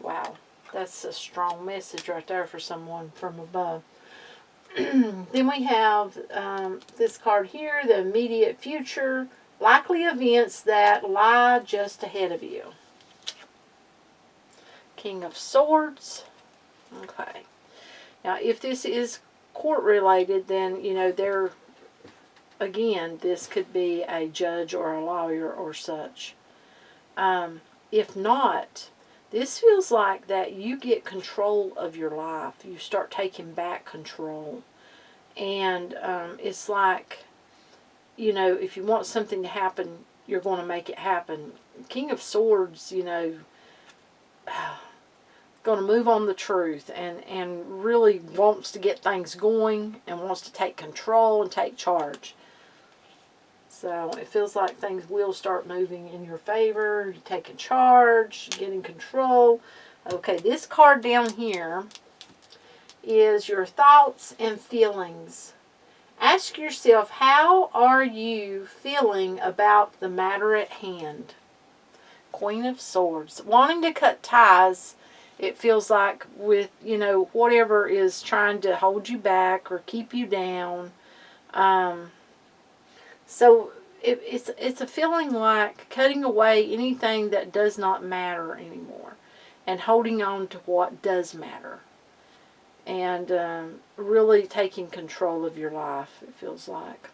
[SPEAKER 1] Wow, that's a strong message right there for someone from above. Then we have this card here, the immediate future, likely events that lie just ahead of you. King of Swords. Okay. Now, if this is court related, then, you know, again, this could be a judge or a lawyer or such. If not, this feels like that you get control of your life. You start taking back control. And it's like, you know, if you want something to happen, you're going to make it happen. King of Swords, you know, going to move on the truth and really wants to get things going and wants to take control and take charge. So it feels like things will start moving in your favor. You're taking charge, getting control. Okay, this card down here is your thoughts and feelings. Ask yourself, how are you feeling about the matter at hand? Queen of Swords. Wanting to cut ties, it feels like, with, you know, whatever is trying to hold you back or keep you down. So it's a feeling like cutting away anything that does not matter anymore and holding on to what does matter. And really taking control of your life, it feels like.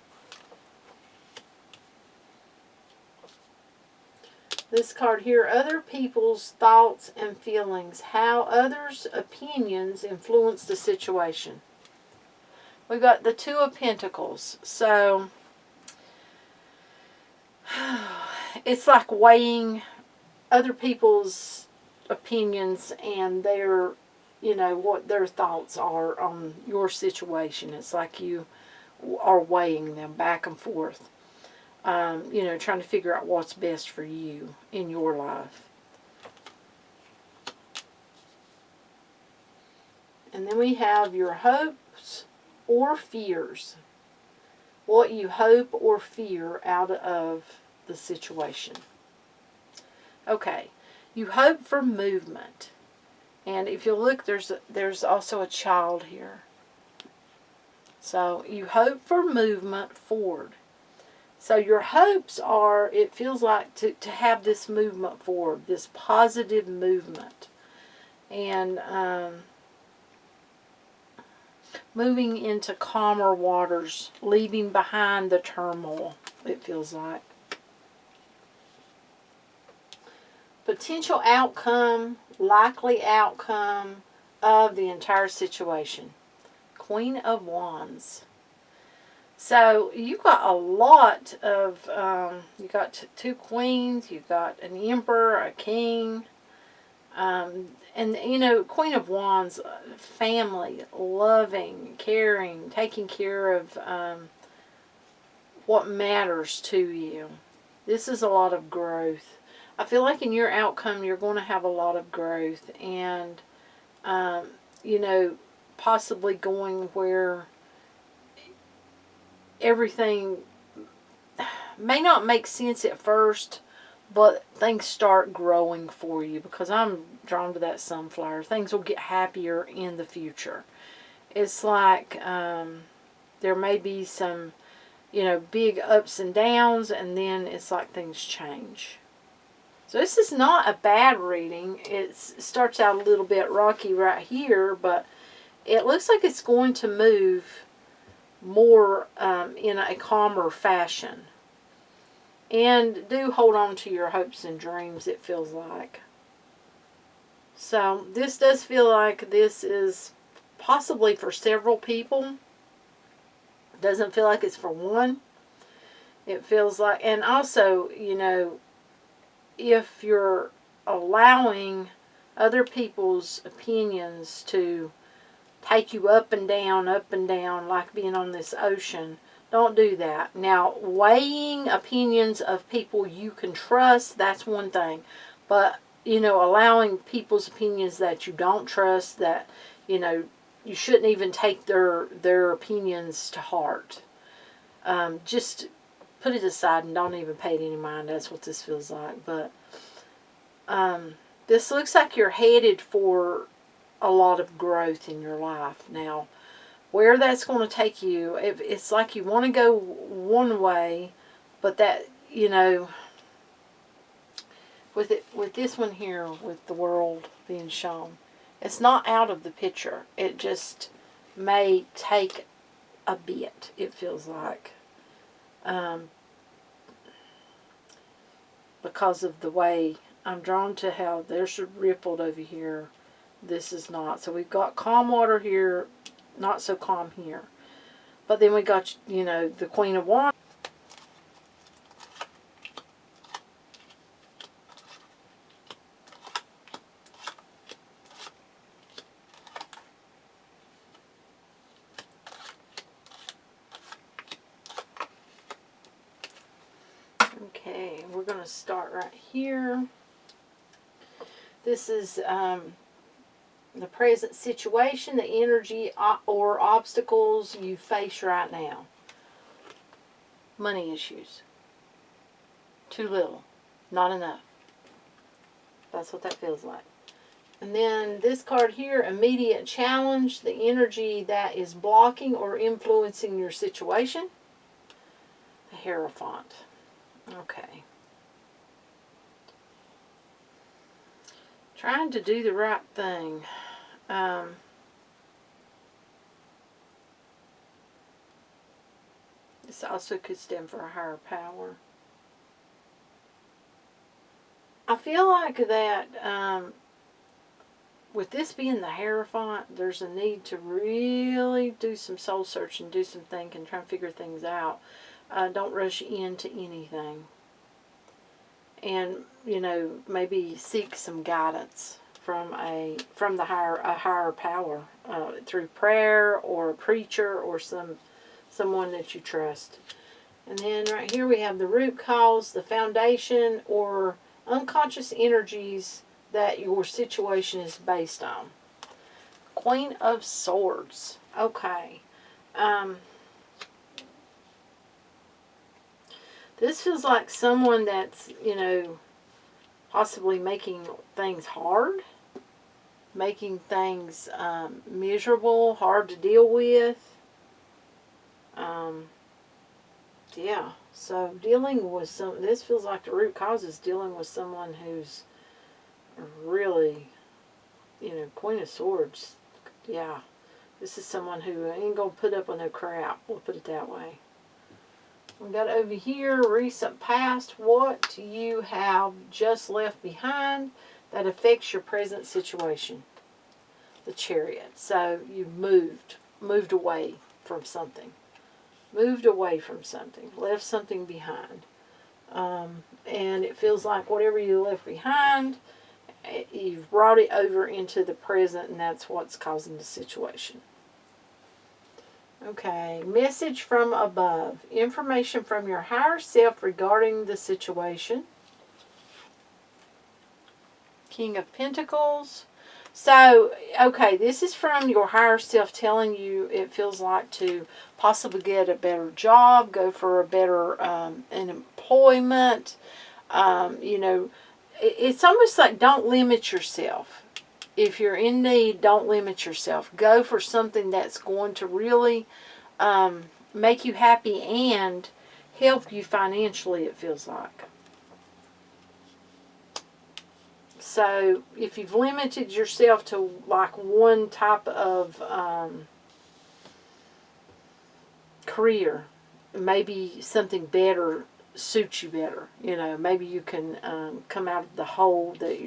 [SPEAKER 1] This card here, other people's thoughts and feelings. How others' opinions influence the situation. We've got the Two of Pentacles. So it's like weighing other people's opinions and their, you know, what their thoughts are on your situation. It's like you are weighing them back and forth. You know, trying to figure out what's best for you in your life. And then we have your hopes or fears. What you hope or fear out of the situation. Okay, you hope for movement. And if you look, there's also a child here. So you hope for movement forward. So your hopes are, it feels like to have this movement forward, this positive movement. And moving into calmer waters, leaving behind the turmoil, it feels like. Potential outcome, likely outcome of the entire situation. Queen of Wands. So you got a lot of, you got two queens, you got an emperor, a king, and you know, Queen of Wands, family, loving, caring, taking care of what matters to you. This is a lot of growth. I feel like in your outcome, you're going to have a lot of growth, and you know, possibly going where everything may not make sense at first, but things start growing for you, because I'm drawn to that sunflower. Things will get happier in the future. It's like there may be some, you know, big ups and downs, and then it's like things change. So this is not a bad reading. It starts out a little bit rocky right here, but it looks like it's going to move more in a calmer fashion. And do hold on to your hopes and dreams, it feels like. So this does feel like this is possibly for several people. It doesn't feel like it's for one. It feels like, and also, you know, if you're allowing other people's opinions to take you up and down, like being on this ocean, don't do that. Now, weighing opinions of people you can trust, that's one thing. But, you know, allowing people's opinions that you don't trust, that, you know, you shouldn't even take their opinions to heart. Just put it aside and don't even pay it any mind. That's what this feels like. But this looks like you're headed for a lot of growth in your life. Now, where that's going to take you, it's like you want to go one way, but that, you know, with this one here, with the world being shown, it's not out of the picture. It just may take a bit, it feels like. Because of the way I'm drawn to how there's a rippled over here. This is not. So we've got calm water here, not so calm here. But then we got, you know, the Queen of Wands. Okay, we're going to start right here. This is the present situation, the energy or obstacles you face right now. Money issues. Too little. Not enough. That's what that feels like. And then this card here, immediate challenge, the energy that is blocking or influencing your situation. The Hierophant. Okay. Trying to do the right thing. This also could stand for a higher power. I feel like that with this being the Hierophant, there's a need to really do some soul searching, do some thinking, try and figure things out. Don't rush into anything. And, you know, maybe seek some guidance from a higher power through prayer or a preacher or someone that you trust. And then right here we have the root cause, the foundation, or unconscious energies that your situation is based on. Queen of Swords. Okay. This feels like someone that's, you know, possibly making things hard. Making things miserable, hard to deal with. Yeah, so dealing with this feels like the root cause is dealing with someone who's really, you know, Queen of Swords. Yeah, this is someone who ain't going to put up with no crap. We'll put it that way. We got over here, recent past. What you have just left behind that affects your present situation. The Chariot. So you've moved away from something. Moved away from something. Left something behind. And it feels like whatever you left behind, you've brought it over into the present, and that's what's causing the situation. Okay, message from above. Information from your higher self regarding the situation. King of Pentacles. So, okay, this is from your higher self telling you it feels like to possibly get a better job, go for a better an employment. You know, it's almost like don't limit yourself. If you're in need, don't limit yourself. Go for something that's going to really make you happy and help you financially, it feels like. So if you've limited yourself to like one type of career, maybe something better suits you better. You know, maybe you can come out of the hole that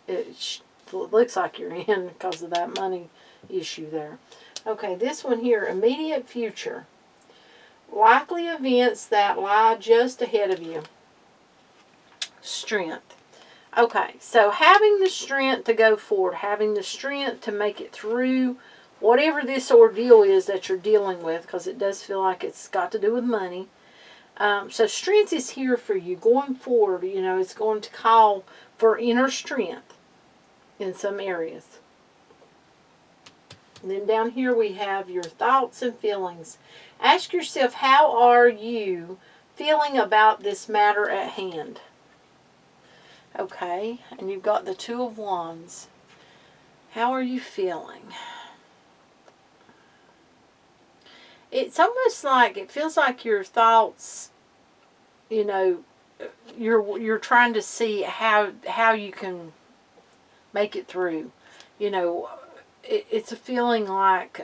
[SPEAKER 1] it looks like you're in because of that money issue there. Okay, this one here, immediate future. Likely events that lie just ahead of you. Strength. Okay, so having the strength to go forward, having the strength to make it through whatever this ordeal is that you're dealing with, because it does feel like it's got to do with money. So strength is here for you going forward. You know, it's going to call for inner strength in some areas. And then down here we have your thoughts and feelings. Ask yourself, how are you feeling about this matter at hand? Okay, and you've got the Two of Wands. How are you feeling? It's almost like, it feels like your thoughts, you know, you're trying to see how you can make it through. You know, it's a feeling like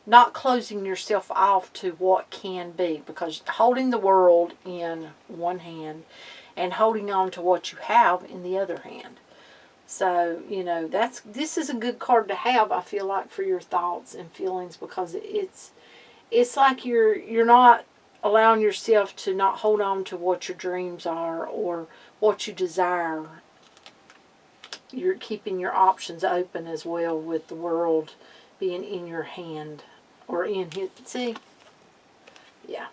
[SPEAKER 1] not closing yourself off to what can be, because holding the world in one hand and holding on to what you have in the other hand. So, you know, this is a good card to have, I feel like, for your thoughts and feelings, because it's like you're not allowing yourself to not hold on to what your dreams are or what you desire. You're keeping your options open as well, with the world being in your hand or in his. See? Yeah.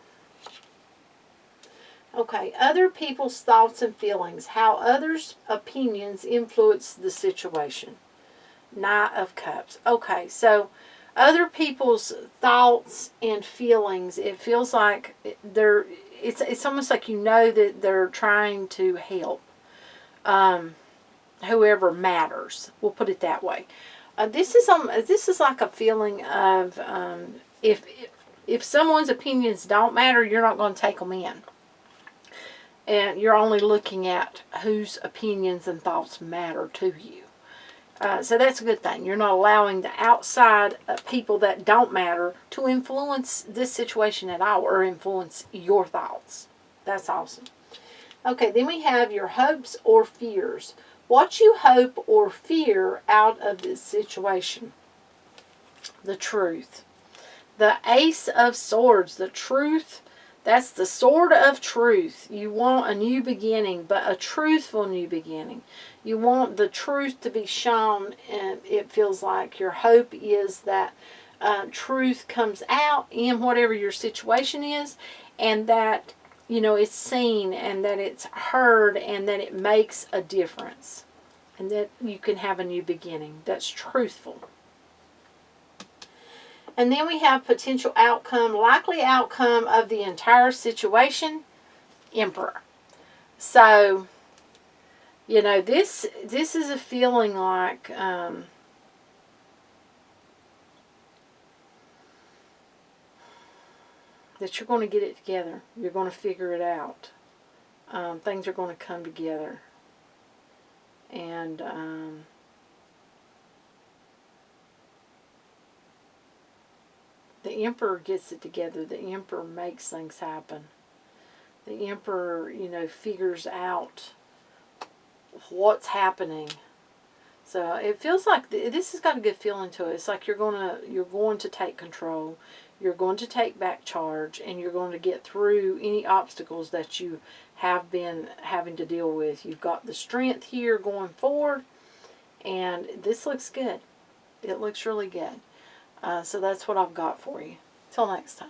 [SPEAKER 1] Okay, other people's thoughts and feelings. How others' opinions influence the situation. Knight of Cups. Okay, so other people's thoughts and feelings, it feels like it's almost like you know that they're trying to help whoever matters. We'll put it that way. This is like a feeling of if someone's opinions don't matter, you're not going to take them in. And you're only looking at whose opinions and thoughts matter to you. So that's a good thing. You're not allowing the outside people that don't matter to influence this situation at all, or influence your thoughts. That's awesome. Okay, then we have your hopes or fears. What you hope or fear out of this situation. The truth. The Ace of Swords. The truth. That's the sword of truth. You want a new beginning, but a truthful new beginning. You want the truth to be shown, and it feels like your hope is that truth comes out in whatever your situation is, and that, it's seen and that it's heard and that it makes a difference and that you can have a new beginning. That's truthful. And then we have potential outcome, likely outcome of the entire situation, Emperor. So, this is a feeling like that you're going to get it together. You're going to figure it out. Things are going to come together. And the Emperor gets it together. The Emperor makes things happen. The Emperor, figures out what's happening. So it feels like this has got a good feeling to it. It's like you're going to take control. You're going to take back charge, and you're going to get through any obstacles that you have been having to deal with. You've got the strength here going forward, and this looks good. It looks really good. So that's what I've got for you. Till next time.